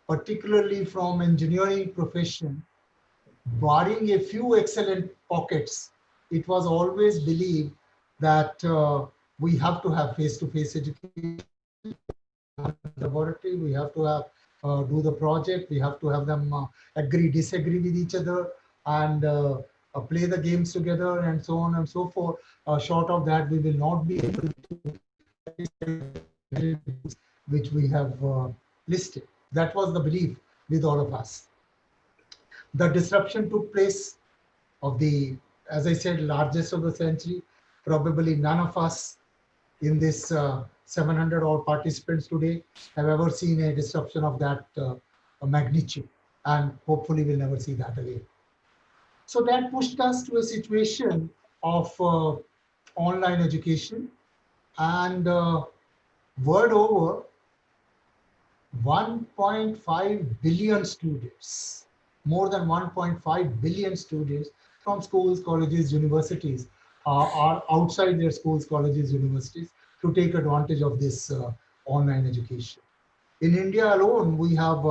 particularly from engineering profession. Barring a few excellent pockets, it was always believed that we have to have face-to-face education, laboratory, we have to have do the project, we have to have them agree, disagree with each other, and play the games together, and so on and so forth. Short of that, we will not be able to which we have listed. That was the belief with all of us. The disruption took place of the, as I said, largest of the century. Probably none of us in this 700 odd participants today have ever seen a disruption of that magnitude, and hopefully we'll never see that again. So that pushed us to a situation of online education, and word over 1.5 billion students, more than 1.5 billion students from schools, colleges, universities are outside their schools, colleges, universities to take advantage of this online education. In India alone, we have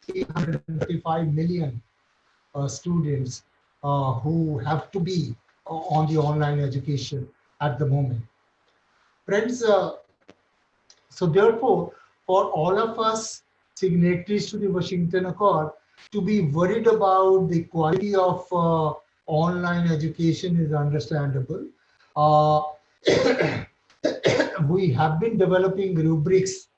335 million students who have to be on the online education at the moment. Friends, so therefore, for all of us signatories to the Washington Accord to be worried about the quality of online education is understandable. We have been developing rubrics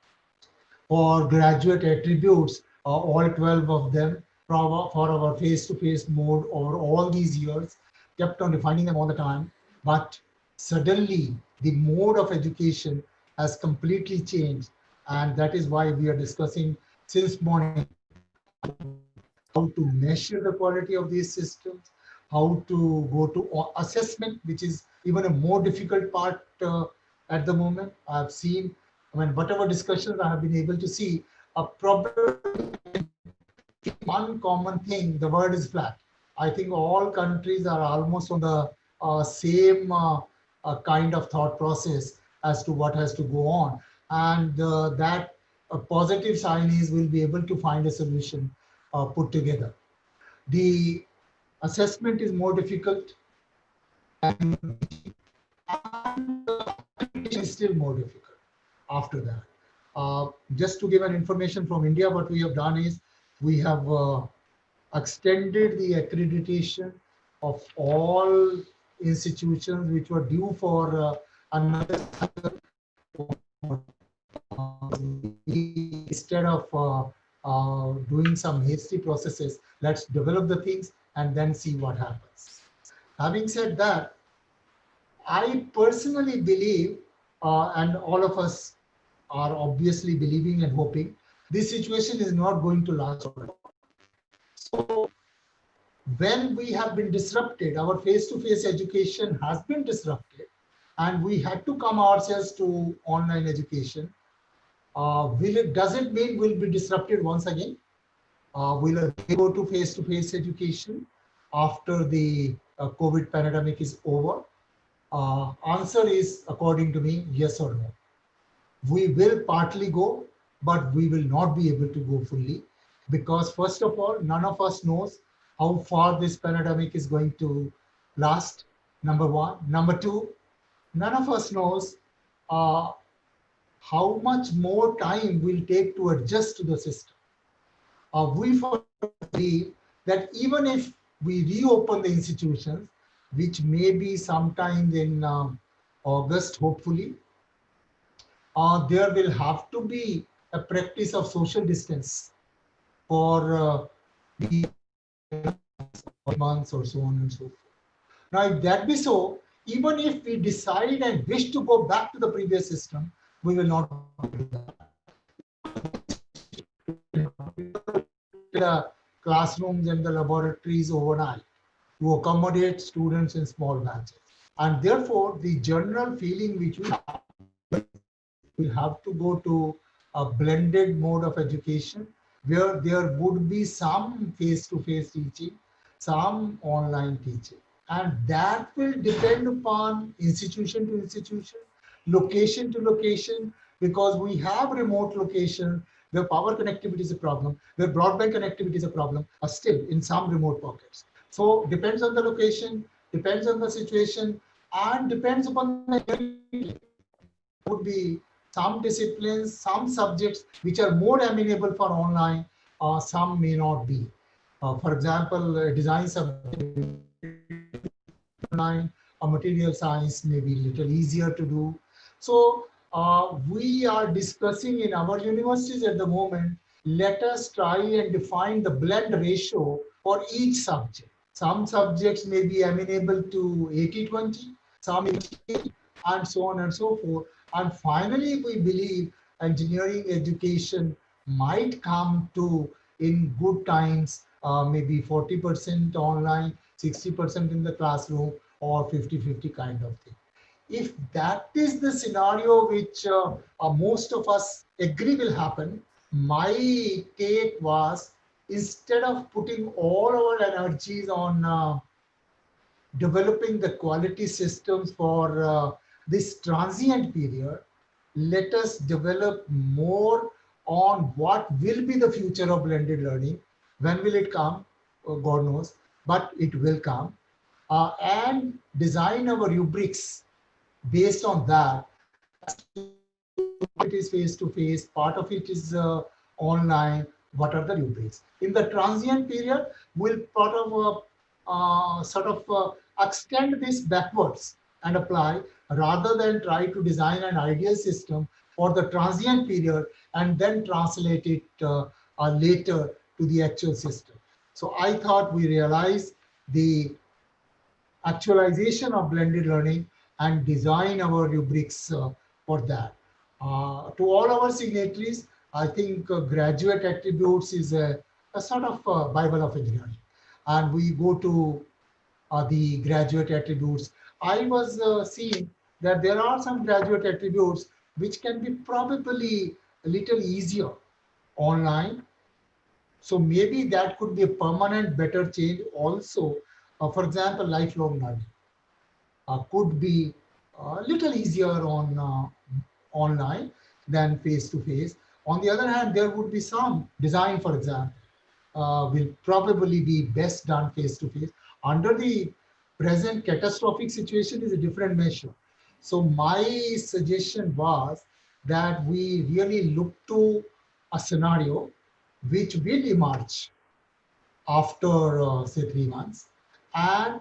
for graduate attributes, all 12 of them, for our face-to-face mode over all these years, kept on refining them all the time. But suddenly, the mode of education has completely changed. And that is why we are discussing since morning how to measure the quality of these systems, how to go to assessment, which is even a more difficult part at the moment. I've seen, I mean, whatever discussions I have been able to see, a problem, one common thing, the word is flat. I think all countries are almost on the same kind of thought process as to what has to go on. And that a positive sign is we'll be able to find a solution put together. The assessment is more difficult, and it is still more difficult after that. Just to give an information from India, what we have done is we have extended the accreditation of all institutions which were due for another instead of doing some hasty processes, let's develop the things and then see what happens. Having said that, I personally believe, and all of us are obviously believing and hoping, this situation is not going to last for long. So when we have been disrupted, our face-to-face education has been disrupted, and we had to come ourselves to online education. Does it mean we'll be disrupted once again? Will they go to face-to-face education after the COVID pandemic is over? Answer is, according to me, yes or no. We will partly go, but we will not be able to go fully, because first of all, none of us knows how far this pandemic is going to last, number one. Number two, none of us knows how much more time will take to adjust to the system. We believe that even if we reopen the institutions, which may be sometime in August, hopefully, there will have to be a practice of social distance for months or so on and so forth. Now, if that be so, even if we decide and wish to go back to the previous system, we will not do that. The classrooms and the laboratories overnight to accommodate students in small batches. And therefore, the general feeling which we have to go to a blended mode of education where there would be some face-to-face teaching, some online teaching. And that will depend upon institution to institution, location to location, because we have remote locations where power connectivity is a problem, where broadband connectivity is a problem, still in some remote pockets. So depends on the location, depends on the situation, and depends upon the would be some disciplines, some subjects which are more amenable for online, some may not be. For example, design subject online, or material science may be a little easier to do. So we are discussing in our universities at the moment, let us try and define the blend ratio for each subject. Some subjects may be amenable to 80-20, some 80, and so on and so forth. And finally, we believe engineering education might come to, in good times, maybe 40% online, 60% in the classroom, or 50-50 kind of thing. If that is the scenario which most of us agree will happen, my take was, instead of putting all our energies on developing the quality systems for this transient period, let us develop more on what will be the future of blended learning. When will it come? Oh, God knows, but it will come. And design our rubrics based on that. It is face-to-face, part of it is online. What are the rubrics? In the transient period, we'll extend this backwards and apply, rather than try to design an ideal system for the transient period and then translate it later to the actual system. So I thought we realized the actualization of blended learning and design our rubrics for that. To all our signatories, I think graduate attributes is a sort of Bible of engineering. And we go to the graduate attributes. I was seeing that there are some graduate attributes which can be probably a little easier online. So maybe that could be a permanent better change also. For example, lifelong learning could be a little easier on online than face-to-face. On the other hand, there would be some design, for example, will probably be best done face-to-face. Under the present catastrophic situation is a different measure. So my suggestion was that we really look to a scenario which will emerge after say 3 months, and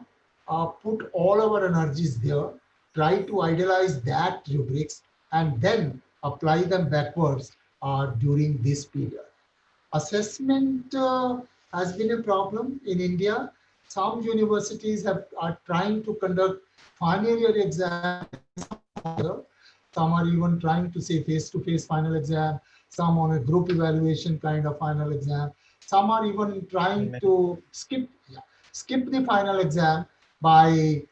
put all our energies there, try to idealize that rubrics, and then apply them backwards during this period. Assessment has been a problem in India. Some universities are trying to conduct final year exams. Some are even trying to say face-to-face final exam, some on a group evaluation kind of final exam. Some are even trying to skip the final exam by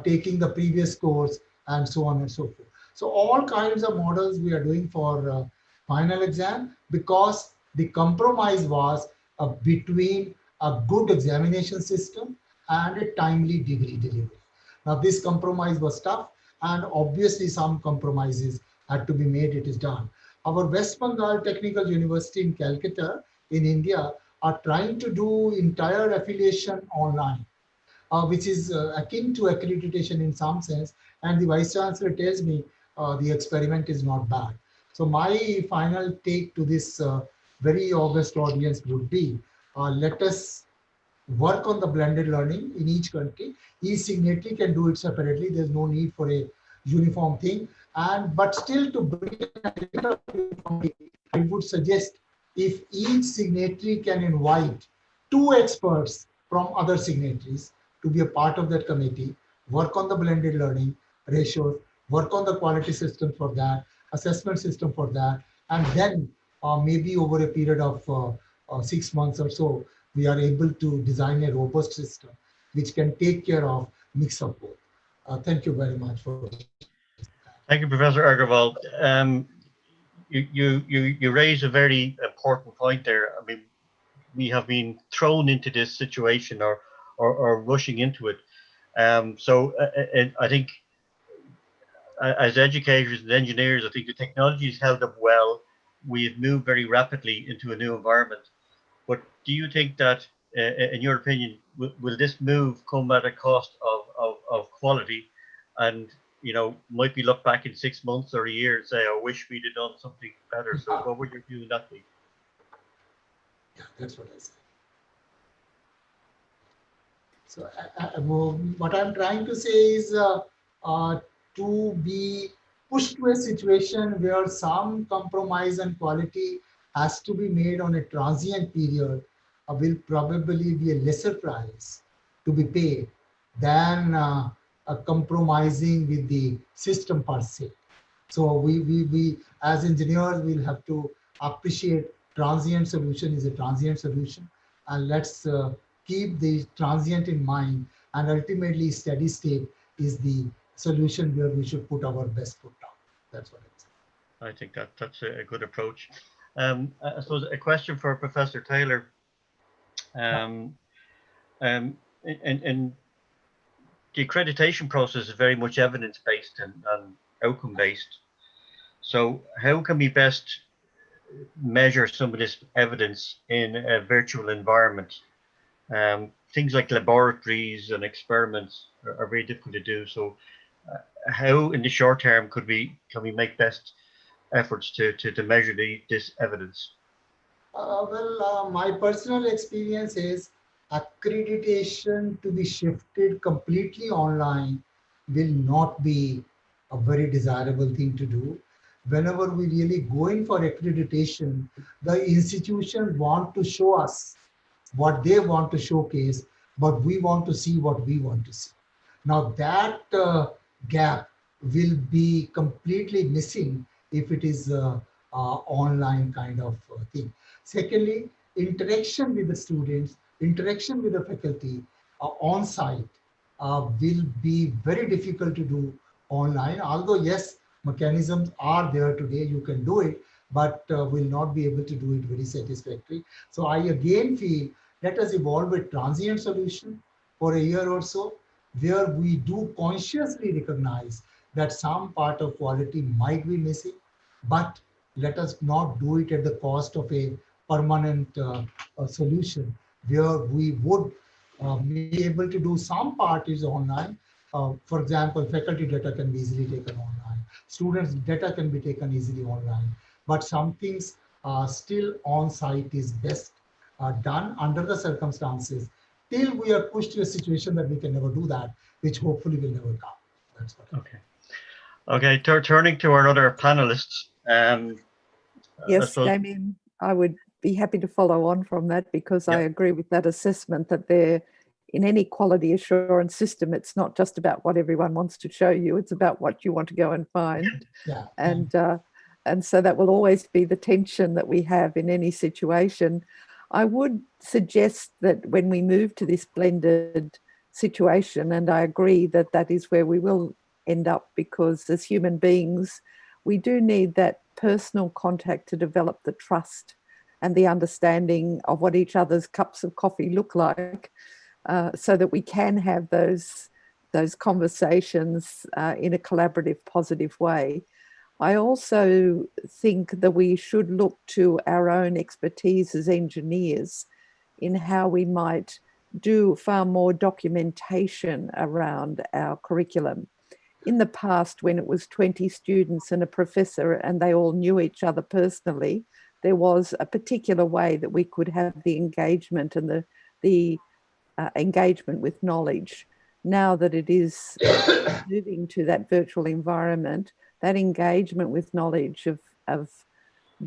taking the previous course and so on and so forth. So all kinds of models we are doing for final exam, because the compromise was between a good examination system and a timely degree delivery. Now this compromise was tough, and obviously some compromises had to be made. It is done. Our West Bengal Technical University in Calcutta in India are trying to do entire affiliation online, which is akin to accreditation in some sense. And the Vice Chancellor tells me the experiment is not bad. So my final take to this very august audience would be, let us work on the blended learning in each country. Each signatory can do it separately. There's no need for a uniform thing. But still, to bring I would suggest, if each signatory can invite 2 experts from other signatories to be a part of that committee, work on the blended learning ratios, work on the quality system for that, assessment system for that, and then maybe over a period of 6 months or so, we are able to design a robust system which can take care of mix of both. Thank you very much for. Thank you, Professor Agarwal. You raise a very important point there. I mean, we have been thrown into this situation or rushing into it. So I think as educators and engineers, I think the technology has held up well. We've moved very rapidly into a new environment. But do you think that, in your opinion, will this move come at a cost of quality? And, you know, might we look back in 6 months or a year and say, I wish we'd have done something better? So what would your view on that be? Yeah, that's what I said. So what I'm trying to say is to be pushed to a situation where some compromise and quality has to be made on a transient period, will probably be a lesser price to be paid than compromising with the system per se. So we as engineers will have to appreciate transient solution is a transient solution, and let's keep the transient in mind, and ultimately steady state is the solution where we should put our best foot down. That's what it's. I think that's a good approach. I suppose a question for Professor Taylor. And the accreditation process is very much evidence-based and outcome-based. So how can we best measure some of this evidence in a virtual environment? Things like laboratories and experiments are very difficult to do. So how in the short term can we make best efforts to measure this evidence? My personal experience is accreditation to be shifted completely online will not be a very desirable thing to do. Whenever we really go in for accreditation, the institution want to show us what they want to showcase, but we want to see what we want to see. Now that gap will be completely missing if it is online kind of thing. Secondly, interaction with the students, interaction with the faculty on site will be very difficult to do online. Although yes, mechanisms are there today, you can do it, but will not be able to do it very satisfactory. So I again feel let us evolve a transient solution for a year or so, where we do consciously recognize that some part of quality might be missing, but let us not do it at the cost of a permanent solution where we would be able to do some part is online. For example, faculty data can be easily taken online. Students' data can be taken easily online, but some things still on site is best done under the circumstances till we are pushed to a situation that we can never do that, which hopefully will never come. That's what. Okay. Okay, turning to our other panelists. Yes, Damien, I would be happy to follow on from that because I agree with that assessment that there, in any quality assurance system, it's not just about what everyone wants to show you, it's about what you want to go and find. Yeah. And so that will always be the tension that we have in any situation. I would suggest that when we move to this blended situation, and I agree that that is where we will end up, because as human beings, we do need that personal contact to develop the trust and the understanding of what each other's cups of coffee look like, so that we can have those conversations in a collaborative, positive way. I also think that we should look to our own expertise as engineers in how we might do far more documentation around our curriculum. In the past, when it was 20 students and a professor and they all knew each other personally, there was a particular way that we could have the engagement and the engagement with knowledge. Now that it is moving to that virtual environment, that engagement with knowledge of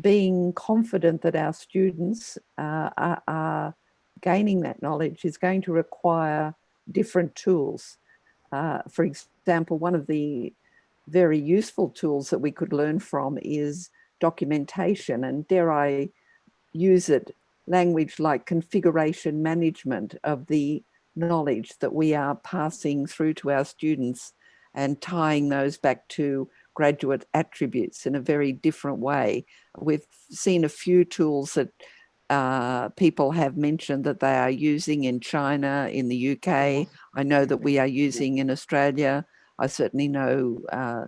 being confident that our students are gaining that knowledge is going to require different tools. For example, one of the very useful tools that we could learn from is documentation, and dare I use it, language like configuration management of the knowledge that we are passing through to our students and tying those back to graduate attributes in a very different way. We've seen a few tools that people have mentioned that they are using in China, in the UK. I know that we are using in Australia. I certainly know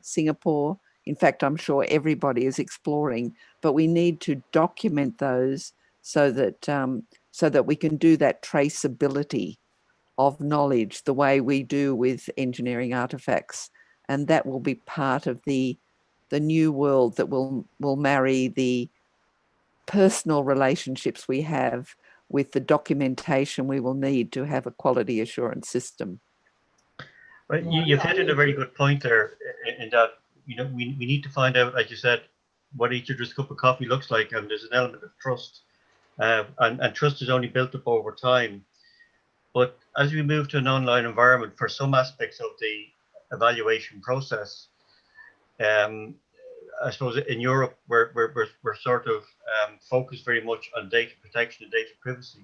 Singapore. In fact, I'm sure everybody is exploring, but we need to document those so that we can do that traceability of knowledge the way we do with engineering artifacts. And that will be part of the new world that will marry the personal relationships we have with the documentation we will need to have a quality assurance system. Well, you've hit a very good point there in that you know, we need to find out, like you said, what each other's cup of coffee looks like, and there's an element of trust, and trust is only built up over time. But as we move to an online environment for some aspects of the evaluation process, I suppose in Europe we're sort of focused very much on data protection and data privacy,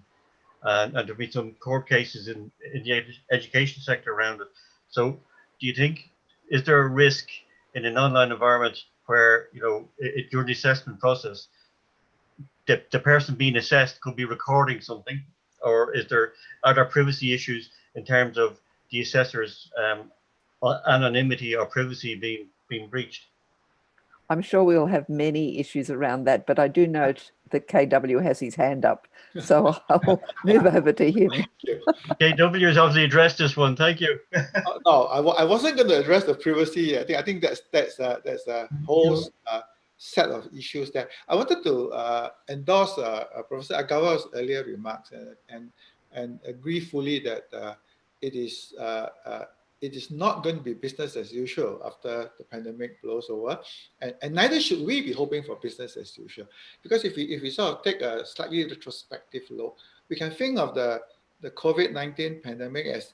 and there'll be some court cases in the education sector around it. So, do you think, is there a risk in an online environment where, you know, during the assessment process, the person being assessed could be recording something, or are there privacy issues in terms of the assessor's anonymity or privacy being breached? I'm sure we'll have many issues around that, but I do note that KW has his hand up, so I'll move over to him. KW has obviously addressed this one. Thank you. No, I wasn't going to address the privacy. I think that's a whole set of issues there. I wanted to endorse Professor Agawa's earlier remarks and agree fully that it is not going to be business as usual after the pandemic blows over, and neither should we be hoping for business as usual. Because if we sort of take a slightly retrospective look, we can think of the COVID-19 pandemic as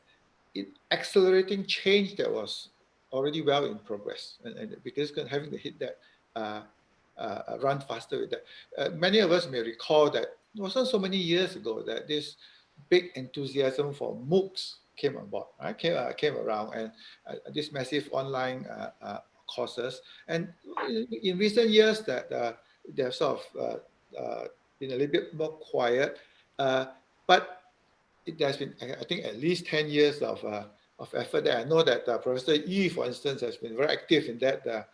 accelerating change that was already well in progress, and because having to hit that run faster with that. Many of us may recall that it wasn't so many years ago that this big enthusiasm for MOOCs came on board, right? Came around, and this massive online courses. And in recent years, that they have sort of been a little bit more quiet, but there's been, I think, at least 10 years of effort there. I know that Professor Yi, for instance, has been very active in that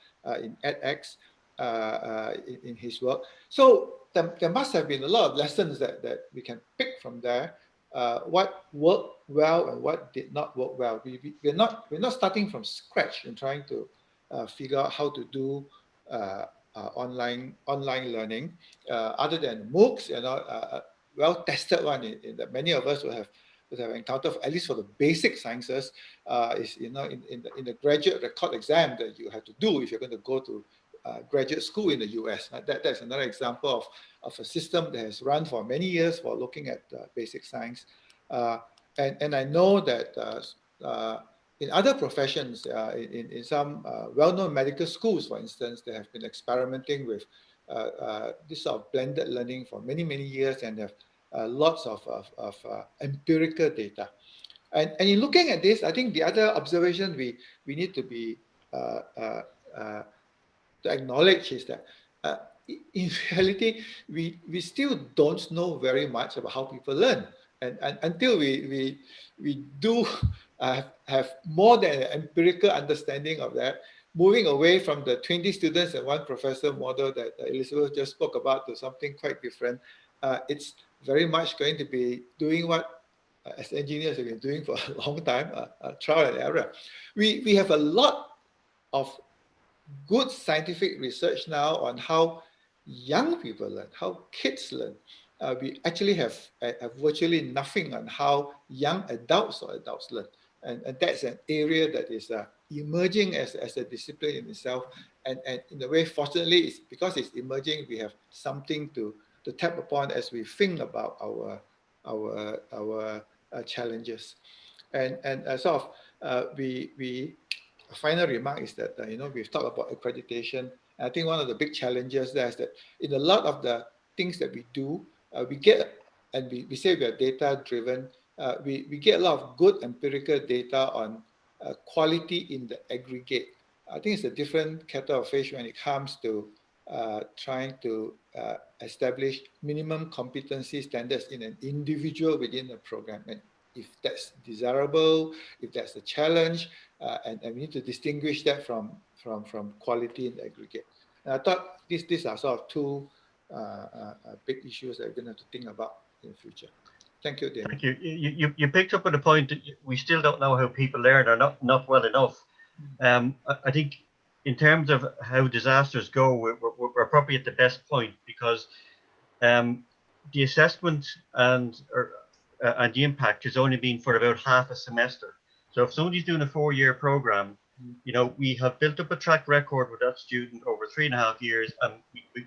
in edX in his work. So there must have been a lot of lessons that we can pick from there. What worked well and what did not work well. We're not starting from scratch and trying to figure out how to do online learning, other than MOOCs, you know, well tested one in that many of us would have encountered, at least for the basic sciences, is, you know, in the graduate record exam that you have to do if you're going to go to graduate school in the US. That's another example of a system that has run for many years for looking at basic science. And I know that in other professions, in some well-known medical schools, for instance, they have been experimenting with this sort of blended learning for many, many years, and have lots of empirical data. And in looking at this, I think the other observation we need to be to acknowledge is that in reality, we still don't know very much about how people learn, and until we do have more than an empirical understanding of that, moving away from the 20 students and one professor model that Elizabeth just spoke about to something quite different. It's very much going to be doing what as engineers have been doing for a long time, trial and error. We have a lot of good scientific research now on how young people learn, how kids learn. We actually have virtually nothing on how young adults learn. And that's an area that is emerging as a discipline in itself. And in a way, fortunately, it's because it's emerging, we have something to tap upon as we think about our challenges. And sort of, a final remark is that, you know, we've talked about accreditation. I think one of the big challenges there is that in a lot of the things that we do, we get, and we say we are data driven, we get a lot of good empirical data on quality in the aggregate. I think it's a different kettle of fish when it comes to trying to establish minimum competency standards in an individual within a program. And if that's desirable, if that's a challenge, and we need to distinguish that from quality in the aggregate. And I thought these are sort of two big issues that we're going to have to think about in the future. Thank you, Damien. Thank you. You picked up on the point that we still don't know how people learn, or not well enough. I think in terms of how disasters go, we're probably at the best point, because the assessment and the impact has only been for about half a semester. So if somebody's doing a 4-year program you know, we have built up a track record with that student over 3.5 years, and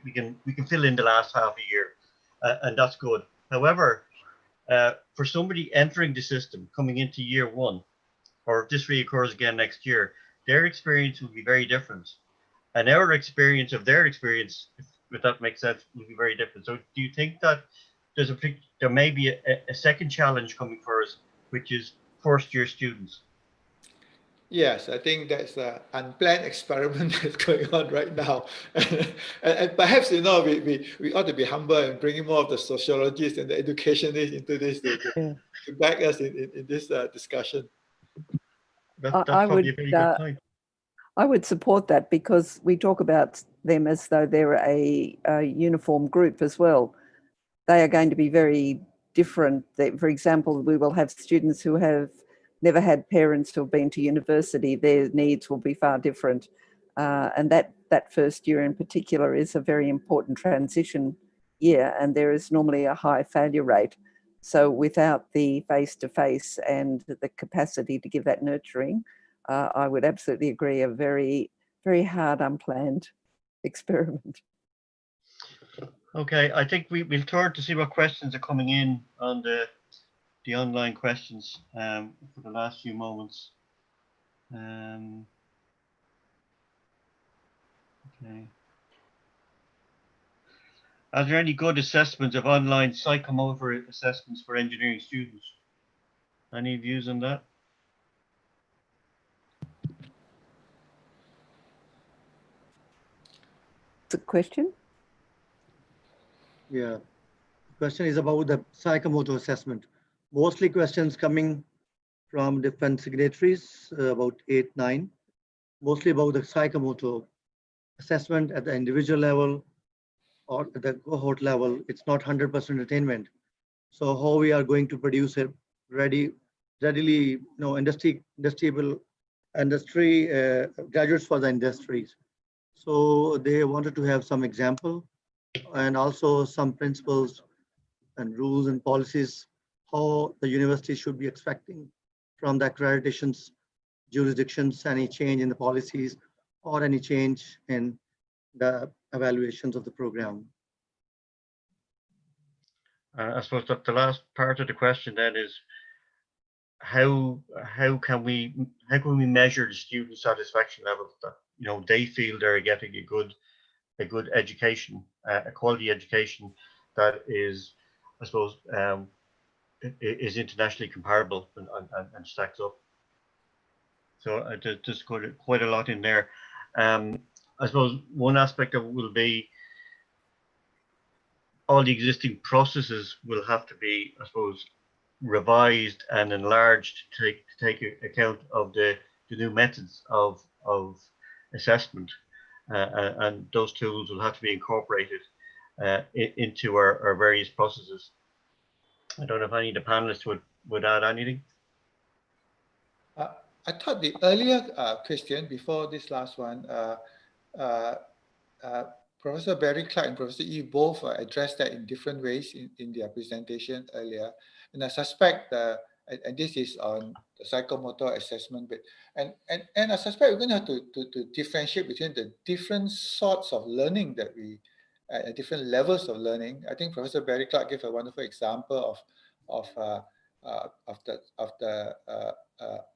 we can fill in the last half a year, and that's good. However, for somebody entering the system coming into year one, or if this reoccurs again next year, their experience will be very different, and our experience of their experience, if that makes sense, will be very different. So, do you think that there may be a second challenge coming for us, which is first-year students? Yes, I think that's an unplanned experiment that's going on right now. And perhaps, you know, we ought to be humble and bring more of the sociologists and the educationists into this to back us in this discussion. That's probably a very good point. I would support that, because we talk about them as though they're a uniform group as well. They are going to be very different. For example, we will have students who have never had parents who have been to university. Their needs will be far different. And that first year in particular is a very important transition year, and there is normally a high failure rate. So without the face-to-face and the capacity to give that nurturing, I would absolutely agree, a very, very hard, unplanned experiment. Okay, I think we'll turn to see what questions are coming in on the online questions for the last few moments. Okay. Are there any good assessments of online psychomotor assessments for engineering students? Any views on that? The question? Yeah, the question is about the psychomotor assessment. Mostly questions coming from different signatories, about 8, 9, mostly about the psychomotor assessment at the individual level or at the cohort level. It's not 100% attainment. So how we are going to produce a readily, industry graduates for the industries. So they wanted to have some example and also some principles and rules and policies, how the university should be expecting from the accreditations, jurisdictions, any change in the policies or any change in the evaluations of the program. I suppose that the last part of the question then is how can we measure the student satisfaction level that they feel they're getting a good education, a quality education that is, I suppose, is internationally comparable and stacks up. So there's quite a lot in there. I suppose one aspect of it will be all the existing processes will have to be, I suppose, revised and enlarged to take account of the new methods of assessment, and those tools will have to be incorporated into our various processes. I don't know if any of the panelists would add anything. I thought the earlier question before this last one, Professor Barry Clark and Professor Yi both addressed that in different ways in their presentation earlier. And I suspect, and this is on the psychomotor assessment bit, and I suspect we're going to have to differentiate between the different sorts of learning that we, different levels of learning. I think Professor Barry Clark gave a wonderful example of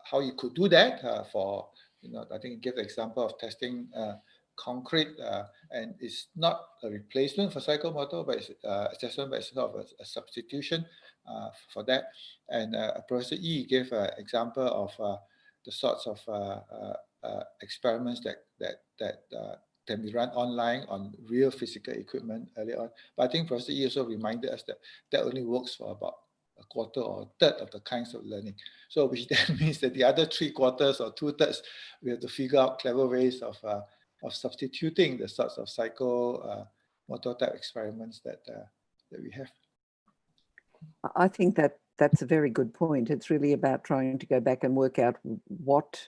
how you could do that for, I think he gave the example of testing concrete, and it's not a replacement for psychomotor, but it's assessment, but it's sort of a substitution for that. And Professor Yi gave an example of the sorts of experiments that can be run online on real physical equipment early on. But I think Professor Yi also reminded us that only works for about a quarter or a third of the kinds of learning. So which then means that the other 3/4 or 2/3, we have to figure out clever ways of substituting the sorts of psychomotor type experiments that we have. I think that's a very good point. It's really about trying to go back and work out what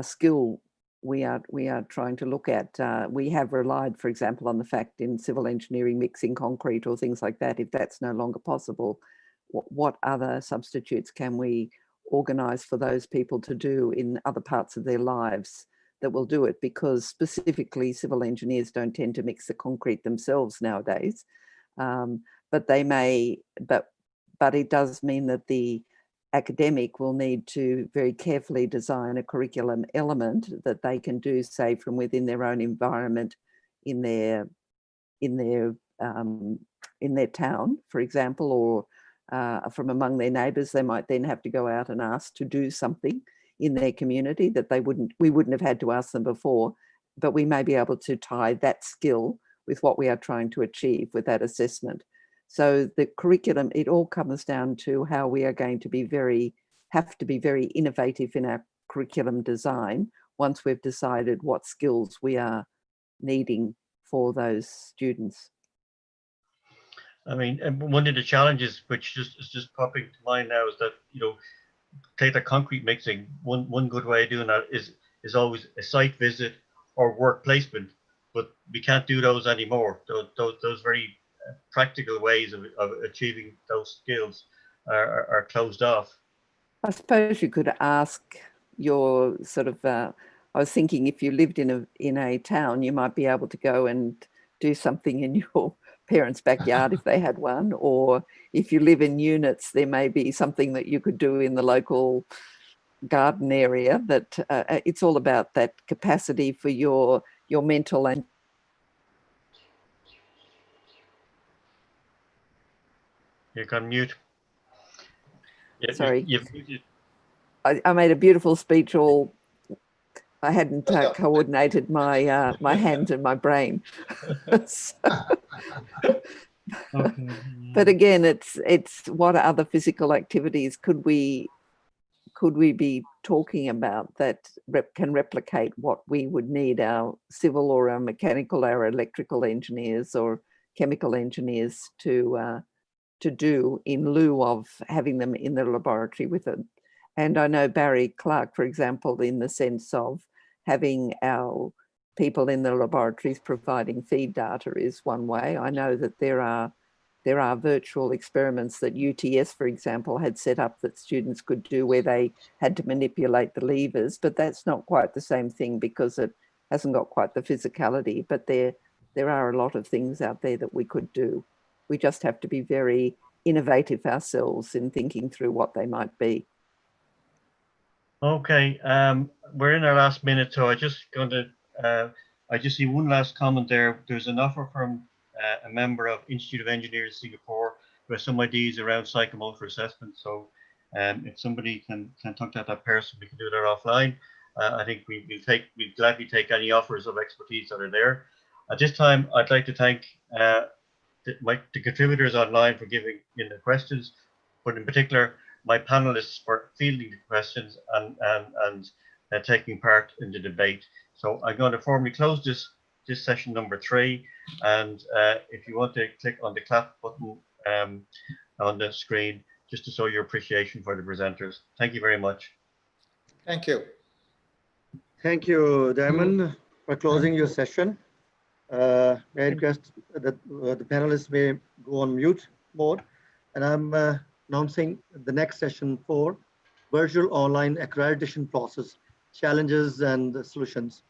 skill we are trying to look at. We have relied, for example, on the fact in civil engineering mixing concrete or things like that. If that's no longer possible, what other substitutes can we organise for those people to do in other parts of their lives that will do it, because specifically civil engineers don't tend to mix the concrete themselves nowadays. But they may, but it does mean that the academic will need to very carefully design a curriculum element that they can do, say, from within their own environment in their town, for example, or from among their neighbours. They might then have to go out and ask to do something in their community that we wouldn't have had to ask them before, but we may be able to tie that skill with what we are trying to achieve with that assessment. So the curriculum, it all comes down to how we are going to have to be very innovative in our curriculum design once we've decided what skills we are needing for those students. I mean, one of the challenges which is just popping to mind now is that, you know, take the concrete mixing. One good way of doing that is always a site visit or work placement, but we can't do those anymore. Those very practical ways of achieving those skills are closed off. I suppose you could ask your sort of, I was thinking if you lived in a town, you might be able to go and do something in your parents' backyard if they had one, or if you live in units, there may be something that you could do in the local garden area. That it's all about that capacity for your mental and You can mute. Yeah, sorry, you've muted. I made a beautiful speech. I hadn't coordinated my my hands and my brain. Okay. But again, it's what other physical activities could we be talking about that can replicate what we would need our civil or our mechanical, our electrical engineers or chemical engineers to do in lieu of having them in the laboratory with it. And I know Barry Clark, for example, in the sense of having our people in the laboratories providing feed data is one way. I know that there are virtual experiments that UTS, for example, had set up that students could do where they had to manipulate the levers, but that's not quite the same thing because it hasn't got quite the physicality. But there are a lot of things out there that we could do. We just have to be very innovative ourselves in thinking through what they might be. Okay, we're in our last minute, so I just see one last comment there. There's an offer from a member of Institute of Engineers Singapore who has some ideas around psychomotor assessment. So if somebody can talk to that person, we can do that offline. I think we'd gladly take any offers of expertise that are there. At this time, I'd like to thank the contributors online for giving in the questions, but in particular, my panelists for fielding the questions and taking part in the debate. So I'm going to formally close this session number 3. And if you want to click on the clap button on the screen, just to show your appreciation for the presenters. Thank you very much. Thank you. Thank you, Diamond, for closing your session. May I request that the panelists may go on mute mode. And I'm announcing the next session for virtual online accreditation process, challenges and solutions.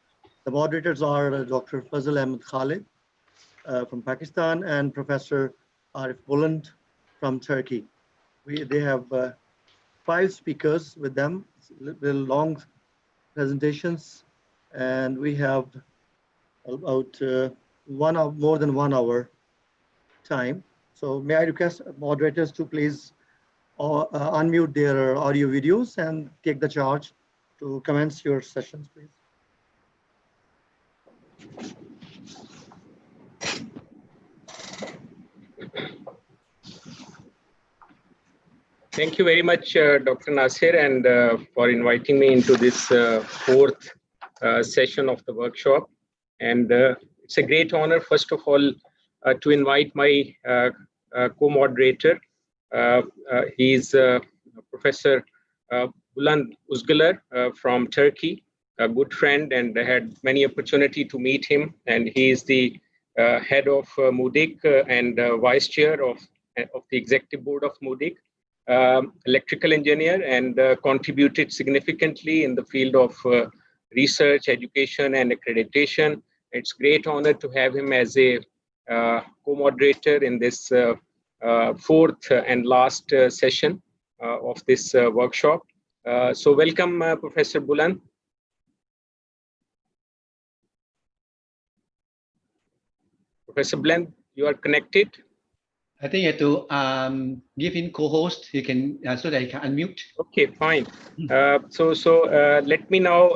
The moderators are Dr. Fazil Ahmed Khalid from Pakistan and Professor Arif Buland from Turkey. They have 5 speakers with them, long presentations, and we have about more than 1 hour time. So may I request moderators to please unmute their audio videos and take the charge to commence your sessions, please. Thank you very much, Dr. Nasir, and for inviting me into this 4th session of the workshop. And it's a great honor, first of all, to invite my co-moderator. He's Professor Buland Uzguler from Turkey, a good friend, and I had many opportunity to meet him. And he is the head of MUDIC and vice chair of the executive board of MUDIC. electrical engineer and contributed significantly in the field of research, education, and accreditation. It's a great honor to have him as a co-moderator in this fourth and last session of this workshop. So welcome, Professor Bulan. Professor Bulan, you are connected. I think you have to give in co-host. You can so that you can unmute. Okay, fine. So let me now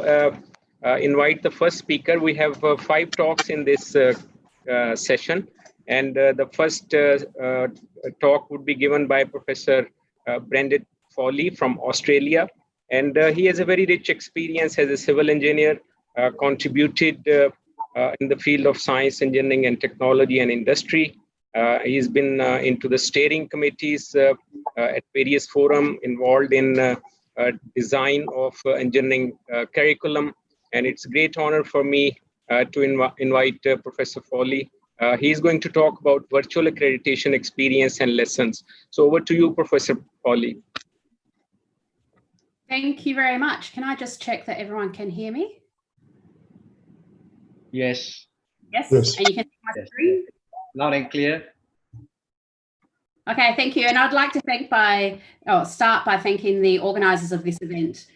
invite the first speaker. We have 5 talks in this session, and the first talk would be given by Professor Brendan Foley from Australia, and he has a very rich experience as a civil engineer, contributed in the field of science, engineering, and technology and industry. He's been into the steering committees at various forums, involved in design of engineering curriculum, and it's a great honor for me to invite Professor Foley. He's going to talk about virtual accreditation experience and lessons. So over to you, Professor Foley. Thank you very much. Can I just check that everyone can hear me? Yes. Yes. And you can see my screen? Loud and clear. Okay, thank you. And I'd like to start by thanking the organisers of this event.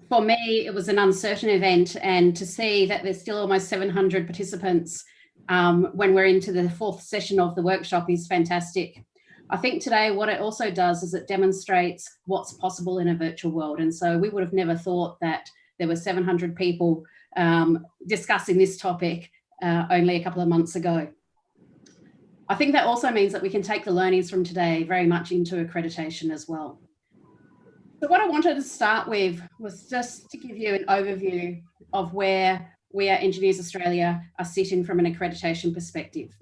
For me, it was an uncertain event, and to see that there's still almost 700 participants when we're into the 4th session of the workshop is fantastic. I think today what it also does is it demonstrates what's possible in a virtual world. And so we would have never thought that there were 700 people discussing this topic only a couple of months ago. I think that also means that we can take the learnings from today very much into accreditation as well. So what I wanted to start with was just to give you an overview of where we at Engineers Australia are sitting from an accreditation perspective.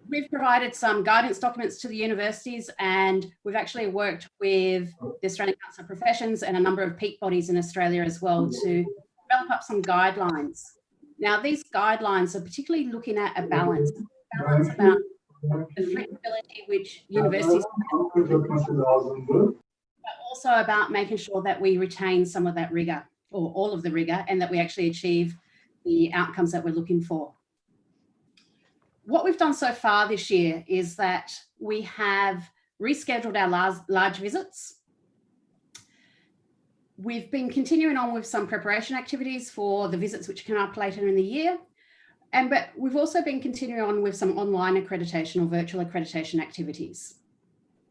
We've provided some guidance documents to the universities, and we've actually worked with the Australian Council of Professions and a number of peak bodies in Australia as well to develop up some guidelines. Now, these guidelines are particularly looking at a balance about the flexibility which universities have, but also about making sure that we retain some of that rigour, or all of the rigour, and that we actually achieve the outcomes that we're looking for. What we've done so far this year is that we have rescheduled our large visits. We've been continuing on with some preparation activities for the visits which come up later in the year. But we've also been continuing on with some online accreditation or virtual accreditation activities.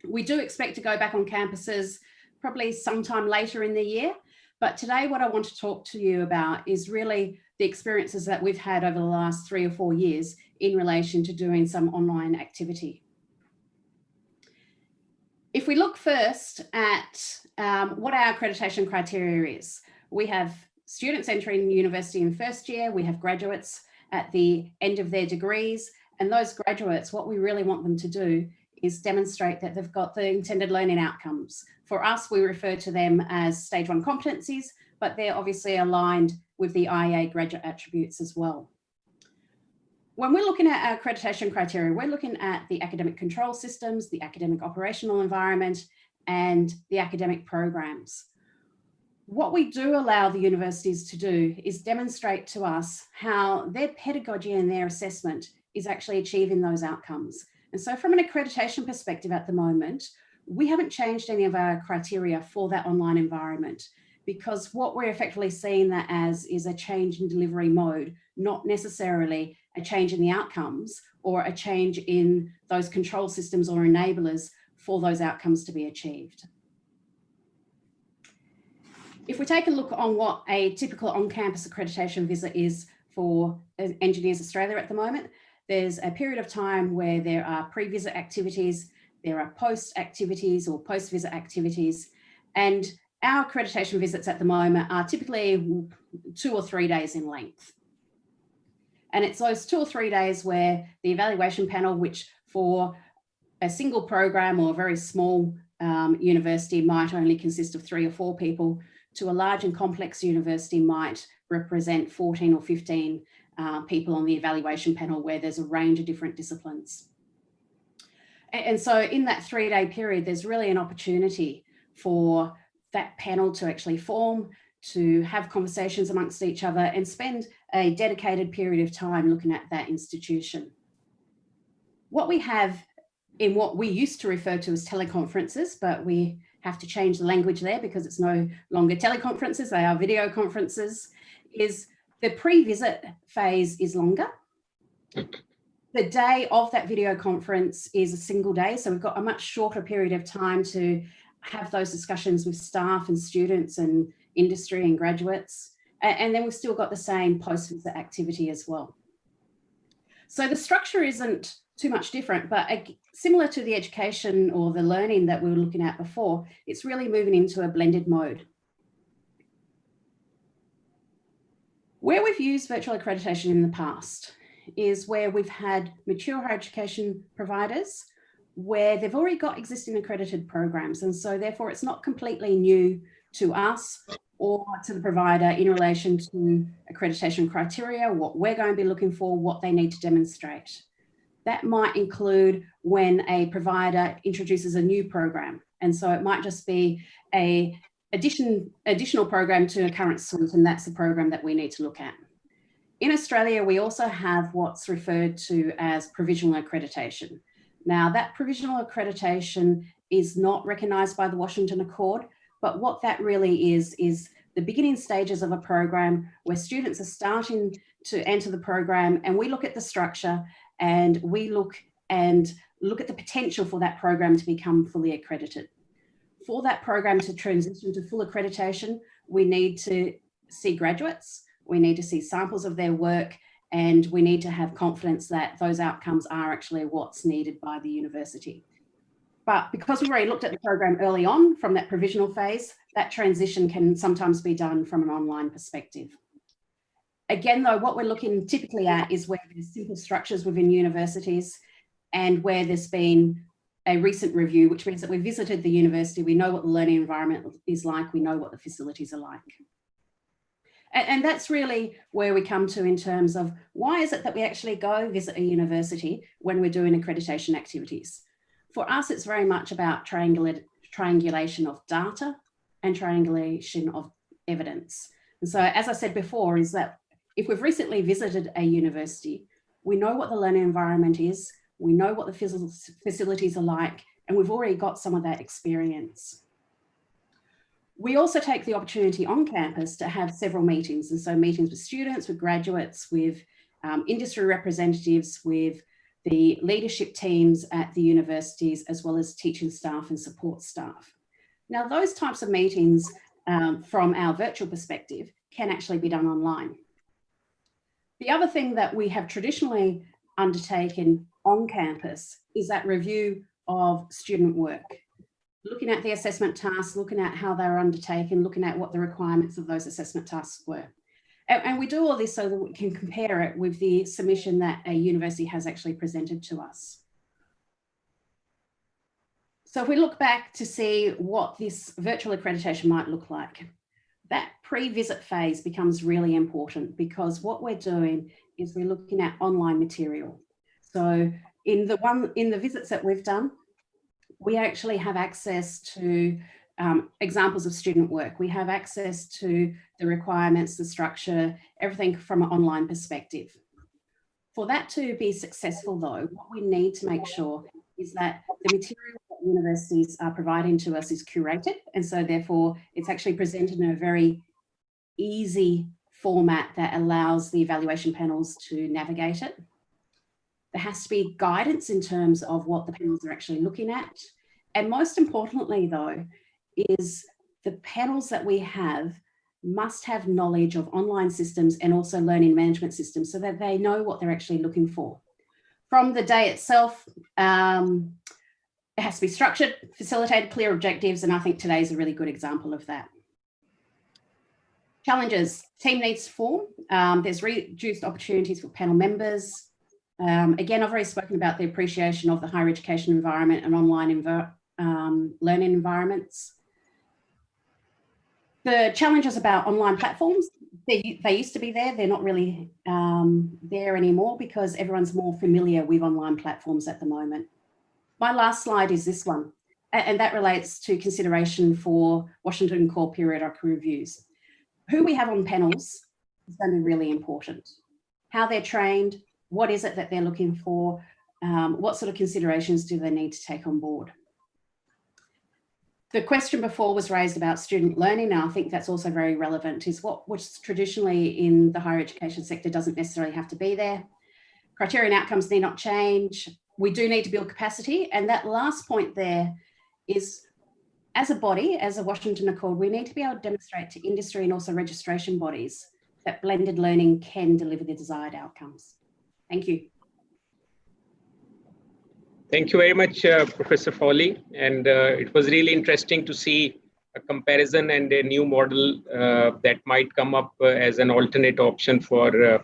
We do expect to go back on campuses probably sometime later in the year. But today what I want to talk to you about is really the experiences that we've had over the last 3 or 4 years in relation to doing some online activity. If we look first at what our accreditation criteria is, we have students entering university in first year, we have graduates at the end of their degrees, and those graduates, what we really want them to do is demonstrate that they've got the intended learning outcomes. For us, we refer to them as stage 1 competencies, but they're obviously aligned with the IEA graduate attributes as well. When we're looking at our accreditation criteria, we're looking at the academic control systems, the academic operational environment, and the academic programs. What we do allow the universities to do is demonstrate to us how their pedagogy and their assessment is actually achieving those outcomes. And so from an accreditation perspective at the moment, we haven't changed any of our criteria for that online environment, because what we're effectively seeing that as is a change in delivery mode, not necessarily a change in the outcomes or a change in those control systems or enablers for those outcomes to be achieved. If we take a look on what a typical on-campus accreditation visit is for Engineers Australia at the moment, there's a period of time where there are pre-visit activities, there are post activities or post-visit activities, and our accreditation visits at the moment are typically 2 or 3 days in length. And it's those 2 or 3 days where the evaluation panel, which for a single program or a very small university might only consist of 3 or 4 people, to a large and complex university might represent 14 or 15 people on the evaluation panel, where there's a range of different disciplines. And so in that 3-day period, there's really an opportunity for that panel to actually form, to have conversations amongst each other and spend a dedicated period of time looking at that institution. What we have in what we used to refer to as teleconferences, but we have to change the language there because it's no longer teleconferences, they are video conferences, is the pre-visit phase is longer. The day of that video conference is a single day, so we've got a much shorter period of time to have those discussions with staff and students and industry and graduates. And then we've still got the same post-visit activity as well. So the structure isn't too much different, but similar to the education or the learning that we were looking at before, it's really moving into a blended mode. Where we've used virtual accreditation in the past is where we've had mature higher education providers where they've already got existing accredited programs. And so therefore it's not completely new to us or to the provider in relation to accreditation criteria, what we're going to be looking for, what they need to demonstrate. That might include when a provider introduces a new program. And so it might just be a additional program to a current suite, and that's the program that we need to look at. In Australia, we also have what's referred to as provisional accreditation. Now, that provisional accreditation is not recognised by the Washington Accord, but what that really is the beginning stages of a program where students are starting to enter the program, and we look at the structure and we look at the potential for that program to become fully accredited. For that program to transition to full accreditation, we need to see graduates, we need to see samples of their work, and we need to have confidence that those outcomes are actually what's needed by the university. But because we've already looked at the program early on from that provisional phase, that transition can sometimes be done from an online perspective. Again, though, what we're looking typically at is where there's simple structures within universities and where there's been a recent review, which means that we visited the university, we know what the learning environment is like, we know what the facilities are like. And that's really where we come to in terms of why is it that we actually go visit a university when we're doing accreditation activities? For us, it's very much about triangulation of data and triangulation of evidence. And so, as I said before, is that if we've recently visited a university, we know what the learning environment is, we know what the facilities are like, and we've already got some of that experience. We also take the opportunity on campus to have several meetings. And so meetings with students, with graduates, with industry representatives, with the leadership teams at the universities, as well as teaching staff and support staff. Now, those types of meetings from our virtual perspective can actually be done online. The other thing that we have traditionally undertaken on campus is that review of student work, looking at the assessment tasks, looking at how they were undertaken, looking at what the requirements of those assessment tasks were. And we do all this so that we can compare it with the submission that a university has actually presented to us. So if we look back to see what this virtual accreditation might look like, that pre-visit phase becomes really important because what we're doing is we're looking at online material. So in the visits that we've done, we actually have access to examples of student work. We have access to the requirements, the structure, everything from an online perspective. For that to be successful though, what we need to make sure is that the material that universities are providing to us is curated. And so therefore it's actually presented in a very easy format that allows the evaluation panels to navigate it. There has to be guidance in terms of what the panels are actually looking at. And most importantly though, is the panels that we have must have knowledge of online systems and also learning management systems so that they know what they're actually looking for. From the day itself, it has to be structured, facilitated, clear objectives, and I think today's a really good example of that. Challenges, team needs to form. There's reduced opportunities for panel members. Again, I've already spoken about the appreciation of the higher education environment and online learning environments. The challenges about online platforms, they used to be there. They're not really there anymore because everyone's more familiar with online platforms at the moment. My last slide is this one, and that relates to consideration for Washington Core periodic reviews. Who we have on panels is going to be really important. How they're trained, what is it that they're looking for, what sort of considerations do they need to take on board? The question before was raised about student learning, and I think that's also very relevant, is what was traditionally in the higher education sector doesn't necessarily have to be there. Criteria and outcomes need not change. We do need to build capacity. And that last point there is, as a body, as a Washington Accord, we need to be able to demonstrate to industry and also registration bodies that blended learning can deliver the desired outcomes. Thank you. Thank you very much, Professor Fawley. And it was really interesting to see a comparison and a new model that might come up as an alternate option for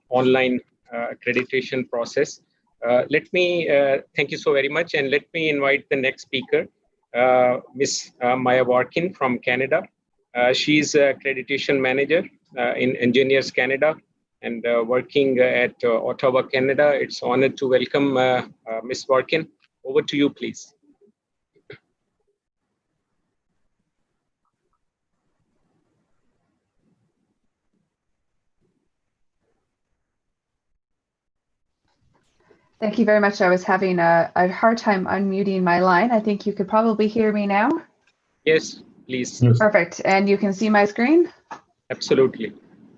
online accreditation process. Let me thank you so very much, and let me invite the next speaker, Ms. Maya Warkin from Canada. She's accreditation manager in Engineers Canada, and working at Ottawa, Canada. It's an honor to welcome Ms. Warkin. Over to you, please. Thank you very much. I was having a hard time unmuting my line. I think you could probably hear me now. Yes, please. Perfect. And you can see my screen? Absolutely.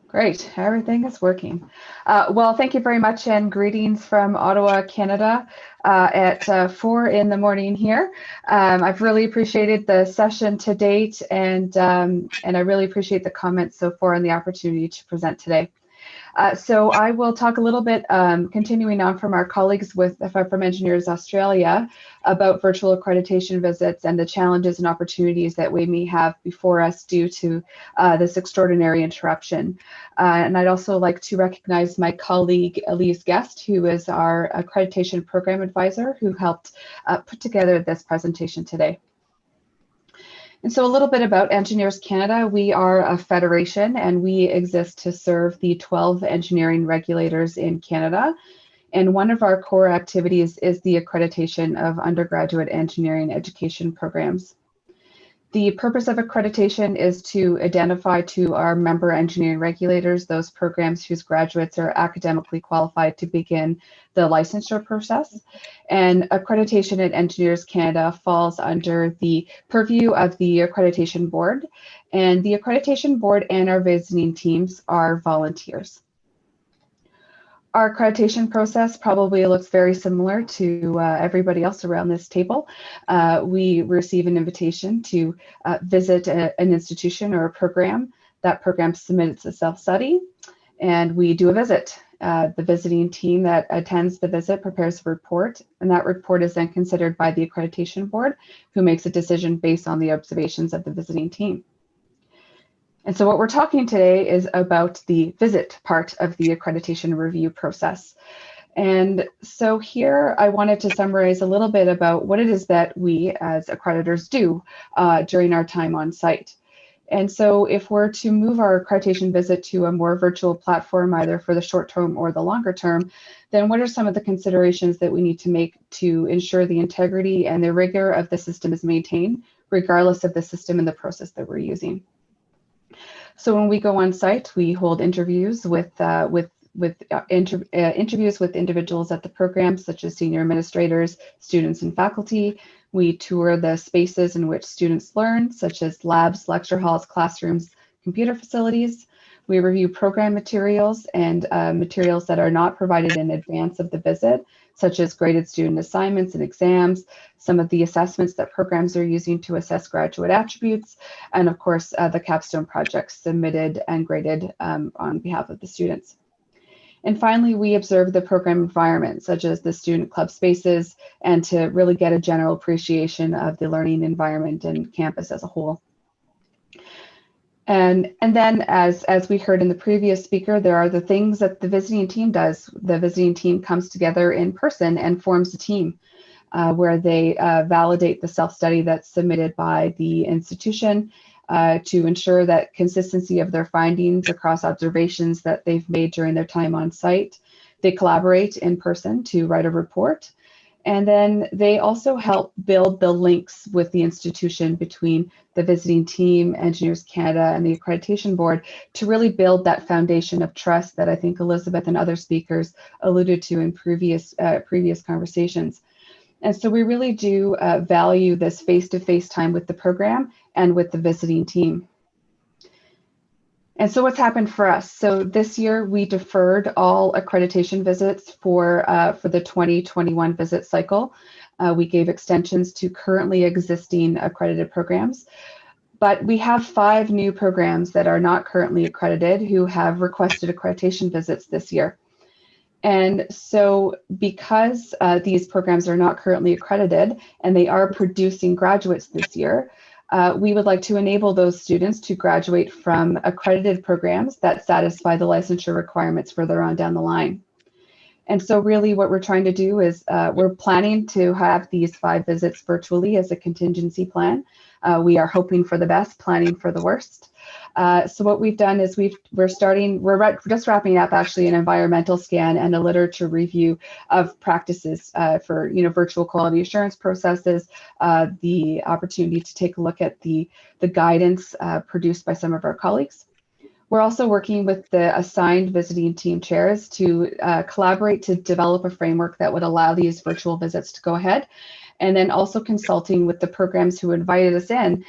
Great, everything is working. Well, thank you very much, and greetings from Ottawa, Canada at 4 in the morning here. I've really appreciated the session to date, and I really appreciate the comments so far and the opportunity to present today. So I will talk a little bit, continuing on from our colleagues from Engineers Australia, about virtual accreditation visits and the challenges and opportunities that we may have before us due to this extraordinary interruption. And I'd also like to recognize my colleague Elise Guest, who is our accreditation program advisor, who helped put together this presentation today. And so a little bit about Engineers Canada. We are a federation, and we exist to serve the 12 engineering regulators in Canada. And one of our core activities is the accreditation of undergraduate engineering education programs. The purpose of accreditation is to identify to our member engineering regulators those programs whose graduates are academically qualified to begin the licensure process. And accreditation at Engineers Canada falls under the purview of the Accreditation Board. And the Accreditation Board and our visiting teams are volunteers. Our accreditation process probably looks very similar to everybody else around this table. We receive an invitation to visit an institution or a program. That program submits a self-study, and we do a visit. The visiting team that attends the visit prepares a report, and that report is then considered by the Accreditation Board, who makes a decision based on the observations of the visiting team. And so what we're talking today is about the visit part of the accreditation review process. And so here I wanted to summarize a little bit about what it is that we as accreditors do during our time on site. And so if we're to move our accreditation visit to a more virtual platform, either for the short term or the longer term, then what are some of the considerations that we need to make to ensure the integrity and the rigor of the system is maintained, regardless of the system and the process that we're using? So when we go on site, we hold interviews with individuals at the program, such as senior administrators, students, and faculty. We tour the spaces in which students learn, such as labs, lecture halls, classrooms, computer facilities. We review program materials and materials that are not provided in advance of the visit, such as graded student assignments and exams, some of the assessments that programs are using to assess graduate attributes, and of course, the capstone projects submitted and graded on behalf of the students. And finally, we observe the program environment, such as the student club spaces, and to really get a general appreciation of the learning environment and campus as a whole. And then, as we heard in the previous speaker, there are the things that the visiting team does. The visiting team comes together in person and forms a team where they validate the self-study that's submitted by the institution to ensure that consistency of their findings across observations that they've made during their time on site. They collaborate in person to write a report. And then they also help build the links with the institution between the visiting team, Engineers Canada, and the Accreditation Board to really build that foundation of trust that I think Elizabeth and other speakers alluded to in previous conversations. And so we really do value this face-to-face time with the program and with the visiting team. And so what's happened for us? So this year we deferred all accreditation visits for the 2021 visit cycle. We gave extensions to currently existing accredited programs. But we have 5 new programs that are not currently accredited who have requested accreditation visits this year. And so because these programs are not currently accredited and they are producing graduates this year, we would like to enable those students to graduate from accredited programs that satisfy the licensure requirements further on down the line. And so really what we're trying to do is we're planning to have these 5 visits virtually as a contingency plan. We are hoping for the best, planning for the worst. So what we've done is we're just wrapping up actually an environmental scan and a literature review of practices for virtual quality assurance processes, the opportunity to take a look at the guidance produced by some of our colleagues. We're also working with the assigned visiting team chairs to collaborate to develop a framework that would allow these virtual visits to go ahead, and then also consulting with the programs who invited us in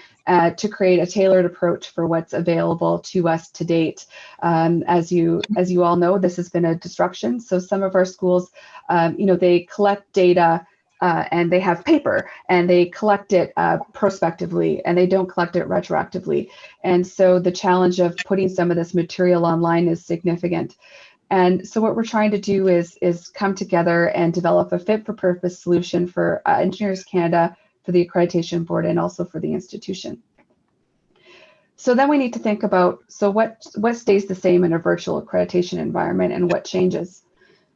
to create a tailored approach for what's available to us to date. As you all know, this has been a disruption. So some of our schools, they collect data and they have paper and they collect it prospectively and they don't collect it retroactively. And so the challenge of putting some of this material online is significant. And so what we're trying to do is come together and develop a fit for purpose solution for Engineers Canada, for the Accreditation Board, and also for the institution. So then we need to think about, so what stays the same in a virtual accreditation environment and what changes?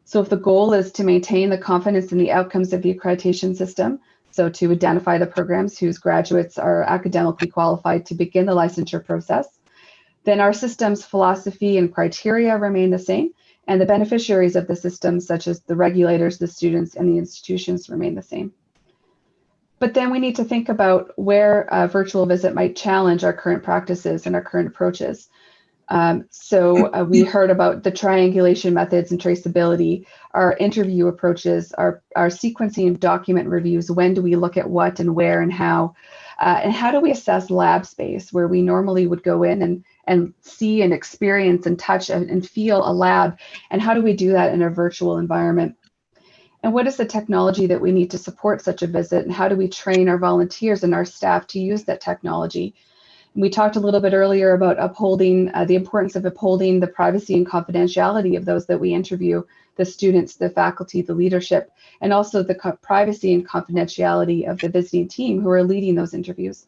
So if the goal is to maintain the confidence in the outcomes of the accreditation system, so to identify the programs whose graduates are academically qualified to begin the licensure process, then our system's philosophy and criteria remain the same, and the beneficiaries of the system, such as the regulators, the students, and the institutions, remain the same. But then we need to think about where a virtual visit might challenge our current practices and our current approaches. So we heard about the triangulation methods and traceability, our interview approaches, our sequencing of document reviews. When do we look at what and where and how do we assess lab space where we normally would go in and see and experience and touch and feel a lab, and how do we do that in a virtual environment? And what is the technology that we need to support such a visit, and how do we train our volunteers and our staff to use that technology? We talked a little bit earlier about upholding the importance of upholding the privacy and confidentiality of those that we interview, the students, the faculty, the leadership, and also the privacy and confidentiality of the visiting team who are leading those interviews.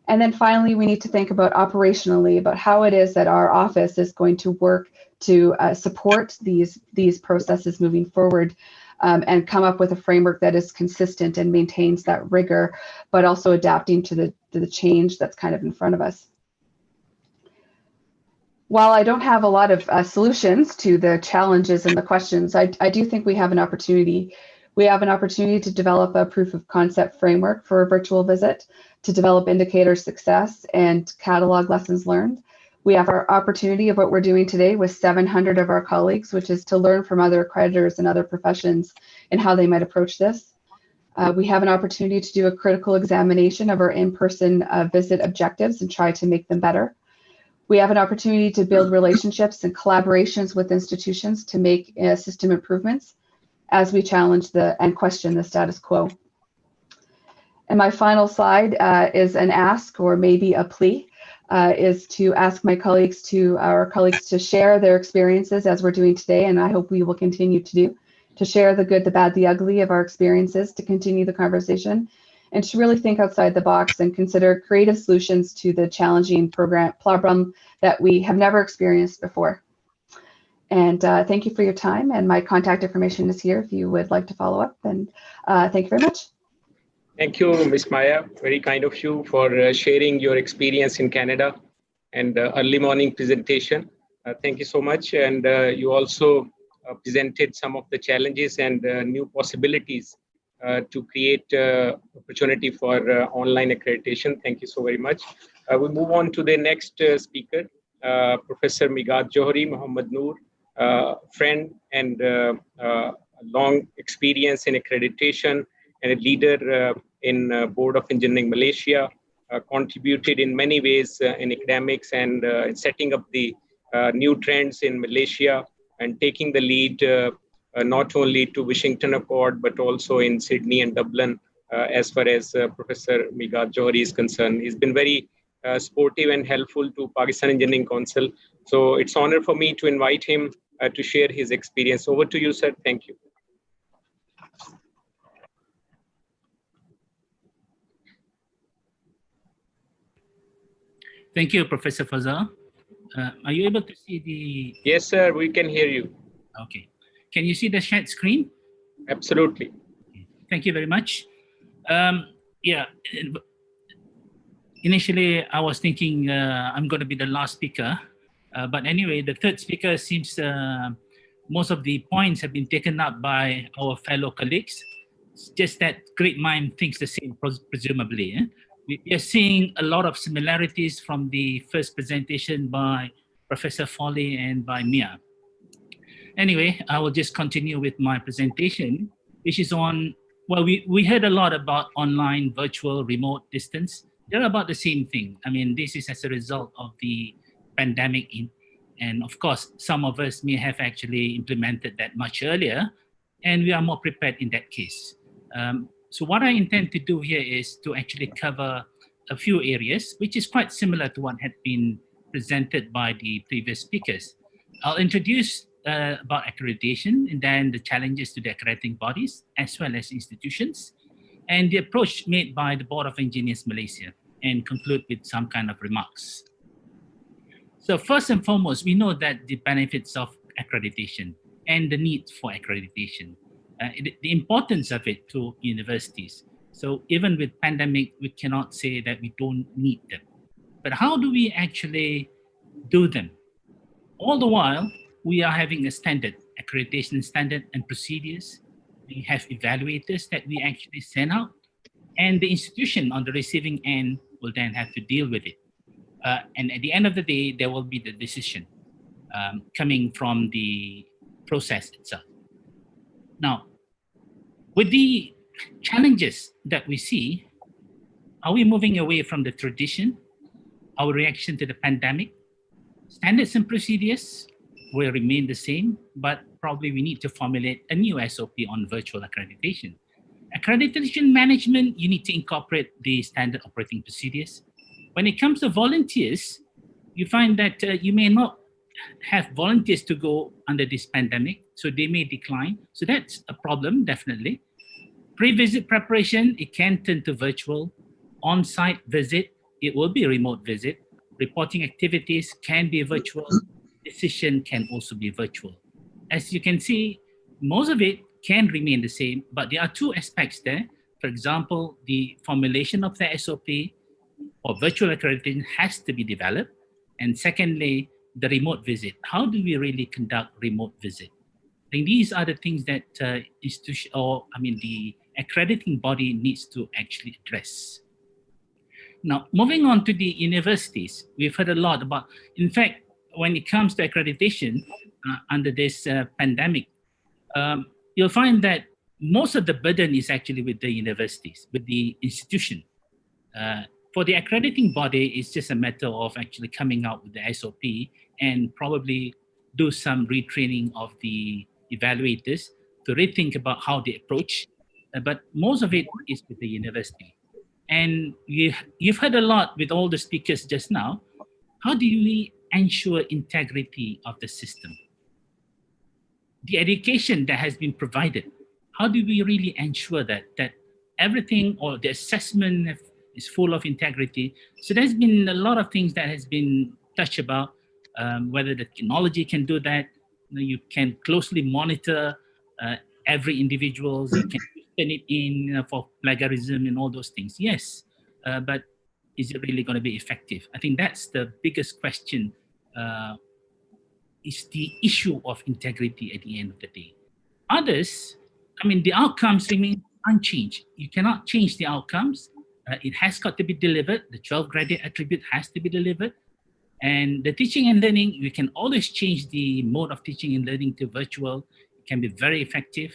And then finally, we need to think about operationally about how it is that our office is going to work to support these processes moving forward, and come up with a framework that is consistent and maintains that rigor, but also adapting to the change that's kind of in front of us. While I don't have a lot of solutions to the challenges and the questions, I do think we have an opportunity. We have an opportunity to develop a proof of concept framework for a virtual visit, to develop indicator success and catalog lessons learned. We have our opportunity of what we're doing today with 700 of our colleagues, which is to learn from other accreditors and other professions and how they might approach this. We have an opportunity to do a critical examination of our in-person visit objectives and try to make them better. We have an opportunity to build relationships and collaborations with institutions to make system improvements as we challenge and question the status quo. And my final slide is an ask, or maybe a plea, is to ask our colleagues to share their experiences as we're doing today, and I hope we will continue to do, to share the good, the bad, the ugly of our experiences, to continue the conversation, and to really think outside the box and consider creative solutions to the challenging problem that we have never experienced before. And thank you for your time, and my contact information is here if you would like to follow up, and thank you very much. Thank you, Ms. Maya. Very kind of you for sharing your experience in Canada and early morning presentation. Thank you so much. And you also presented some of the challenges and new possibilities to create opportunity for online accreditation. Thank you so very much. We move on to the next speaker, Professor Migad Johari Muhammad Noor, friend and long experience in accreditation and a leader in Board of Engineering Malaysia, contributed in many ways in academics and in setting up the new trends in Malaysia and taking the lead not only to Washington Accord, but also in Sydney and Dublin, as far as Professor Migad Johari is concerned. He's been very supportive and helpful to Pakistan Engineering Council. So it's an honor for me to invite him to share his experience. Over to you, sir. Thank you. Thank you, Professor Fazal. Are you able to see the... Yes, sir, we can hear you. Okay. Can you see the shared screen? Absolutely. Thank you very much. Yeah, initially I was thinking I'm going to be the last speaker, but anyway, the third speaker seems most of the points have been taken up by our fellow colleagues. It's just that great mind thinks the same, presumably. Eh? We are seeing a lot of similarities from the first presentation by Professor Foley and by Mia. Anyway, I will just continue with my presentation, which is on, well, we heard a lot about online, virtual, remote, distance. They're about the same thing. I mean, this is as a result of the pandemic. And of course, some of us may have actually implemented that much earlier, and we are more prepared in that case. So what I intend to do here is to actually cover a few areas, which is quite similar to what had been presented by the previous speakers. I'll introduce about accreditation and then the challenges to the accrediting bodies as well as institutions and the approach made by the Board of Engineers Malaysia, and conclude with some kind of remarks. So first and foremost, we know that the benefits of accreditation and the need for accreditation, the importance of it to universities. So even with pandemic, we cannot say that we don't need them. But how do we actually do them? All the while, we are having a standard, accreditation standard and procedures. We have evaluators that we actually send out, and the institution on the receiving end will then have to deal with it. And at the end of the day, there will be the decision coming from the process itself. Now, with the challenges that we see, are we moving away from the tradition, our reaction to the pandemic? Standards and procedures will remain the same, but probably we need to formulate a new SOP on virtual accreditation. Accreditation management, you need to incorporate the standard operating procedures. When it comes to volunteers, you find that you may not have volunteers to go under this pandemic, so they may decline. So that's a problem, definitely. Pre-visit preparation, it can turn to virtual. On-site visit, it will be a remote visit. Reporting activities can be virtual. Decision can also be virtual. As you can see, most of it can remain the same, but there are two aspects there. For example, the formulation of the SOP or virtual accreditation has to be developed. And secondly, the remote visit. How do we really conduct remote visit? I think these are the things that the accrediting body needs to actually address. Now, moving on to the universities, we've heard a lot about, in fact, when it comes to accreditation under this pandemic, you'll find that most of the burden is actually with the universities, with the institution. For the accrediting body, it's just a matter of actually coming out with the SOP and probably do some retraining of the evaluators to rethink about how they approach. But most of it is with the university. And you've heard a lot with all the speakers just now. How do we ensure integrity of the system? The education that has been provided, how do we really ensure that everything or the assessment is full of integrity? So there's been a lot of things that has been touched about, whether the technology can do that. You can closely monitor every individual, you can turn it in for plagiarism and all those things. Yes, but is it really going to be effective? I think that's the biggest question, is the issue of integrity at the end of the day. Others, I mean, the outcomes remain unchanged. You cannot change the outcomes. It has got to be delivered. The 12 graduate attribute has to be delivered. And the teaching and learning, we can always change the mode of teaching and learning to virtual. It can be very effective.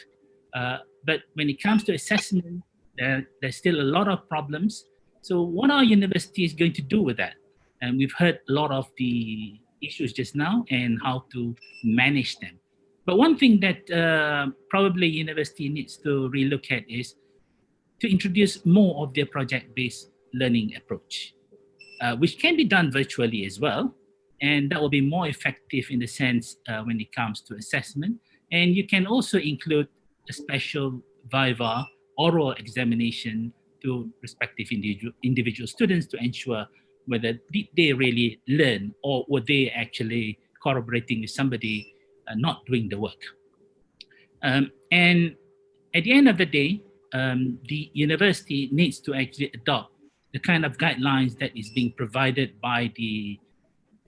But when it comes to assessment, there's still a lot of problems. So what are universities going to do with that? And we've heard a lot of the issues just now and how to manage them. But one thing that probably university needs to relook at is to introduce more of their project-based learning approach, which can be done virtually as well. And that will be more effective in the sense when it comes to assessment. And you can also include a special viva oral examination to respective individual students to ensure whether did they really learn or were they actually collaborating with somebody not doing the work. And at the end of the day, the university needs to actually adopt the kind of guidelines that is being provided by the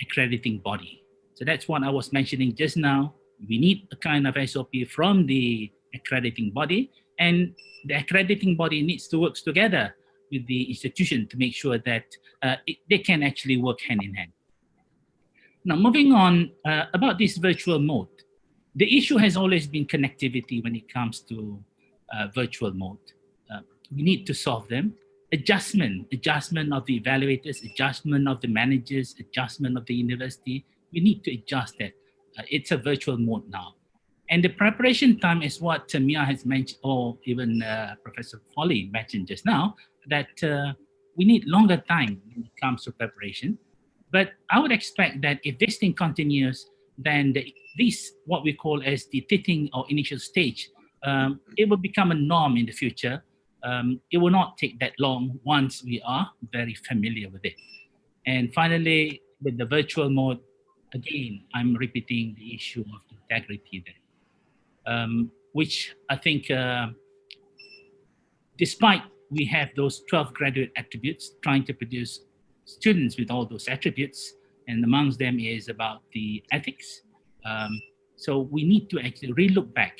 accrediting body. So that's what I was mentioning just now. We need a kind of SOP from the accrediting body, and the accrediting body needs to work together with the institution to make sure that they can actually work hand in hand. Now, moving on about this virtual mode, the issue has always been connectivity when it comes to virtual mode. We need to solve them. Adjustment of the evaluators, adjustment of the managers, adjustment of the university. We need to adjust that. It's a virtual mode now. And the preparation time is what Mia has mentioned, or even Professor Foley mentioned just now, that we need longer time when it comes to preparation. But I would expect that if this thing continues, then this, what we call as the teething or initial stage, it will become a norm in the future. It will not take that long once we are very familiar with it. And finally, with the virtual mode, again, I'm repeating the issue of integrity there, which I think, despite we have those 12 graduate attributes, trying to produce students with all those attributes, and amongst them is about the ethics. So we need to actually relook back.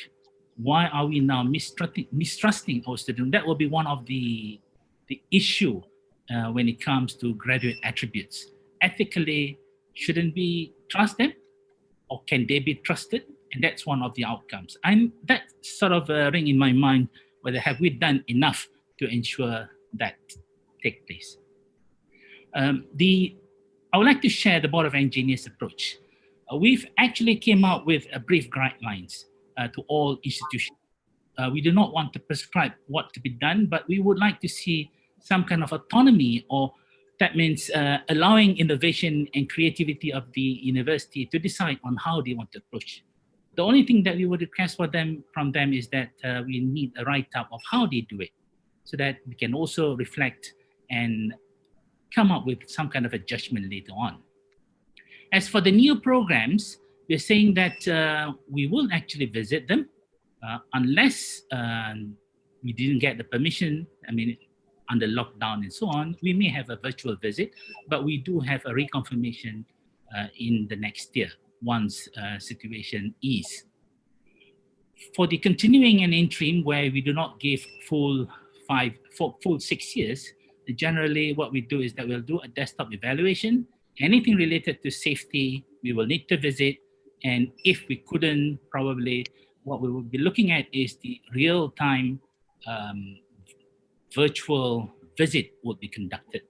Why are we now mistrusting our students? That will be one of the issue when it comes to graduate attributes. Ethically, shouldn't we trust them, or can they be trusted? And that's one of the outcomes. And that sort of ring in my mind, whether have we done enough to ensure that take place. I would like to share the Board of Engineers approach. We've actually came out with a brief guidelines to all institutions. We do not want to prescribe what to be done, but we would like to see some kind of autonomy, or that means allowing innovation and creativity of the university to decide on how they want to approach. The only thing that we would request from them is that we need a write-up of how they do it, so that we can also reflect and come up with some kind of a judgment later on. As for the new programs, we're saying that we will actually visit them unless we didn't get the permission, under lockdown and so on, we may have a virtual visit, but we do have a reconfirmation in the next year once situation ease. For the continuing and interim, where we do not give full 6 years, generally what we do is that we'll do a desktop evaluation. Anything related to safety, we will need to visit. And if we couldn't, probably what we will be looking at is the real-time virtual visit would be conducted.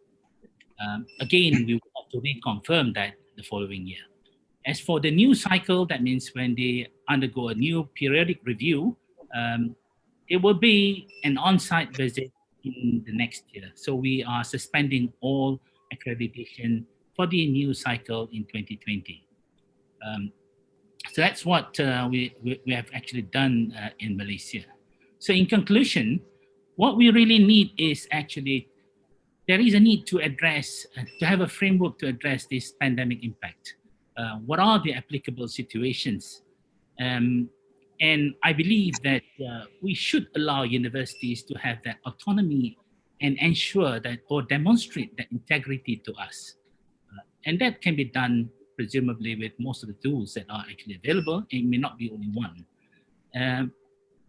Again, we will have to reconfirm that the following year. As for the new cycle, that means when they undergo a new periodic review, it will be an on-site visit in the next year. So we are suspending all accreditation for the new cycle in 2020. So that's what we have actually done in Malaysia. So in conclusion, what we really need is actually, there is a need to address, to have a framework to address this pandemic impact. What are the applicable situations? And I believe that we should allow universities to have that autonomy and ensure that, or demonstrate that integrity to us. And that can be done presumably with most of the tools that are actually available. It may not be only one.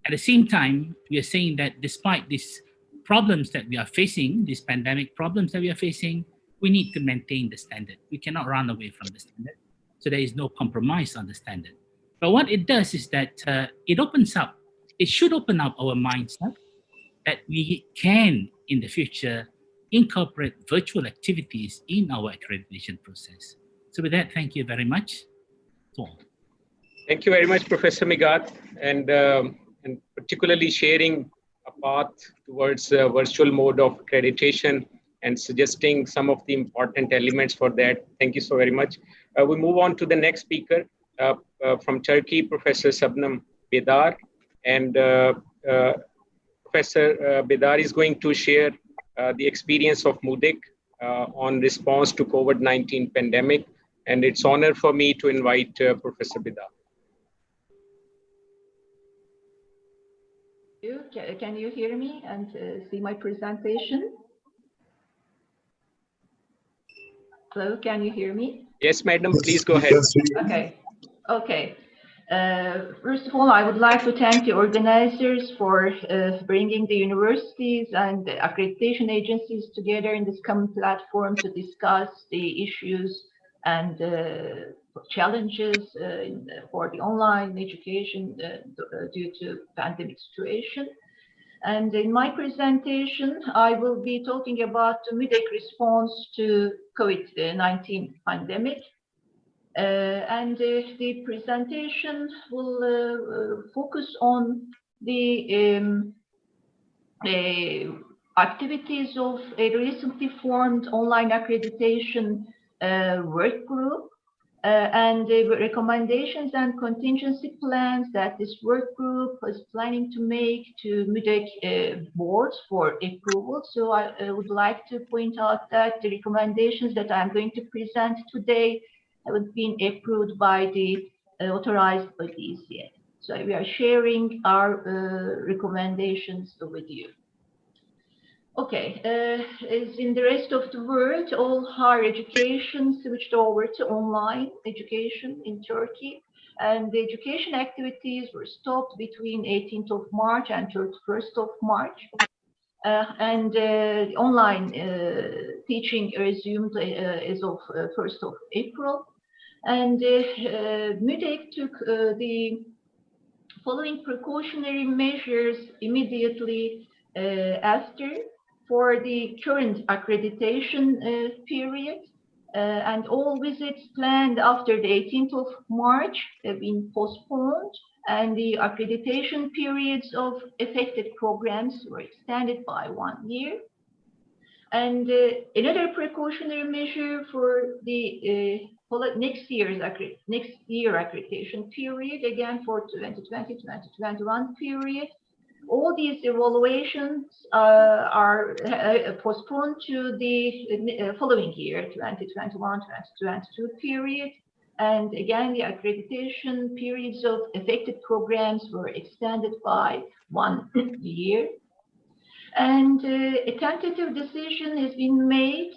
At the same time, we are saying that despite these problems that we are facing, these pandemic problems that we are facing, we need to maintain the standard. We cannot run away from the standard. So there is no compromise on the standard. But what it does is that it should open up our mindset that we can, in the future, incorporate virtual activities in our accreditation process. So with that, thank you very much. Thank you very much, Professor Migat, and particularly sharing a path towards virtual mode of accreditation and suggesting some of the important elements for that. Thank you so very much. We move on to the next speaker from Turkey, Professor Sabnam Bedar. And Professor Bedar is going to share the experience of MUDIC on response to COVID-19 pandemic. And it's an honor for me to invite Professor Bedar. Can you hear me and see my presentation? Hello, can you hear me? Yes, madam, please go ahead. Okay. First of all, I would like to thank the organizers for bringing the universities and the accreditation agencies together in this common platform to discuss the issues and challenges for the online education due to pandemic situation. And in my presentation, I will be talking about the MUDIC response to COVID-19 pandemic. And the presentation will focus on the activities of a recently formed online accreditation work group and the recommendations and contingency plans that this work group is planning to make to MUDIC boards for approval. So I would like to point out that the recommendations that I'm going to present today have been approved by the authorized bodies yet. So we are sharing our recommendations with you. Okay, as in the rest of the world, all higher education switched over to online education in Turkey, and the education activities were stopped between 18th of March and 31st of March. And online teaching resumed as of 1st of April. And MUDIC took the following precautionary measures immediately after for the current accreditation period, and all visits planned after the 18th of March have been postponed, and the accreditation periods of affected programs were extended by 1 year. And another precautionary measure for the next year accreditation period, again for 2020-2021 period, all these evaluations are postponed to the following year, 2021-2022 period. And again, the accreditation periods of affected programs were extended by 1 year. And a tentative decision has been made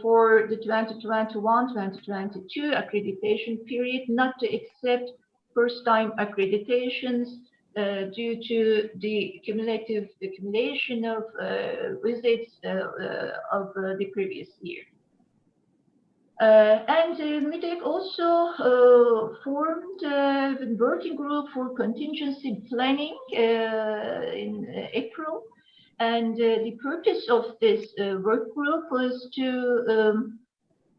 for the 2021-2022 accreditation period not to accept first-time accreditations due to the cumulative accumulation of visits of the previous year. And MUDIC also formed a working group for contingency planning in April. And the purpose of this work group was to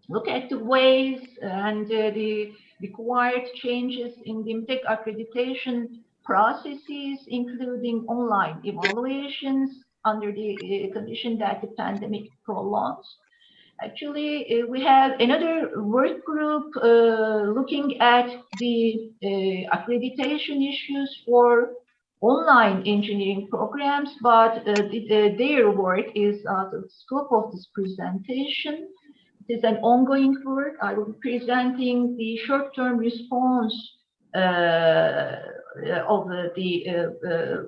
look at the ways and the required changes in the MUDIC accreditation processes, including online evaluations under the condition that the pandemic prolongs. Actually, we have another work group looking at the accreditation issues for online engineering programs, but their work is out of the scope of this presentation. It is an ongoing work. I will be presenting the short-term response of the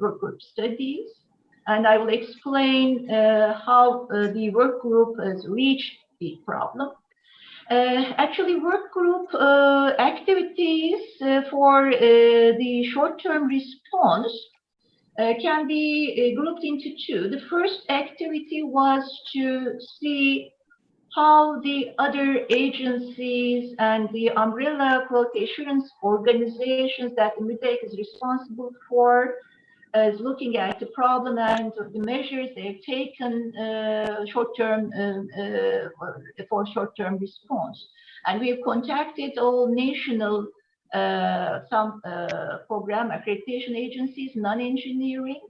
work group studies, and I will explain how the work group has reached the problem. Actually, work group activities for the short-term response can be grouped into two. The first activity was to see how the other agencies and the umbrella quality assurance organizations that MIDEC is responsible for is looking at the problem and the measures they've taken for short-term response. And we've contacted all national some program accreditation agencies, non-engineering,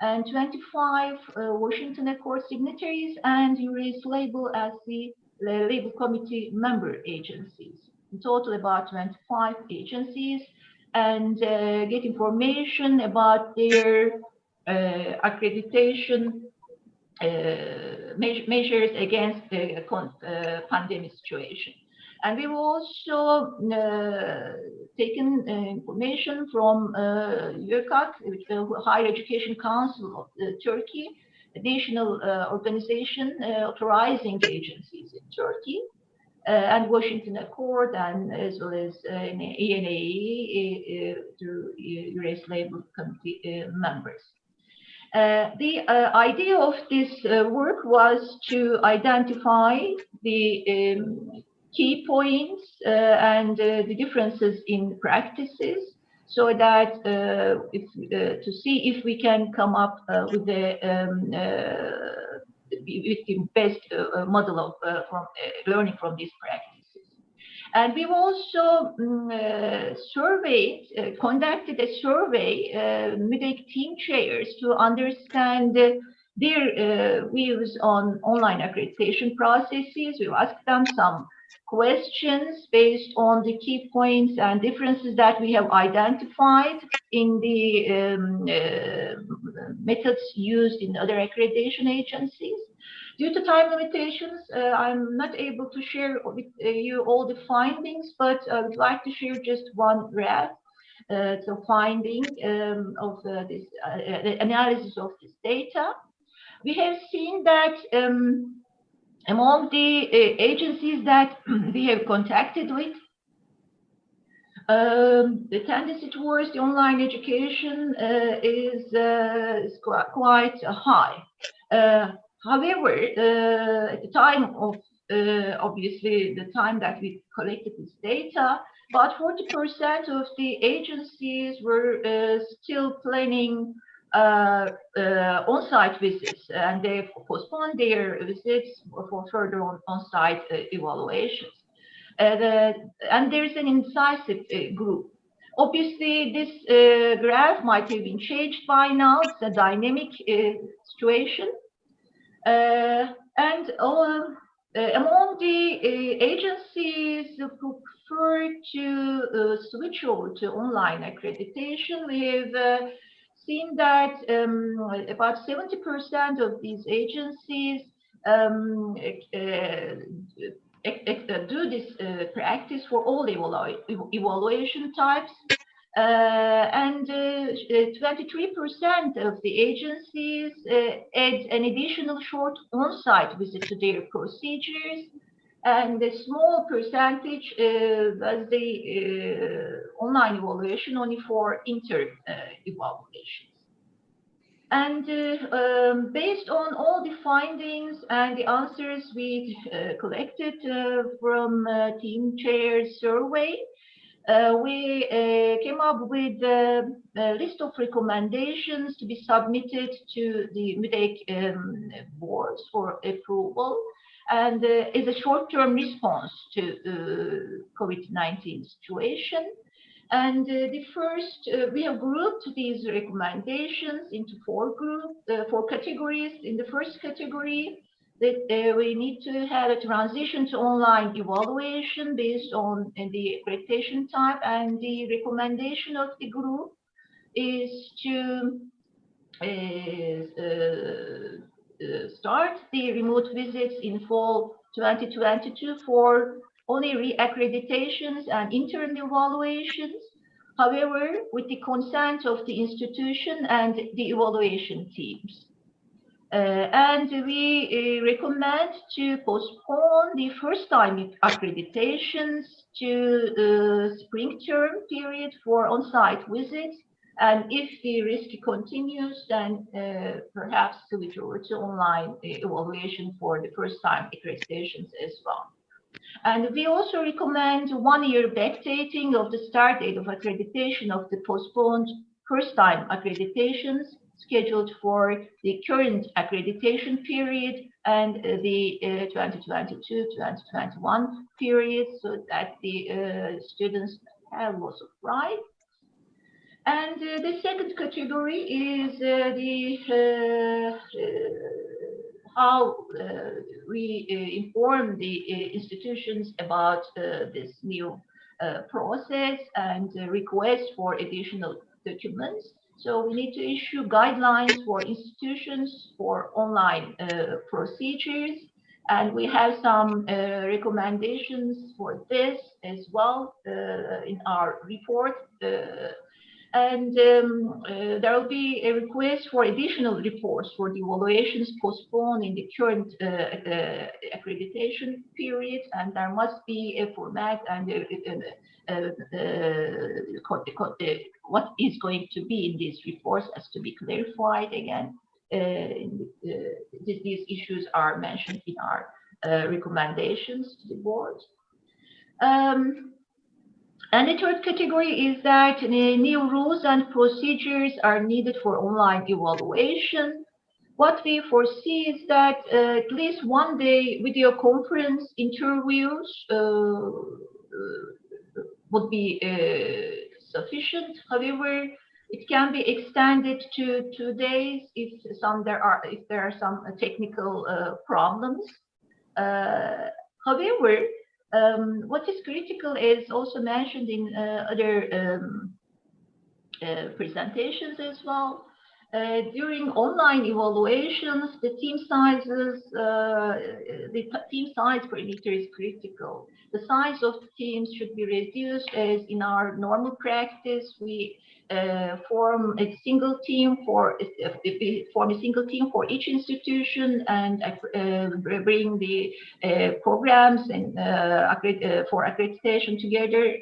and 25 Washington Accord signatories and URACE label as the label committee member agencies. In total, about 25 agencies, and get information about their accreditation measures against the pandemic situation. And we've also taken information from UKAK, Higher Education Council of Turkey, a national organization authorizing agencies in Turkey, and Washington Accord, and as well as ENAE through URACE label committee members. The idea of this work was to identify the key points and the differences in practices, so that to see if we can come up with the best model of learning from these practices. And we've also conducted a survey, MIDEC team chairs, to understand their views on online accreditation processes. We've asked them some questions based on the key points and differences that we have identified in the methods used in other accreditation agencies. Due to time limitations, I'm not able to share with you all the findings, but I would like to share just one graph. So finding of this the analysis of this data. We have seen that among the agencies that we have contacted with, the tendency towards the online education is quite high. However, at the time of, obviously, the time that we collected this data, about 40% of the agencies were still planning on-site visits, and they postponed their visits for further on-site evaluations. And there's an incisive group. Obviously, this graph might have been changed by now. It's a dynamic situation. And among the agencies who prefer to switch over to online accreditation, we have seen that about 70% of these agencies do this practice for all evaluation types. And 23% of the agencies add an additional short on-site visit to their procedures, and a small percentage does the online evaluation only for inter-evaluations. And based on all the findings and the answers we collected from team chair's survey, we came up with a list of recommendations to be submitted to the MIDEC boards for approval, and is a short-term response to COVID-19 situation. And the first, we have grouped these recommendations into four categories. In the first category, that we need to have a transition to online evaluation based on the accreditation type, and the recommendation of the group is to start the remote visits in fall 2022 for only re-accreditations and interim evaluations, however, with the consent of the institution and the evaluation teams. And we recommend to postpone the first-time accreditations to spring term period for on-site visits, And if the risk continues, then perhaps switch over to online evaluation for the first-time accreditations as well. And we also recommend 1-year backdating of the start date of accreditation of the postponed first-time accreditations scheduled for the current accreditation period and the 2022-2021 period, so that the students have loss of rights. And the second category is how we inform the institutions about this new process and request for additional documents. So we need to issue guidelines for institutions for online procedures, and we have some recommendations for this as well in our report. And there will be a request for additional reports for the evaluations postponed in the current accreditation period, and there must be a format and what is going to be in these reports has to be clarified again. These issues are mentioned in our recommendations to the board. And the third category is that new rules and procedures are needed for online evaluation. What we foresee is that at least 1 day video conference interviews would be sufficient. However, it can be extended to 2 days if there are some technical problems. However, what is critical is also mentioned in other presentations as well. During online evaluations, the team sizes, the team size parameter is critical. The size of the teams should be reduced, as in our normal practice, we form a single team for each institution and bring the programs and for accreditation together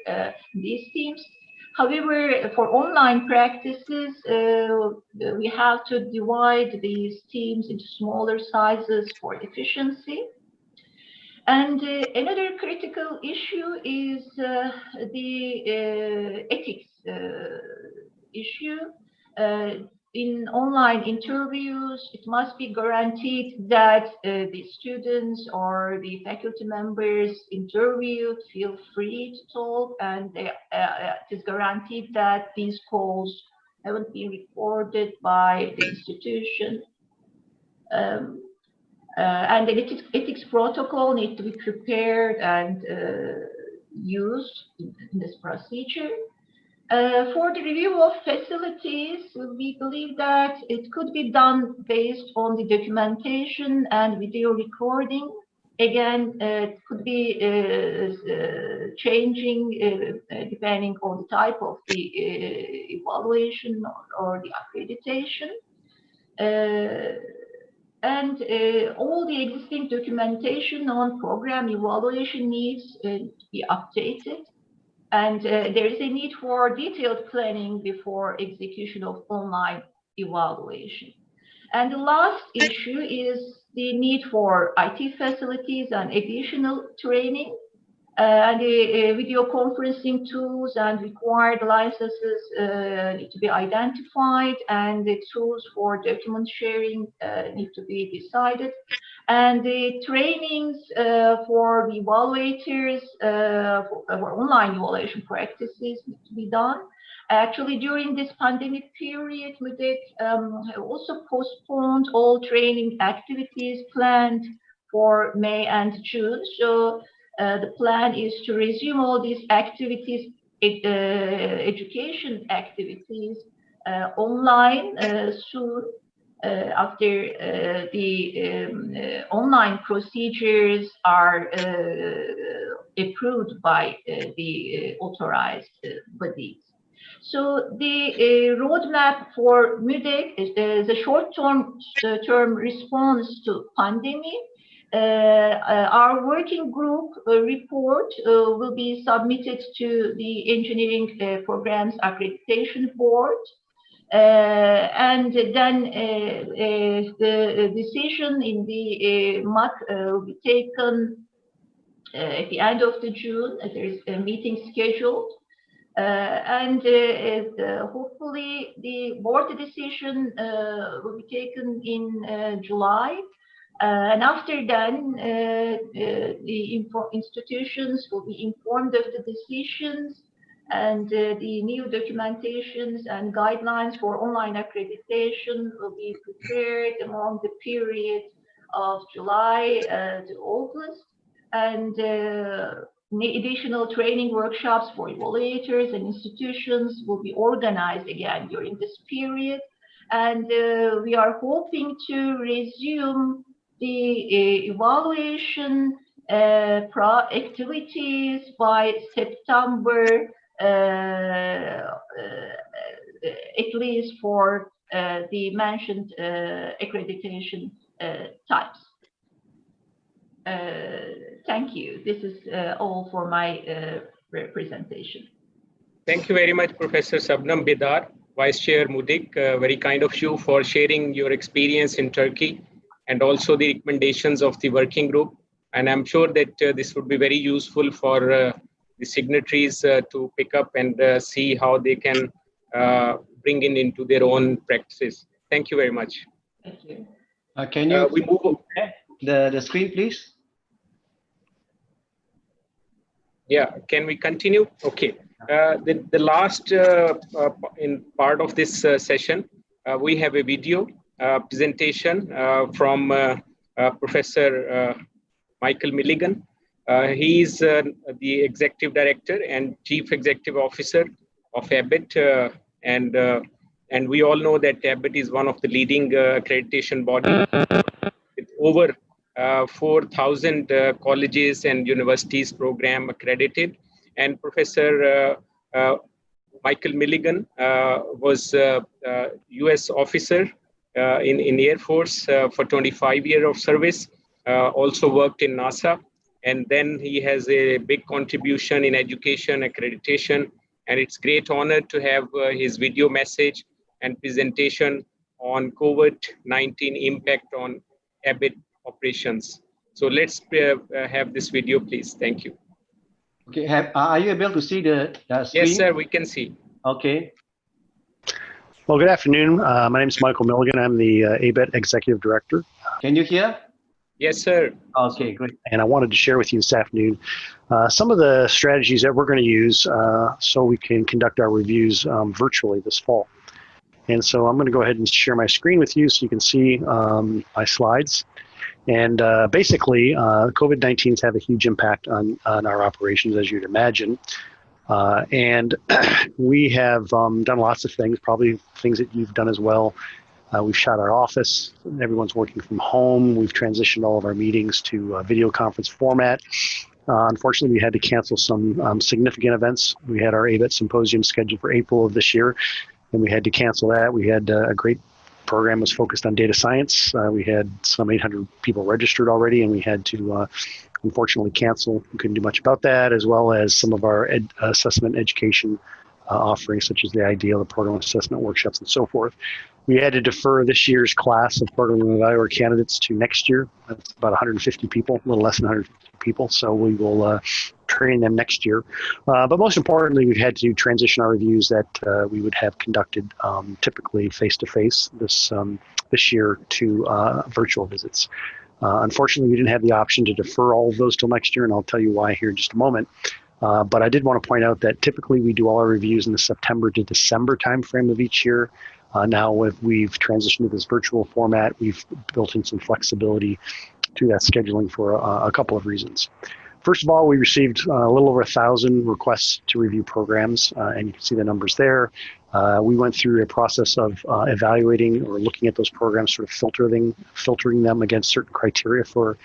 these teams. However, for online practices, we have to divide these teams into smaller sizes for efficiency. And another critical issue is the ethics issue. In online interviews, it must be guaranteed that the students or the faculty members interviewed feel free to talk, and it is guaranteed that these calls haven't been recorded by the institution. And the ethics protocol needs to be prepared and used in this procedure. For the review of facilities, we believe that it could be done based on the documentation and video recording. Again, it could be changing depending on the type of the evaluation or the accreditation. And all the existing documentation on program evaluation needs to be updated. And there is a need for detailed planning before execution of online evaluation. And the last issue is the need for IT facilities and additional training. And the video conferencing tools and required licenses need to be identified, and the tools for document sharing need to be decided. And the trainings for the evaluators for online evaluation practices need to be done. Actually, during this pandemic period, we did also postponed all training activities planned for May and June. So the plan is to resume all these activities, education activities, online soon after the online procedures are approved by the authorized bodies. So the roadmap for MUDEC is the short-term response to pandemic. Our working group report will be submitted to the Engineering Programs Accreditation Board And then the decision in the MAC will be taken at the end of the June. There is a meeting scheduled. And hopefully the board decision will be taken in July. And after then, the institutions will be informed of the decisions, and the new documentations and guidelines for online accreditation will be prepared among the period of July to August. And additional training workshops for evaluators and institutions will be organized again during this period. And we are hoping to resume the evaluation activities by September, at least for the mentioned accreditation types. Thank you. This is all for my presentation. Thank you very much, Professor Sabnam Bidar, Vice Chair Mudik. Very kind of you for sharing your experience in Turkey and also the recommendations of the working group. And I'm sure that this would be very useful for the signatories to pick up and see how they can bring into their own practices. Thank you very much. Thank you. Can you we move on. the screen, please? Yeah, can we continue? Okay. The last in part of this session, we have a video presentation from Professor Michael Milligan. He is the Executive Director and Chief Executive Officer of ABBIT, and we all know that ABBIT is one of the leading accreditation bodies with over 4,000 colleges and universities program accredited. And Professor Michael Milligan was US officer in Air Force for 25 years of service, also worked in NASA. And then he has a big contribution in education accreditation. And it's great honor to have his video message and presentation on COVID-19 impact on ABBIT operations. So let's have this video, please. Thank you. Okay, are you able to see the screen? Yes, sir, we can see. Okay. Well, good afternoon. My name is Michael Milligan. I'm the ABBIT Executive Director. Can you hear? Yes, sir. Okay, great. And I wanted to share with you this afternoon some of the strategies that we're going to use so we can conduct our reviews virtually this fall. And so I'm going to go ahead and share my screen with you so you can see my slides. And basically, COVID-19's have a huge impact on our operations, as you'd imagine. And we have done lots of things, probably things that you've done as well. We've shut our office. Everyone's working from home. We've transitioned all of our meetings to video conference format. Unfortunately, we had to cancel some significant events. We had our ABBIT symposium scheduled for April of this year, and we had to cancel that. We had a great program was focused on data science. We had some 800 people registered already, and we had to unfortunately cancel. We couldn't do much about that, as well as some of our assessment education offerings, such as the IDEAL, the program assessment workshops, and so forth. We had to defer this year's class of program evaluator candidates to next year. That's about 150 people, a little less than 150 people. So we will train them next year. But most importantly, we've had to transition our reviews that we would have conducted typically face-to-face this year to virtual visits. Unfortunately, we didn't have the option to defer all of those till next year, and I'll tell you why here in just a moment. But I did want to point out that typically we do all our reviews in the September to December timeframe of each year. Now we've transitioned to this virtual format, we've built in some flexibility to that scheduling for a couple of reasons. First of all, we received a little over 1,000 requests to review programs, and you can see the numbers there. We went through a process of evaluating or looking at those programs, sort of filtering them against certain criteria for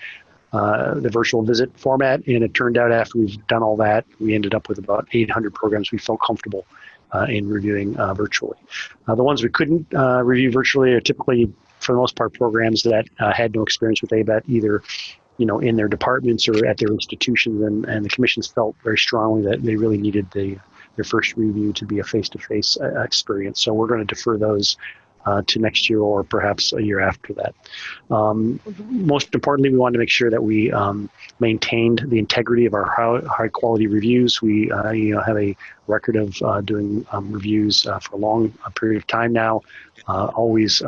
the virtual visit format. And it turned out after we've done all that, we ended up with about 800 programs we felt comfortable in reviewing virtually. The ones we couldn't review virtually are typically, for the most part, programs that had no experience with ABBIT, either in their departments or at their institutions, and the commissions felt very strongly that they really needed the their first review to be a face-to-face experience. So we're going to defer those to next year or perhaps a year after that. Most importantly, we wanted to make sure that we maintained the integrity of our high quality reviews. We have a record of doing reviews for a long period of time now. Always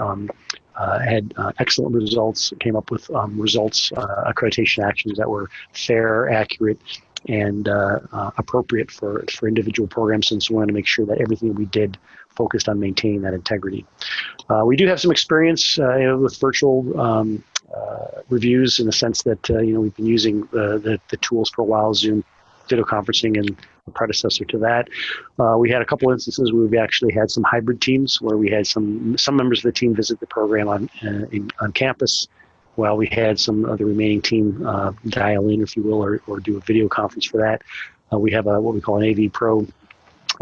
had excellent results, came up with results, accreditation actions that were fair, accurate, and appropriate for individual programs. And so we wanted to make sure that everything we did focused on maintaining that integrity. We do have some experience with virtual reviews in the sense that we've been using the tools for a while, Zoom, video conferencing, and the predecessor to that. We had a couple instances where we actually had some hybrid teams where we had some members of the team visit the program on campus, while we had some of the remaining team dial in, if you will, or do a video conference for that. We have what we call an AV Pro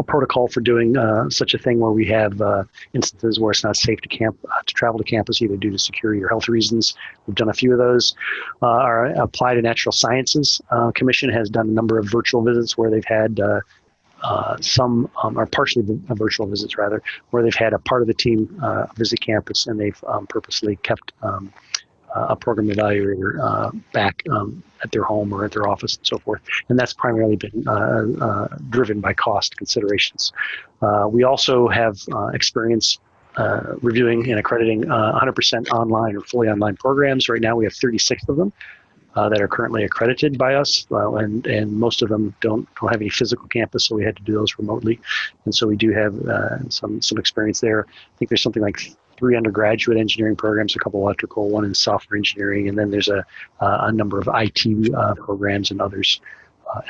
protocol for doing such a thing, where we have instances where it's not safe to travel to campus, either due to security or health reasons. We've done a few of those. Our Applied and Natural Sciences Commission has done a number of virtual visits where they've had some, or partially virtual visits rather, where they've had a part of the team visit campus, and they've purposely kept a program evaluator back at their home or at their office and so forth. And that's primarily been driven by cost considerations. We also have experience reviewing and accrediting 100% online or fully online programs. Right now we have 36 of them that are currently accredited by us, and most of them don't have any physical campus, so we had to do those remotely. And so we do have some experience there. I think there's something like 3 undergraduate engineering programs, a couple electrical, 1 in software engineering, and then there's a number of IT programs and others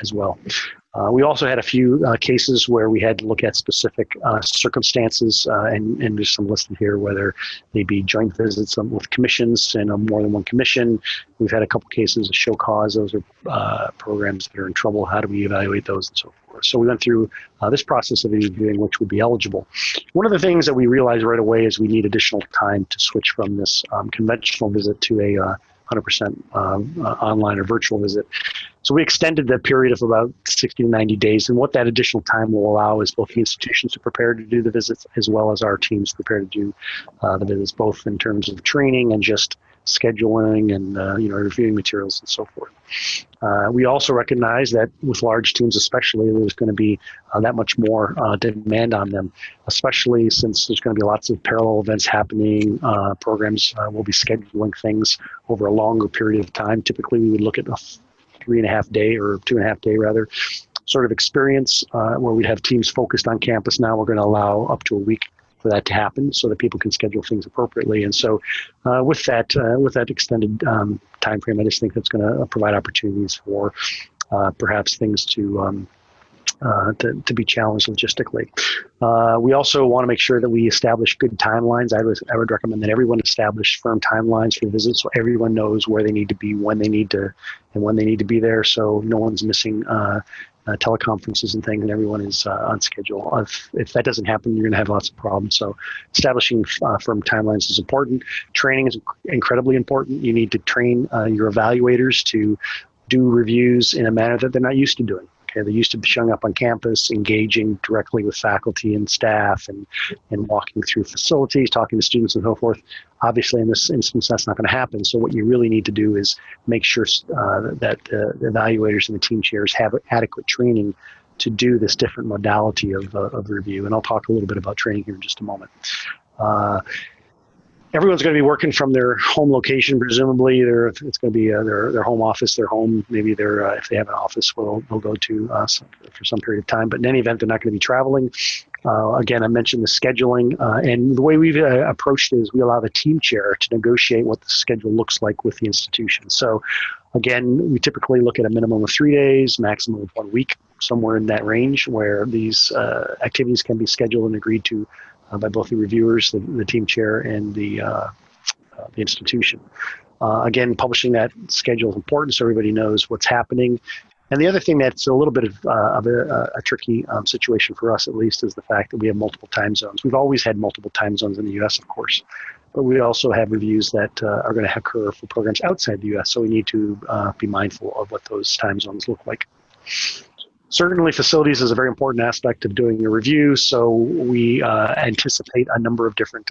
as well. We also had a few cases where we had to look at specific circumstances, and there's some listed here, whether they be joint visits with commissions and more than one commission. We've had a couple cases of show cause. Those are programs that are in trouble. How do we evaluate those and so forth? So we went through this process of reviewing which would be eligible. One of the things that we realized right away is we need additional time to switch from this conventional visit to a 100% online or virtual visit. So we extended the period of about 60 to 90 days. And what that additional time will allow is both the institutions to prepare to do the visits, as well as our teams prepare to do the visits, both in terms of training and just scheduling and reviewing materials and so forth. We also recognize that with large teams especially, there's going to be that much more demand on them, especially since there's going to be lots of parallel events happening. Programs will be scheduling things over a longer period of time. Typically, we would look at a 3.5 day or 2.5 day rather sort of experience where we'd have teams focused on campus. Now we're going to allow up to a week for that to happen so that people can schedule things appropriately. And so with that extended time frame, I just think that's going to provide opportunities for perhaps things to be challenged logistically. We also want to make sure that we establish good timelines. I would recommend that everyone establish firm timelines for visits so everyone knows where they need to be, when they need to be there, so no one's missing teleconferences and things, and everyone is on schedule. If that doesn't happen, you're going to have lots of problems. So establishing firm timelines is important. Training is incredibly important. You need to train your evaluators to do reviews in a manner that they're not used to doing. Okay, they're used to showing up on campus, engaging directly with faculty and staff, and walking through facilities, talking to students and so forth. Obviously, in this instance, that's not going to happen. So what you really need to do is make sure that the evaluators and the team chairs have adequate training to do this different modality of review. And I'll talk a little bit about training here in just a moment. Everyone's going to be working from their home location, presumably. It's going to be their home office, their home. Maybe if they have an office, they'll go to for some period of time. But in any event, they're not going to be traveling. Again, I mentioned the scheduling, and the way we've approached it is we allow the team chair to negotiate what the schedule looks like with the institution. So again, we typically look at a minimum of 3 days, maximum of 1 week, somewhere in that range, where these activities can be scheduled and agreed to by both the reviewers, the team chair, and the institution. Again, publishing that schedule is important so everybody knows what's happening. And the other thing that's a little bit of a tricky situation for us, at least, is the fact that we have multiple time zones. We've always had multiple time zones in the U.S., of course, but we also have reviews that are going to occur for programs outside the U.S., so we need to be mindful of what those time zones look like. Certainly, facilities is a very important aspect of doing a review, so we anticipate a number of different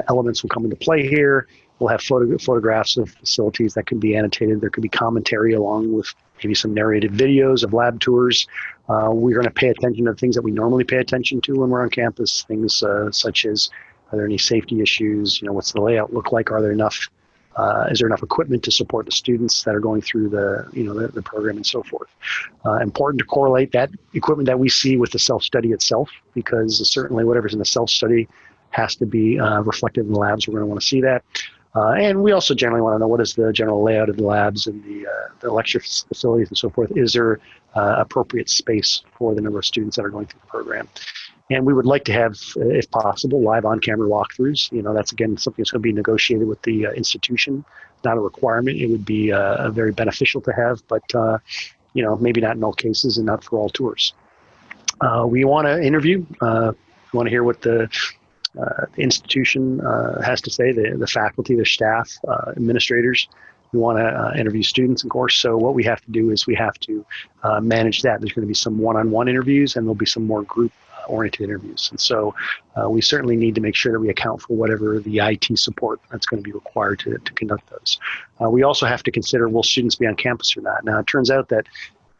elements will come into play here. We'll have photographs of facilities that can be annotated. There could be commentary along with maybe some narrated videos of lab tours. We're going to pay attention to things that we normally pay attention to when we're on campus, things such as, are there any safety issues? What's the layout look like? Are there enough? Is there enough equipment to support the students that are going through the program and so forth? Important to correlate that equipment that we see with the self-study itself, because certainly whatever's in the self-study has to be reflected in the labs. We're going to want to see that. And we also generally want to know what is the general layout of the labs and the lecture facilities and so forth. Is there appropriate space for the number of students that are going through the program? And we would like to have, if possible, live on-camera walkthroughs. That's, again, something that's going to be negotiated with the institution, not a requirement. It would be very beneficial to have, but, maybe not in all cases and not for all tours. We want to interview. We want to hear what the institution has to say, the faculty, the staff, administrators. We want to interview students, of course. So what we have to do is we have to manage that. There's going to be some one-on-one interviews, and there'll be some more group-oriented interviews. And so we certainly need to make sure that we account for whatever the IT support that's going to be required to conduct those. We also have to consider, will students be on campus or not? Now, it turns out that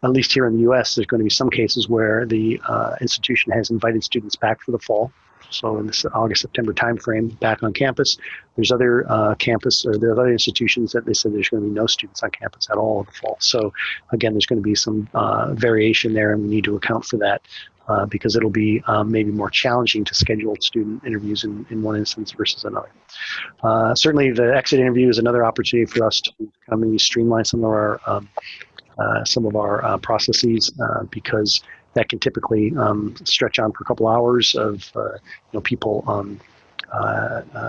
at least here in the U.S., there's going to be some cases where the institution has invited students back for the fall. So in this August-September timeframe, back on campus. There's other there are other institutions that they said there's going to be no students on campus at all in the fall. So again, there's going to be some variation there, and we need to account for that because it'll be maybe more challenging to schedule student interviews in one instance versus another. Certainly, the exit interview is another opportunity for us to maybe streamline some of our processes because that can typically stretch on for a couple hours of people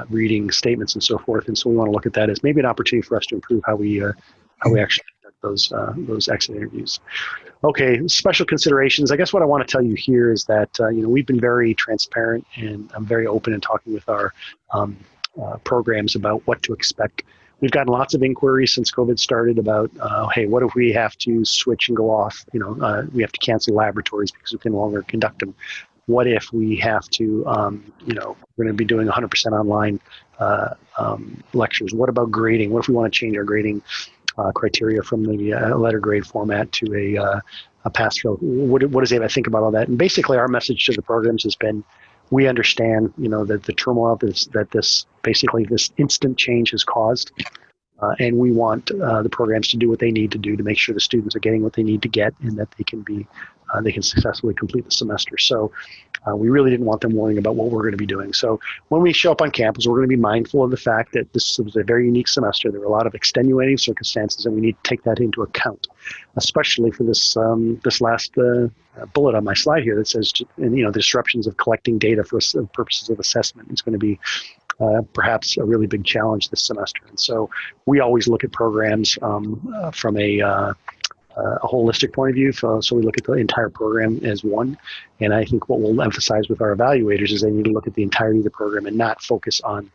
reading statements and so forth. And so we want to look at that as maybe an opportunity for us to improve how we actually conduct those exit interviews. Okay, special considerations. I guess what I want to tell you here is that we've been very transparent, and I'm very open in talking with our programs about what to expect. We've gotten lots of inquiries since COVID started about, hey, what if we have to switch and go off? We have to cancel laboratories because we can no longer conduct them. What if we have to, we're going to be doing 100% online lectures? What about grading? What if we want to change our grading criteria from maybe a letter grade format to a pass-fail? What does AVA think about all that? And basically, our message to the programs has been, we understand, that the turmoil that this instant change has caused, and we want the programs to do what they need to do to make sure the students are getting what they need to get, and that they can successfully complete the semester. So we really didn't want them worrying about what we're going to be doing. So when we show up on campus, we're going to be mindful of the fact that this was a very unique semester. There were a lot of extenuating circumstances, and we need to take that into account, especially for this last bullet on my slide here that says, the disruptions of collecting data for purposes of assessment is going to be perhaps a really big challenge this semester. And so we always look at programs from a holistic point of view. So we look at the entire program as one. And I think what we'll emphasize with our evaluators is they need to look at the entirety of the program and not focus on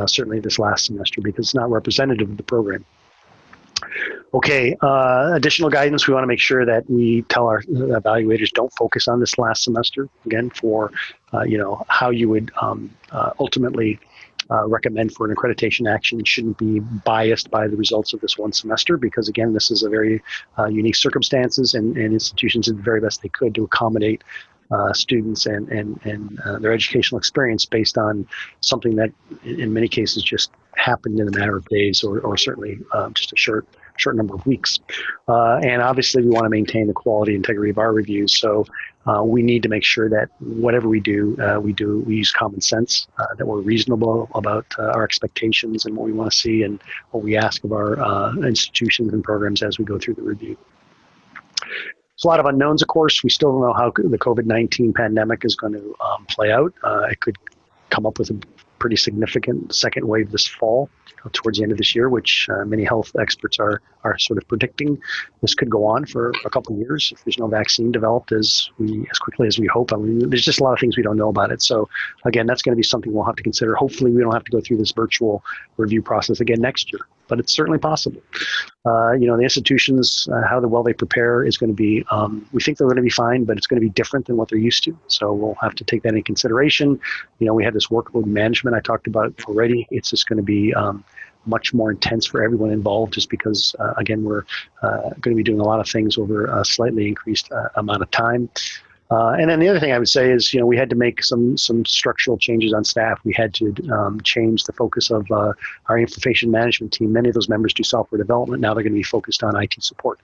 certainly this last semester, because it's not representative of the program. Okay, additional guidance. We want to make sure that we tell our evaluators don't focus on this last semester, again, for how you would ultimately recommend for an accreditation action shouldn't be biased by the results of this one semester, because again, this is a very unique circumstances, and institutions did the very best they could to accommodate students and their educational experience based on something that in many cases just happened in a matter of days, or certainly just a short number of weeks. And obviously we want to maintain the quality and integrity of our reviews. So we need to make sure that whatever we do, we use common sense, that we're reasonable about our expectations and what we want to see and what we ask of our institutions and programs as we go through the review. There's a lot of unknowns, of course. We still don't know how the COVID-19 pandemic is going to play out. It could come up with a pretty significant second wave this fall, towards the end of this year, which many health experts are sort of predicting. This could go on for a couple of years if there's no vaccine developed as quickly as we hope. I mean, there's just a lot of things we don't know about it. So again, that's going to be something we'll have to consider. Hopefully we don't have to go through this virtual review process again next year. but it's certainly possible. The institutions, how well they prepare is going to be, we think they're going to be fine, but it's going to be different than what they're used to. So we'll have to take that into consideration. We had this workload management I talked about already. It's just going to be much more intense for everyone involved, just because, again, we're going to be doing a lot of things over a slightly increased amount of time. And then the other thing I would say is, we had to make some structural changes on staff. We had to change the focus of our information management team. Many of those members do software development. Now they're going to be focused on IT support.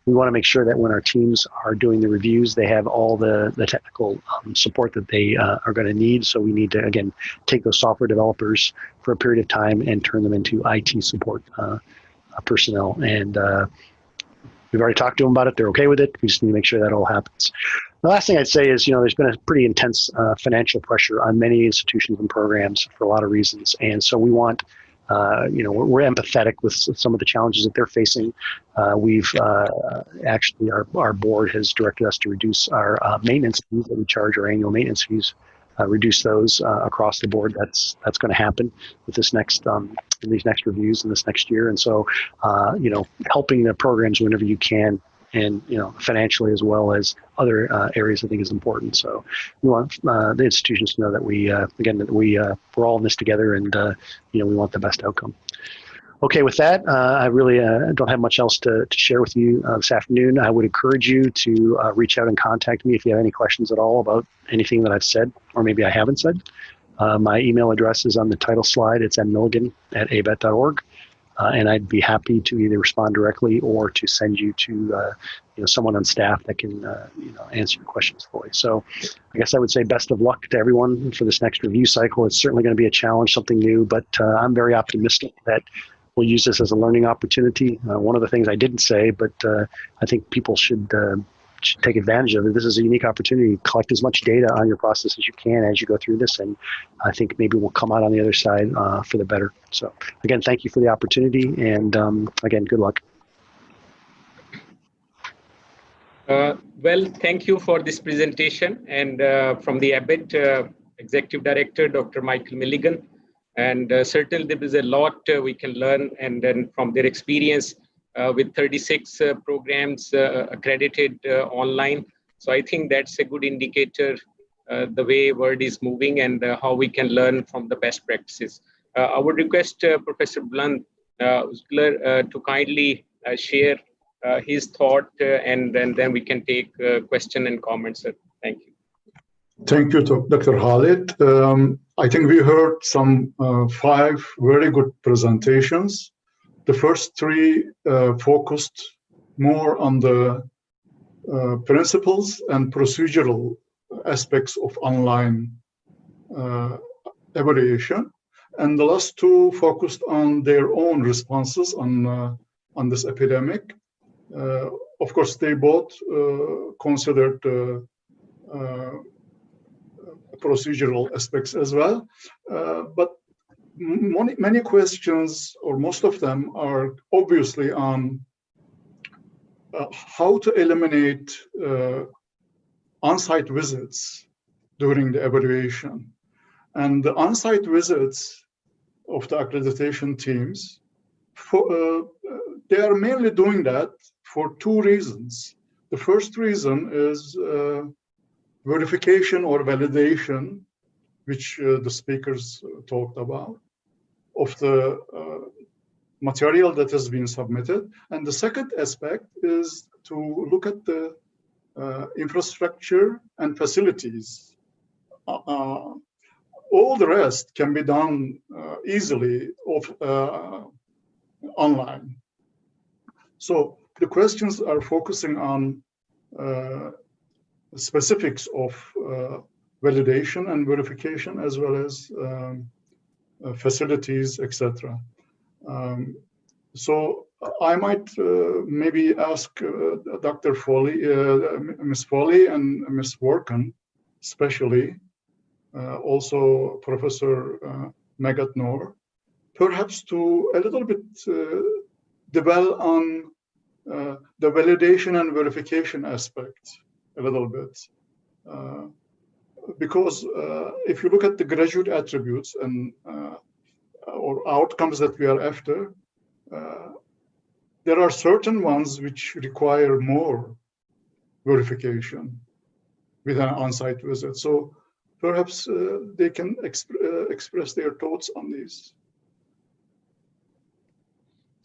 We want to make sure that when our teams are doing the reviews, they have all the technical support that they are going to need. So we need to, again, take those software developers for a period of time and turn them into IT support personnel. And we've already talked to them about it. They're okay with it. We just need to make sure that all happens. The last thing I'd say is, there's been a pretty intense financial pressure on many institutions and programs for a lot of reasons. And so we want, we're empathetic with some of the challenges that they're facing. We've actually, our board has directed us to reduce our maintenance fees that we charge, our annual maintenance fees, reduce those across the board. That's going to happen with this next, in these next reviews in this next year. And so, helping the programs whenever you can, and financially as well as other areas, I think is important. So we want the institutions to know that we we're all in this together, and we want the best outcome. Okay, with that, I really don't have much else to share with you this afternoon. I would encourage you to reach out and contact me if you have any questions at all about anything that I've said, or maybe I haven't said. My email address is on the title slide. It's mmilligan@abet.org. And I'd be happy to either respond directly or to send you to someone on staff that can answer your questions for you. So I guess I would say best of luck to everyone for this next review cycle. It's certainly going to be a challenge, something new, but I'm very optimistic that we'll use this as a learning opportunity. One of the things I didn't say, but I think people should take advantage of it. This is a unique opportunity. Collect as much data on your process as you can as you go through this, and I think maybe we'll come out on the other side for the better. So again, thank you for the opportunity, and again, good luck. Well, thank you for this presentation, and from the ABET Executive Director, Dr. Michael Milligan, and certainly there is a lot we can learn, and then from their experience with 36 programs accredited online. So I think that's a good indicator the way world is moving, and how we can learn from the best practices. I would request Professor Blunt to kindly share his thought, and then we can take question and comments. Thank you. Thank you, Dr. Khalid. I think we heard some 5 very good presentations. The first 3 focused more on the principles and procedural aspects of online evaluation, and the last 2 focused on their own responses on this epidemic. Of course, they both considered procedural aspects as well, but many questions, or most of them, are obviously on how to eliminate on-site visits during the evaluation. And the on-site visits of the accreditation teams, they are mainly doing that for 2 reasons. The first reason is verification or validation, which the speakers talked about, of the material that has been submitted. And the second aspect is to look at the infrastructure and facilities. All the rest can be done easily online. So the questions are focusing on specifics of validation and verification, as well as facilities, etc. So I might maybe ask Dr. Foley, Ms. Foley and Ms. Worken, especially, also Professor Megat Noor, perhaps to a little bit dwell on the validation and verification aspect a little bit. Because if you look at the graduate attributes and or outcomes that we are after, there are certain ones which require more verification with an on-site visit. So perhaps they can express their thoughts on these.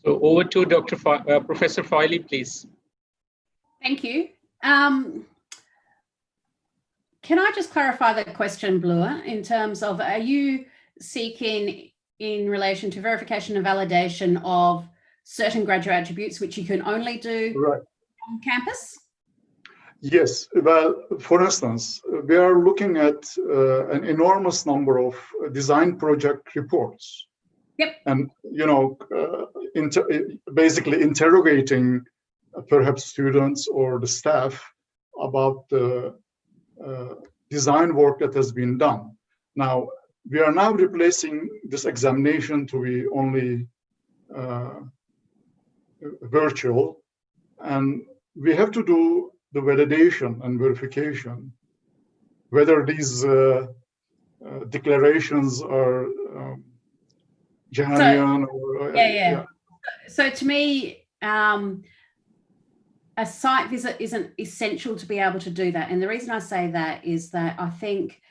So over to Professor Foyley, please. Thank you. Can I just clarify the question, Blua, in terms of, are you seeking in relation to verification and validation of certain graduate attributes which you can only do on campus? Yes, well, for instance, we are looking at an enormous number of design project reports. Yep. And, basically interrogating perhaps students or the staff about the design work that has been done. Now, we are now replacing this examination to be only virtual, and we have to do the validation and verification, whether these declarations are genuine or yeah. So to me, a site visit isn't essential to be able to do that. And the reason I say that is that I think,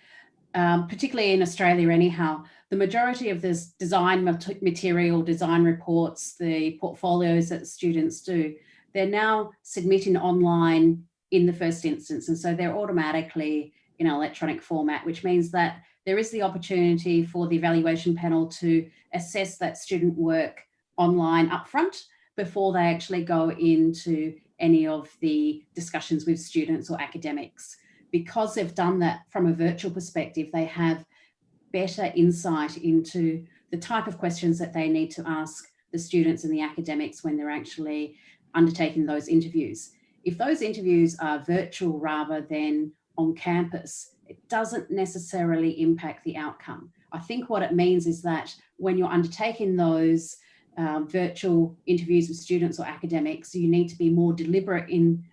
particularly in Australia anyhow, the majority of this design material, design reports, the portfolios that students do, they're now submitting online in the first instance. And so they're automatically in an electronic format, which means that there is the opportunity for the evaluation panel to assess that student work online upfront before they actually go into any of the discussions with students or academics. Because they've done that from a virtual perspective, they have better insight into the type of questions that they need to ask the students and the academics when they're actually undertaking those interviews. If those interviews are virtual rather than on campus, it doesn't necessarily impact the outcome. I think what it means is that when you're undertaking those virtual interviews with students or academics, you need to be more deliberate in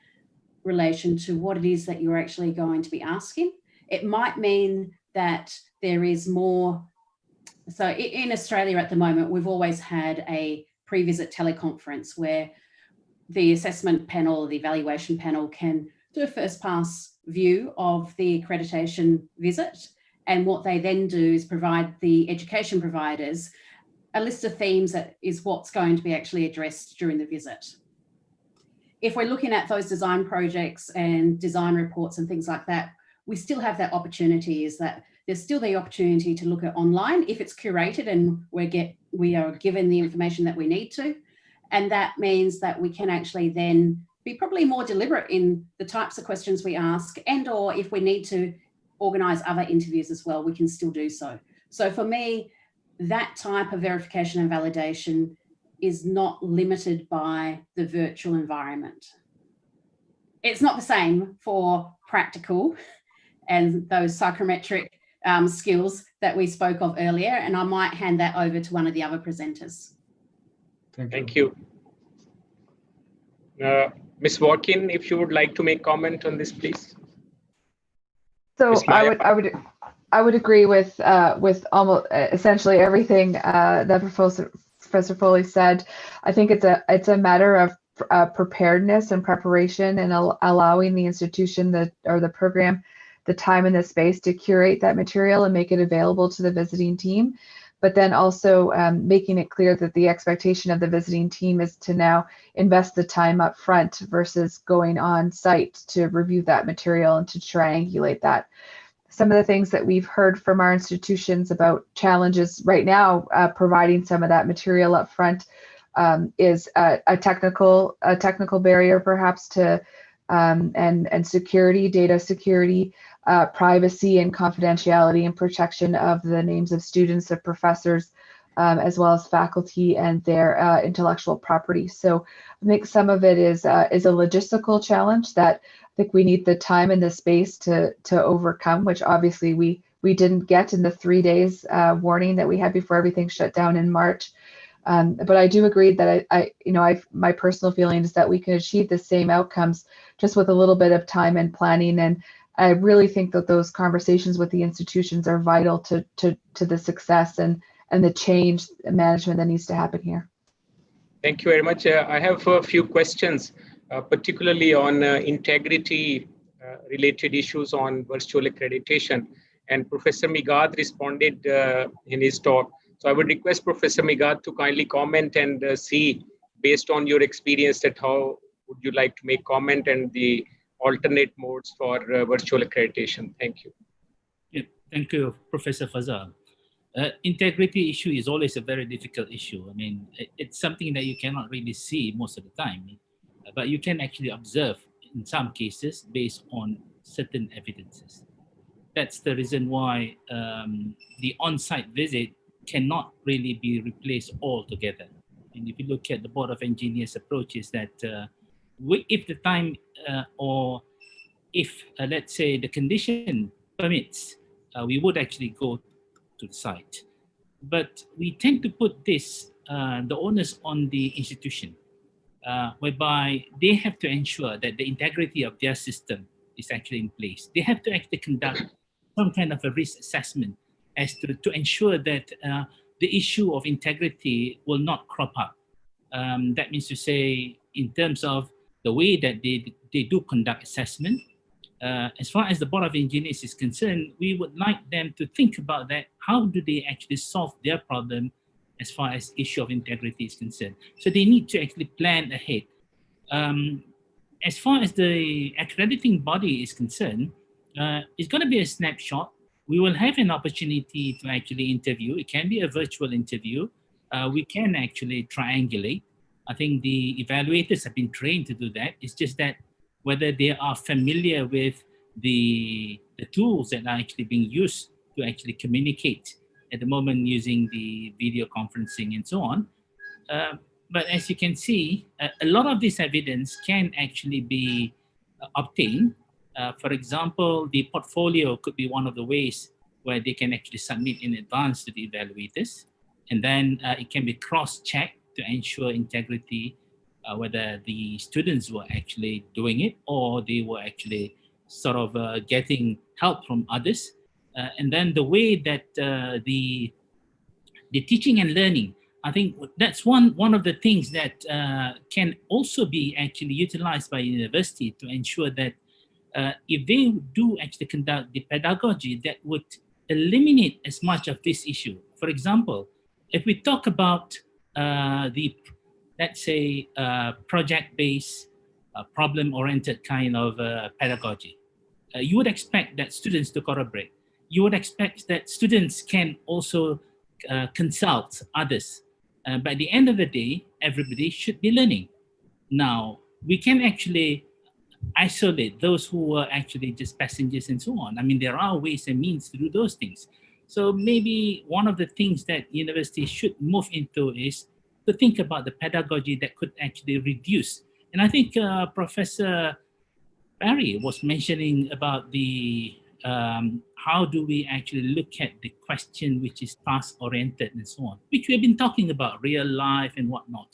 relation to what it is that you're actually going to be asking. It might mean that there is more. So in Australia at the moment, we've always had a pre-visit teleconference where the assessment panel, the evaluation panel can do a first pass view of the accreditation visit. And what they then do is provide the education providers a list of themes that is what's going to be actually addressed during the visit. If we're looking at those design projects and design reports and things like that, we still have that opportunity, is that there's still the opportunity to look at online if it's curated and we are given the information that we need to. And that means that we can actually then be probably more deliberate in the types of questions we ask, and or if we need to organise other interviews as well, we can still do so. So for me, that type of verification and validation is not limited by the virtual environment. It's not the same for practical and those psychometric skills that we spoke of earlier, and I might hand that over to one of the other presenters. Thank you. Ms. Watkin, if you would like to make comment on this, please. So I would agree with almost essentially everything that Professor Foley said. I think it's a matter of preparedness and preparation, and allowing the institution or the program the time and the space to curate that material and make it available to the visiting team. But then also making it clear that the expectation of the visiting team is to now invest the time up front versus going on site to review that material and to triangulate that. Some of the things that we've heard from our institutions about challenges right now, providing some of that material up front is a technical barrier perhaps to and security, data security, privacy and confidentiality and protection of the names of students, of professors, as well as faculty and their intellectual property. So I think some of it is a logistical challenge that I think we need the time and the space to overcome, which obviously we didn't get in the 3 days warning that we had before everything shut down in March. But I do agree that my personal feeling is that we can achieve the same outcomes just with a little bit of time and planning. And I really think that those conversations with the institutions are vital to the success and the change management that needs to happen here. Thank you very much. I have a few questions, particularly on integrity related issues on virtual accreditation. And Professor Migad responded in his talk. So I would request Professor Migad to kindly comment and see, based on your experience, that how would you like to make comment and the alternate modes for virtual accreditation. Thank you. Yeah, thank you, Professor Fazal. Integrity issue is always a very difficult issue. I mean, it's something that you cannot really see most of the time, but you can actually observe in some cases based on certain evidences. That's the reason why the on-site visit cannot really be replaced altogether. And if you look at the Board of Engineers' approach, is that if the time or if, let's say, the condition permits, we would actually go to the site. But we tend to put this, the onus on the institution, whereby they have to ensure that the integrity of their system is actually in place. They have to actually conduct some kind of a risk assessment as to ensure that the issue of integrity will not crop up. That means to say, in terms of the way that they do conduct assessment, as far as the Board of Engineers is concerned, we would like them to think about that. How do they actually solve their problem as far as issue of integrity is concerned? So they need to actually plan ahead. As far as the accrediting body is concerned, it's going to be a snapshot. We will have an opportunity to actually interview. It can be a virtual interview. We can actually triangulate. I think the evaluators have been trained to do that. It's just that whether they are familiar with the tools that are actually being used to actually communicate at the moment using the video conferencing and so on. But as you can see, a lot of this evidence can actually be obtained. For example, the portfolio could be one of the ways where they can actually submit in advance to the evaluators. And then it can be cross-checked to ensure integrity, whether the students were actually doing it or they were actually sort of getting help from others. And then the way that the teaching and learning, I think that's one of the things that can also be actually utilized by university to ensure that if they do actually conduct the pedagogy, that would eliminate as much of this issue. For example, if we talk about let's say, project-based, problem-oriented kind of pedagogy, you would expect that students to collaborate. You would expect that students can also consult others. But at the end of the day, everybody should be learning. Now, we can actually isolate those who are actually just passengers and so on. I mean, there are ways and means to do those things. So maybe one of the things that universities should move into is to think about the pedagogy that could actually reduce. And I think Professor Barry was mentioning about the how do we actually look at the question which is task-oriented and so on, which we've been talking about, real life and whatnot.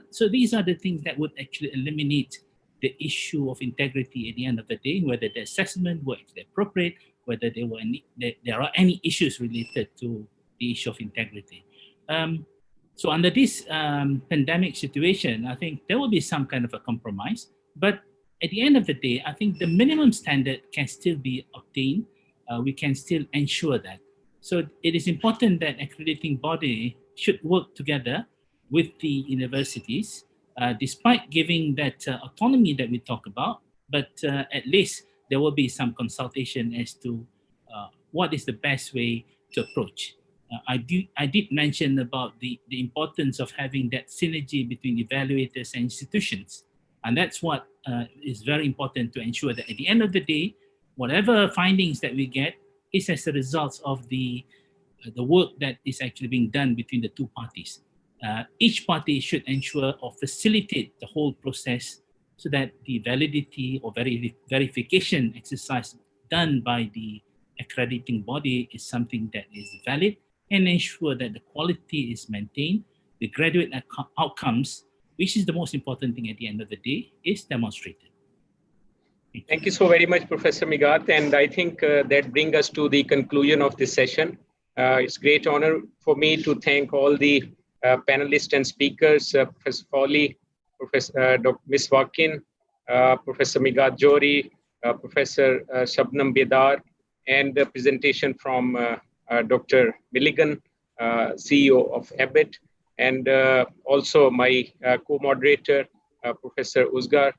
So these are the things that would actually eliminate the issue of integrity at the end of the day, whether the assessment were actually appropriate, whether there are any issues related to the issue of integrity. So under this pandemic situation, I think there will be some kind of a compromise. But at the end of the day, I think the minimum standard can still be obtained. We can still ensure that. So it is important that accrediting body should work together with the universities, despite giving that autonomy that we talk about, but at least there will be some consultation as to what is the best way to approach. I did mention about the importance of having that synergy between evaluators and institutions. And that's what is very important to ensure that at the end of the day, whatever findings that we get is as a result of the work that is actually being done between the two parties. Each party should ensure or facilitate the whole process so that the validity or verification exercise done by the accrediting body is something that is valid and ensure that the quality is maintained, the graduate outcomes, which is the most important thing at the end of the day, is demonstrated. Thank you so very much, Professor Migad. And I think that brings us to the conclusion of this session. It's a great honor for me to thank all the panelists and speakers, Professor Fawley, Professor Ms. Wakin, Professor Migad Jori, Professor Shabnam Bedar, and the presentation from Dr. Milligan, CEO of Abbott, and also my co-moderator, Professor Uzgular.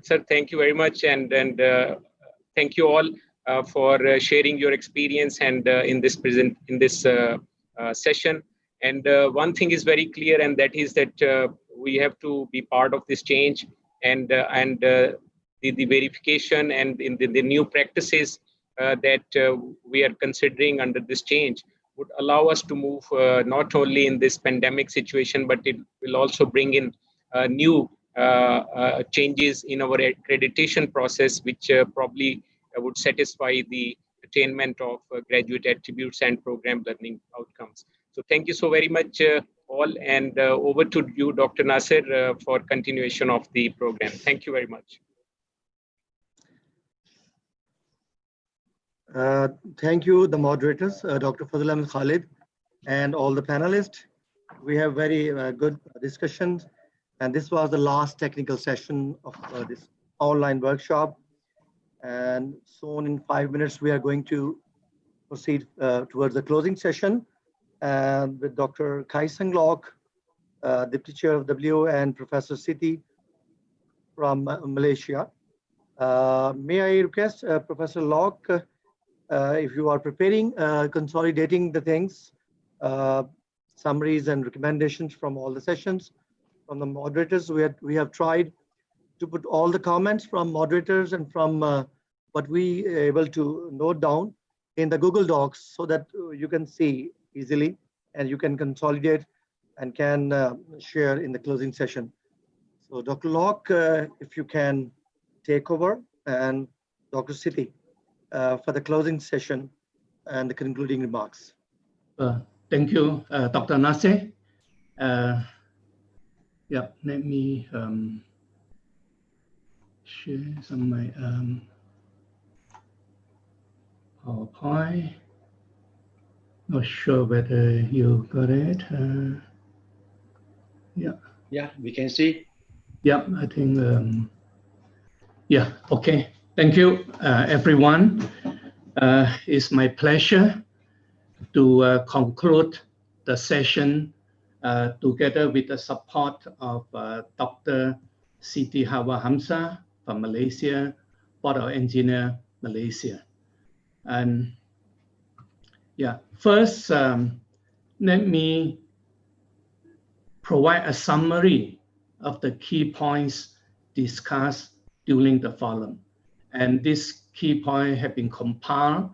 Sir, thank you very much, and thank you all for sharing your experience and in this session. And one thing is very clear, and that is that we have to be part of this change, and the verification and in the new practices that we are considering under this change would allow us to move not only in this pandemic situation, but it will also bring in new changes in our accreditation process, which probably would satisfy the attainment of graduate attributes and program learning outcomes. So thank you so very much all, and over to you, Dr. Nasir, for continuation of the program. Thank you very much. Thank you, the moderators, Dr. Fazil Ahmed Khalid, and all the panelists. We have very good discussions, and this was the last technical session of this online workshop. And soon in 5 minutes, we are going to proceed towards the closing session with Dr. Kai Sang Lok, Deputy Chair of W, and Professor Siti from Malaysia. May I request Professor Lok, if you are preparing, consolidating the things, summaries and recommendations from all the sessions from the moderators. We have tried to put all the comments from moderators and from what we are able to note down in the Google Docs so that you can see easily and you can consolidate and can share in the closing session. So Dr. Lok, if you can take over, and Dr. Siti for the closing session and the concluding remarks. Thank you, Dr. Nasir. Yeah, let me share some of my PowerPoint. Not sure whether you got it. Yeah. Yeah, we can see. Yeah, I think. Yeah. Okay. Thank you, everyone. It's my pleasure to conclude the session together with the support of Dr. Siti Hawa Hamza from Malaysia, Board of Engineer, Malaysia. And yeah, first, let me provide a summary of the key points discussed during the forum. And this key point have been compiled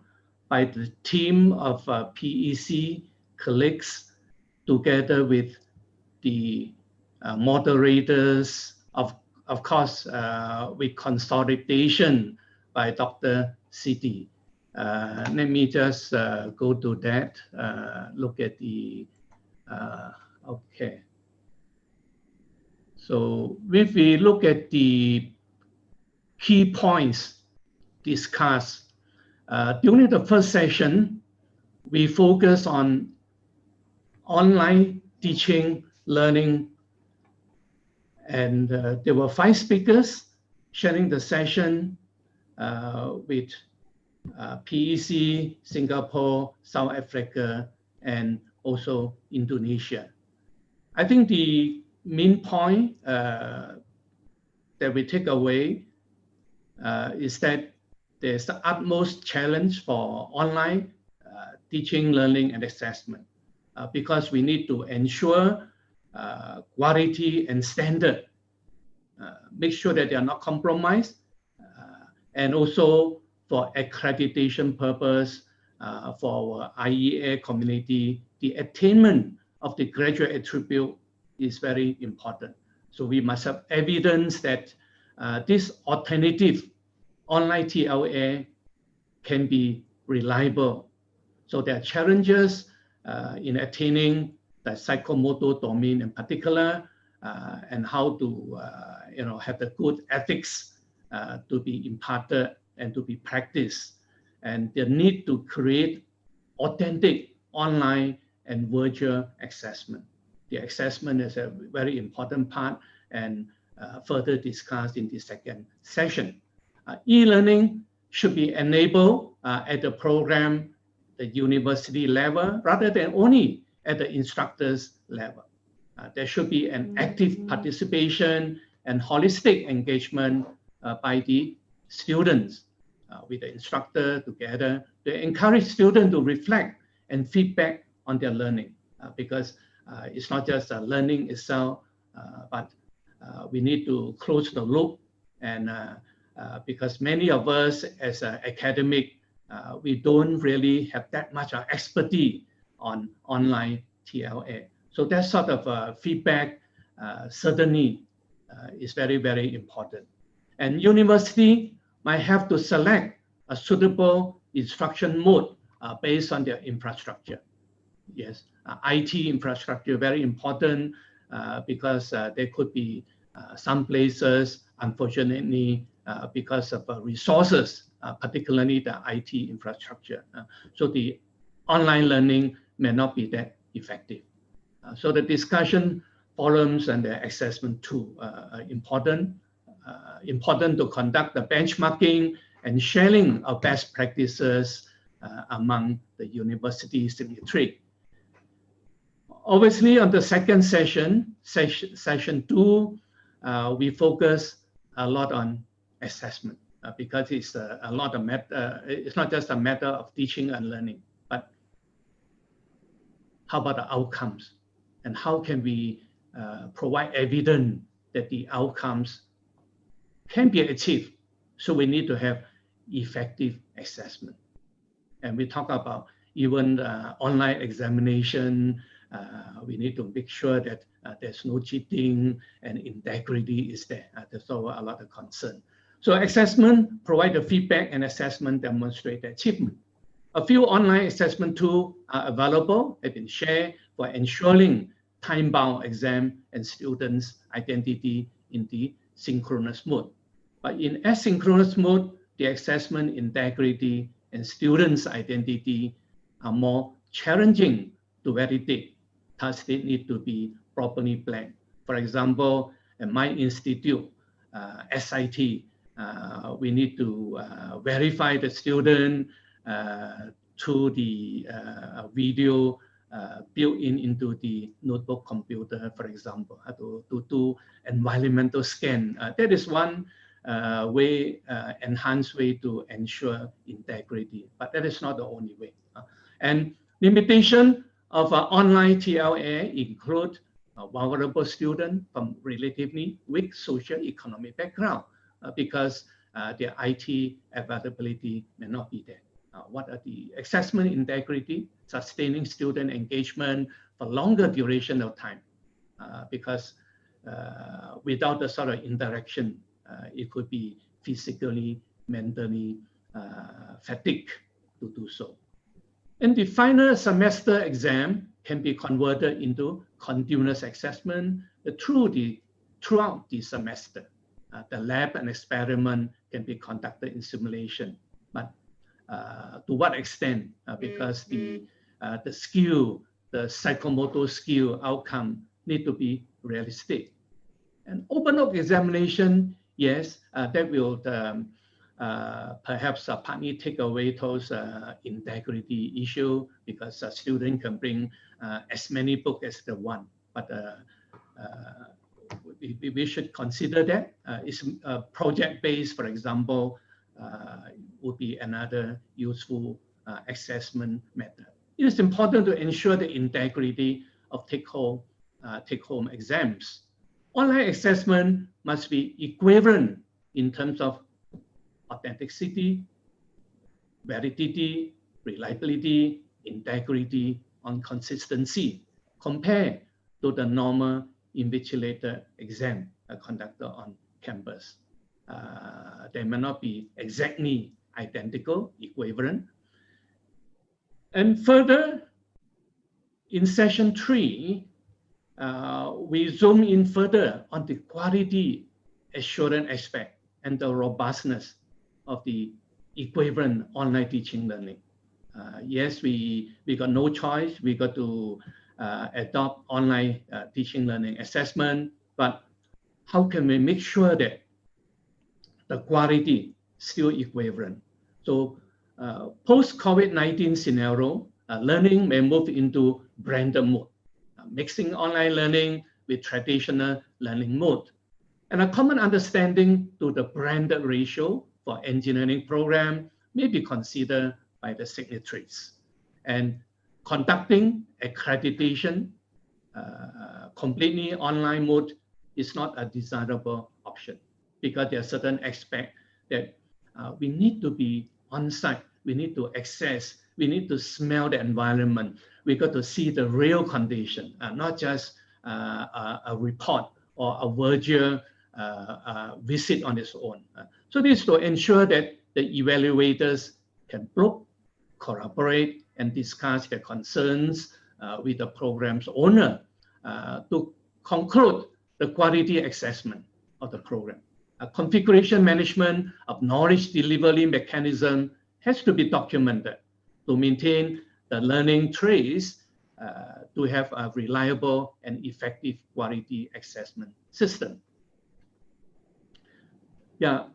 by the team of PEC colleagues together with the moderators, of course, with consolidation by Dr. Siti. Let me just go to that, look at the, okay. So if we look at the key points discussed, during the first session, we focus on online teaching, learning, and there were 5 speakers sharing the session with PEC, Singapore, South Africa, and also Indonesia. I think the main point that we take away is that there's the utmost challenge for online teaching, learning, and assessment because we need to ensure quality and standard, make sure that they are not compromised, and also for accreditation purpose, for our IEA community, the attainment of the graduate attribute is very important. So we must have evidence that this alternative online TLA can be reliable. So there are challenges in attaining the psychomotor domain in particular, and how to have the good ethics to be imparted and to be practiced. And the need to create authentic online and virtual assessment. The assessment is a very important part and further discussed in the second session. E-learning should be enabled at the program, the university level, rather than only at the instructor's level. There should be an active participation and holistic engagement by the students with the instructor together to encourage students to reflect and feedback on their learning, because it's not just learning itself, but we need to close the loop. And because many of us as an academic, we don't really have that much expertise on online TLA. So that sort of feedback certainly is very, very important. And university might have to select a suitable instruction mode based on their infrastructure. Yes, IT infrastructure, very important because there could be some places, unfortunately, because of resources, particularly the IT infrastructure. So the online learning may not be that effective. So the discussion forums and the assessment tool are important. Important to conduct the benchmarking and sharing of best practices among the university signatory. Obviously, on the second session, session 2, we focus a lot on assessment because it's a lot of it's not just a matter of teaching and learning, but how about the outcomes and how can we provide evidence that the outcomes can be achieved. So we need to have effective assessment. And we talk about even online examination. We need to make sure that there's no cheating and integrity is there. There's a lot of concern. So assessment provide the feedback and assessment demonstrate the achievement. A few online assessment tools are available, have been shared for ensuring time-bound exam and students' identity in the synchronous mode. But in asynchronous mode, the assessment integrity and students' identity are more challenging to validate. Thus, they need to be properly planned. For example, at my institute, SIT, we need to verify the student through the video built into the notebook computer, for example, to do environmental scan. That is one enhanced way to ensure integrity, but that is not the only way. And limitation of online TLA include vulnerable students from relatively weak socio-economic background because their IT availability may not be there. What are the assessment integrity, sustaining student engagement for longer duration of time? Because without the sort of interaction, it could be physically, mentally fatigued to do so. And the final semester exam can be converted into continuous assessment throughout the semester. The lab and experiment can be conducted in simulation, but to what extent? Because the skill, the psychomotor skill outcome need to be realistic. And open book examination, yes, that will perhaps partly take away those integrity issue because a student can bring as many books as they want. But we should consider that. It's project-based, for example, would be another useful assessment method. It is important to ensure the integrity of take-home exams. Online assessment must be equivalent in terms of authenticity, validity, reliability, integrity, and consistency compared to the normal invigilated exam conducted on campus. They may not be exactly identical, equivalent. And further, in session 3, we zoom in further on the quality assurance aspect and the robustness of the equivalent online teaching learning. Yes, we got no choice. We got to adopt online teaching learning assessment, but how can we make sure that the quality still equivalent? So post-COVID-19 scenario, learning may move into blended mode, mixing online learning with traditional learning mode. And a common understanding to the blended ratio for engineering program may be considered by the signatories. And conducting accreditation completely online mode is not a desirable option, because there are certain aspects that we need to be on site, we need to access, we need to smell the environment, we got to see the real condition, not just a report or a virtual visit on its own. So this is to ensure that the evaluators can probe, collaborate, and discuss their concerns with the program's owner to conclude the quality assessment of the program. Configuration management of knowledge delivery mechanism has to be documented to maintain the learning trace to have a reliable and effective quality assessment system. Yeah,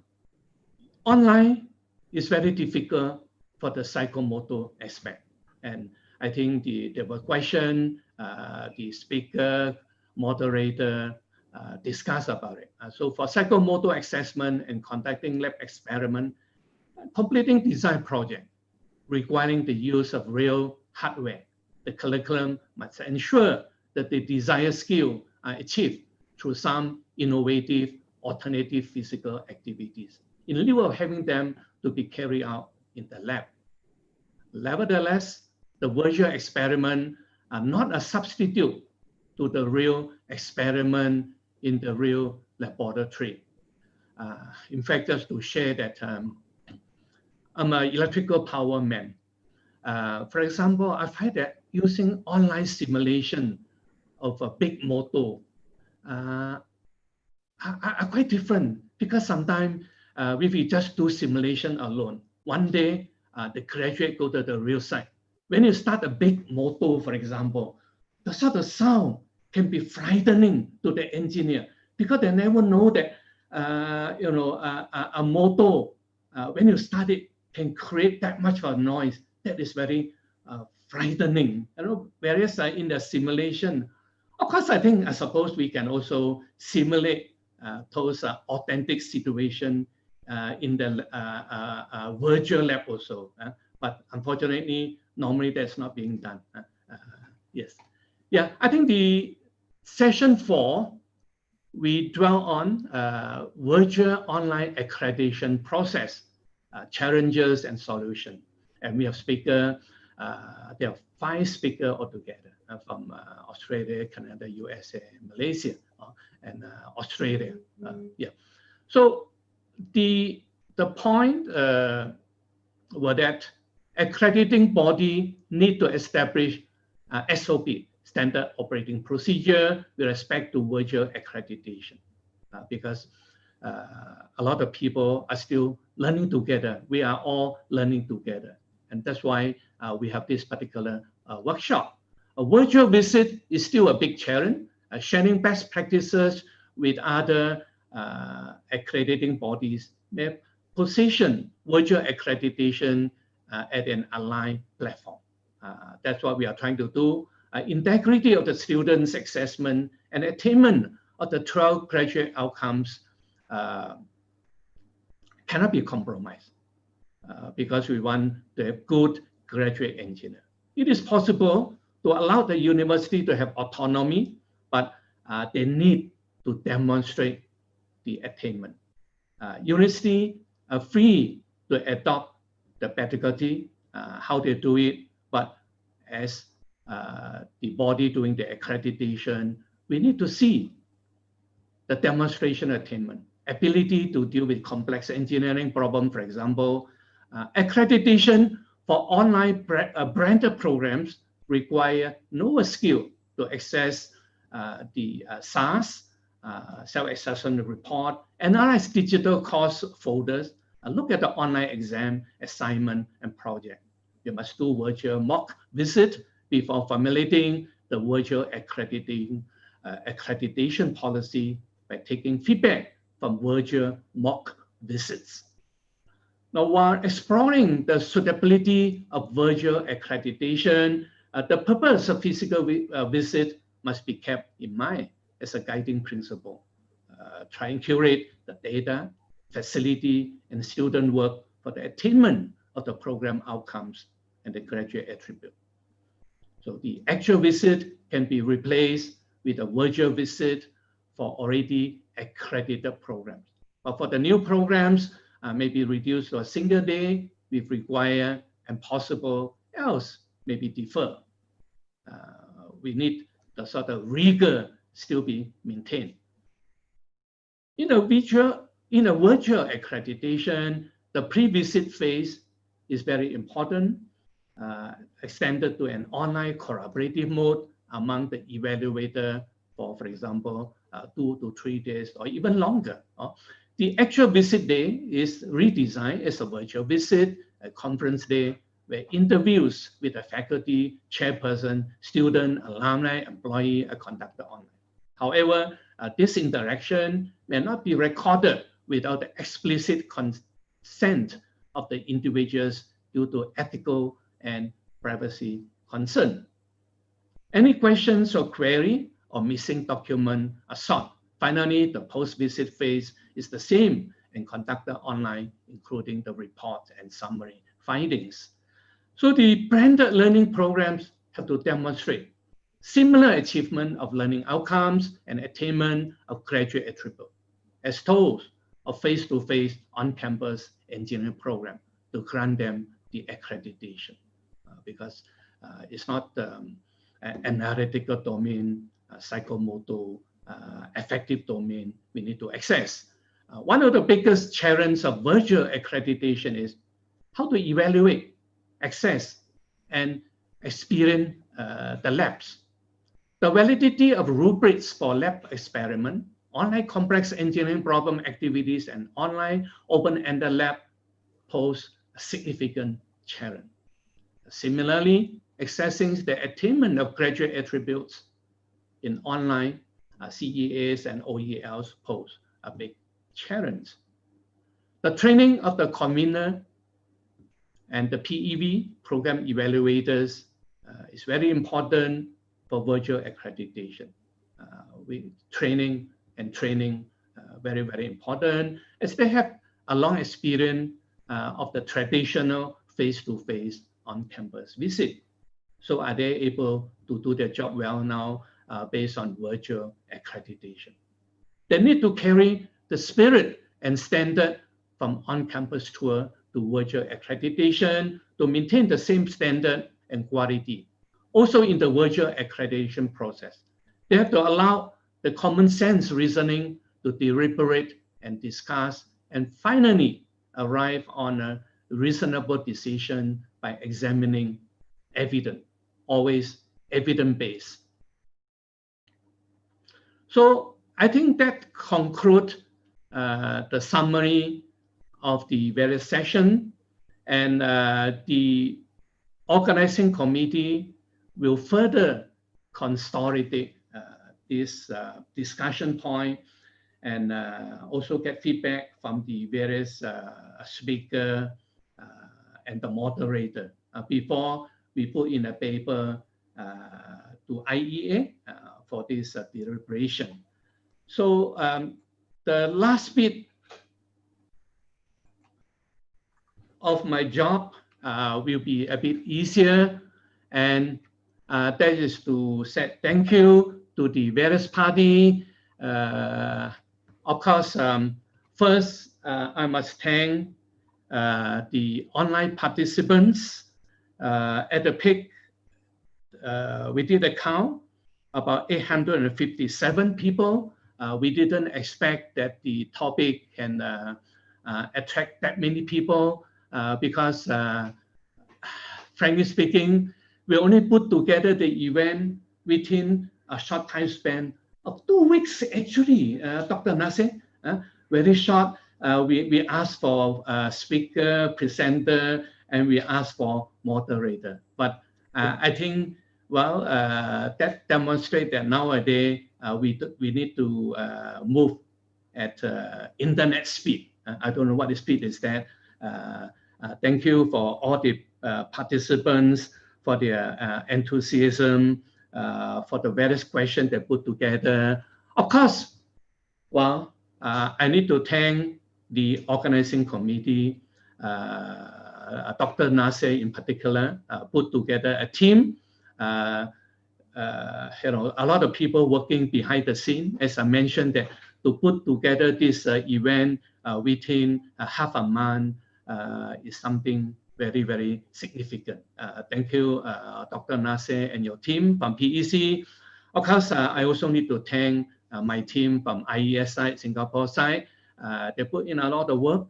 online is very difficult for the psychomotor aspect. And I think there were questions, the speaker, moderator discuss about it. So for psychomotor assessment and conducting lab experiment, completing design project requiring the use of real hardware, the curriculum must ensure that the desired skill are achieved through some innovative alternative physical activities, in lieu of having them to be carried out in the lab. Nevertheless, the virtual experiment are not a substitute to the real experiment in the real laboratory. In fact, just to share that I'm an electrical power man. For example, I find that using online simulation of a big motor are quite different, because sometimes if we just do simulation alone, one day the graduate go to the real site. When you start a big motor, for example, the sort of sound can be frightening to the engineer, because they never know that a motor when you start it can create that much of noise. That is very frightening. Whereas in the simulation, of course, I suppose we can also simulate those authentic situation in the virtual lab also. But unfortunately, normally that's not being done. Yes. Yeah, I think the session 4, we dwell on virtual online accreditation process, challenges and solution. And we have speaker, there are 5 speakers altogether from Australia, Canada, USA, Malaysia, and Australia. Yeah. So the point were that accrediting body need to establish SOP, standard operating procedure, with respect to virtual accreditation, because a lot of people are still learning together. We are all learning together. And that's why we have this particular workshop. A virtual visit is still a big challenge. Sharing best practices with other accrediting bodies may position virtual accreditation at an aligned platform. That's what we are trying to do. Integrity of the students' assessment and attainment of the 12 graduate outcomes cannot be compromised because we want to have good graduate engineer. It is possible to allow the university to have autonomy, but they need to demonstrate the attainment. University are free to adopt the pedagogy, how they do it, but as the body doing the accreditation, we need to see the demonstration attainment, ability to deal with complex engineering problem, for example. Accreditation for online branded programs require no skill to access the SARS, self-assessment report, analyze digital course folders, look at the online exam, assignment, and project. you must do virtual mock visit before formulating the virtual accreditation policy by taking feedback from virtual mock visits. Now, while exploring the suitability of virtual accreditation, the purpose of physical visit must be kept in mind as a guiding principle. Try and curate the data, facility, and student work for the attainment of the program outcomes and the graduate attribute. So the actual visit can be replaced with a virtual visit for already accredited programs. But for the new programs, maybe reduced to a single day if required and possible, else maybe defer. We need the sort of rigor still be maintained. In a virtual accreditation, the pre-visit phase is very important, extended to an online collaborative mode among the evaluator for example, 2 to 3 days or even longer. The actual visit day is redesigned as a virtual visit, a conference day, where interviews with the faculty, chairperson, student, alumni, employee are conducted online. However, this interaction may not be recorded without the explicit consent of the individuals due to ethical and privacy concern. Any questions or query or missing document are sought. Finally, the post-visit phase is the same and conducted online, including the report and summary findings. So the blended learning programs have to demonstrate similar achievement of learning outcomes and attainment of graduate attribute, as those of face-to-face on-campus engineering program to grant them the accreditation, because it's not an analytical domain, psychomotor, affective domain we need to access. One of the biggest challenges of virtual accreditation is how to evaluate, access, and experience the labs. The validity of rubrics for lab experiment, online complex engineering problem activities, and online open-ended lab pose a significant challenge. Similarly, accessing the attainment of graduate attributes in online CEAs and OELs pose a big challenge. The training of the convener and the PEV, program evaluators, is very important for virtual accreditation. Training, very, very important, as they have a long experience of the traditional face-to-face on-campus visit. So are they able to do their job well now based on virtual accreditation? They need to carry the spirit and standard from on-campus tour to virtual accreditation to maintain the same standard and quality. Also in the virtual accreditation process, they have to allow the common sense reasoning to deliberate and discuss, and finally arrive on a reasonable decision by examining evidence, always evidence-based. So I think that concludes the summary of the various sessions, and the organizing committee will further consolidate this discussion point and also get feedback from the various speakers and the moderator before we put in a paper to IEA for this deliberation. So the last bit of my job will be a bit easier, and that is to say thank you to the various parties. Of course, first I must thank the online participants. At the peak, we did a count about 857 people. We didn't expect that the topic can attract that many people because, frankly speaking, we only put together the event within a short time span of 2 weeks, actually, Dr. Nasir, very short. We asked for speaker, presenter, and we ask for moderator. But I think, well, that demonstrates that nowadays we need to move at internet speed. I don't know what the speed is that. Thank you for all the participants, for their enthusiasm, for the various questions they put together. Of course, well, I need to thank the organizing committee, Dr. Nasser in particular, put together a team. A lot of people working behind the scene, as I mentioned, that to put together this event within half a month is something very, very significant. Thank you, Dr. Nasser and your team from PEC. Of course, I also need to thank my team from IES side, Singapore side. They put in a lot of work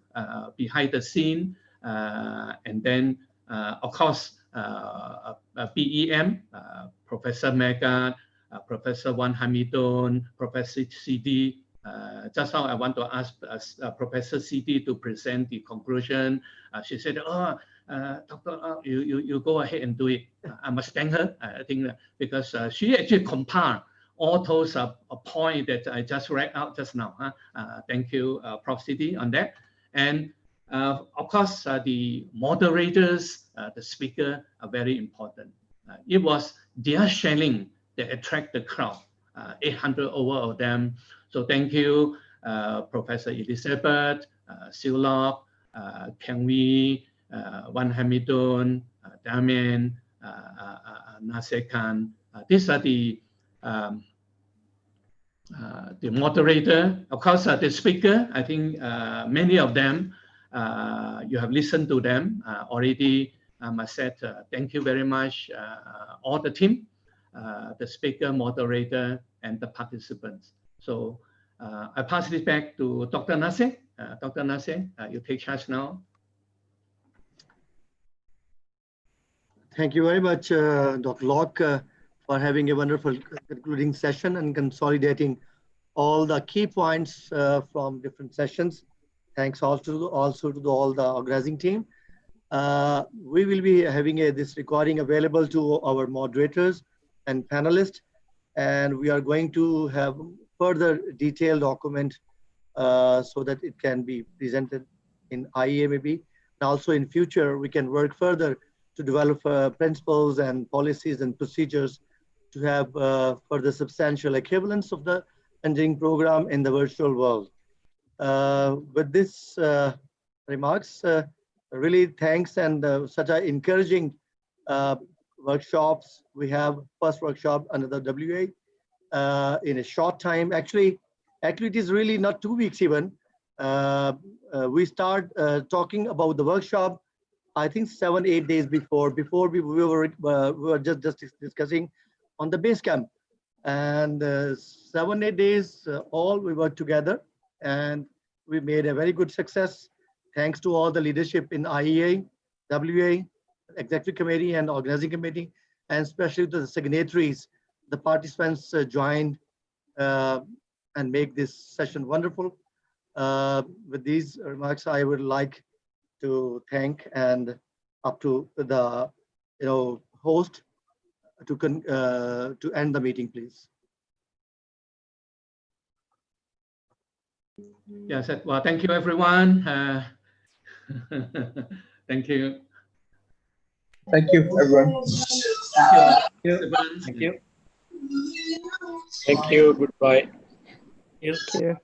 behind the scene. And then, of course, BEM, Professor Megat, Professor Wan Hamidon, Professor CD. Just now I want to ask Professor CD to present the conclusion. She said, oh, Doctor, you go ahead and do it. I must thank her, I think, because she actually compiled all those points that I just read out just now. Thank you, Prof. CD, on that. And of course, the moderators, the speaker are very important. It was their sharing that attract the crowd, 800 over of them. So thank you, Professor Elizabeth, Silok, Kang Wee, Wan Hamidon, Damien, Nasser Khan. These are the moderator. Of course, the speaker, I think many of them, you have listened to them already. I said, thank you very much, all the team, the speaker, moderator, and the participants. So I pass this back to Dr. Nasser. Dr. Nasser, you take charge now. Thank you very much, Dr. Locke, for having a wonderful concluding session and consolidating all the key points from different sessions. Thanks also to all the organizing team. We will be having this recording available to our moderators and panelists, and we are going to have further detailed document so that it can be presented in IEA maybe. And also in future, we can work further to develop principles and policies and procedures to have further substantial equivalence of the engineering program in the virtual world. With this remarks, really thanks, and such an encouraging workshops. We have first workshop under the WA in a short time. Actually it is really not 2 weeks even. We start talking about the workshop, I think 7-8 days before we were just discussing on the base camp, and 7-8 days all we worked together, and we made a very good success. Thanks to all the leadership in IEA, WA, Executive Committee and Organizing Committee, and especially to the signatories, the participants joined and make this session wonderful. With these remarks, I would like to thank and up to the host to end the meeting, please. Yes, well, thank you, everyone. Thank you. Thank you, everyone. Thank you. Thank you. Thank you. Goodbye. Thank you.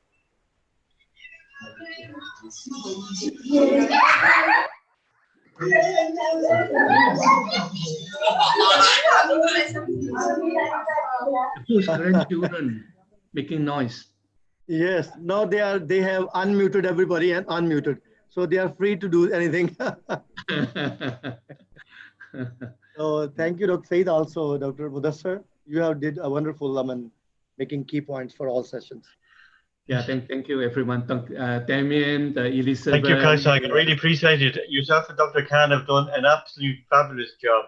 Who's grandchildren making noise? Yes, now they have unmuted everybody and unmuted, so they are free to do anything. So thank you, Dr. Said, also Dr. Mudassar. You have did a wonderful making key points for all sessions. Yeah, thank you, everyone. Damien, Elizabeth. Thank you, Kaisang. I really appreciate it. Yourself and Dr. Khan have done an absolute fabulous job.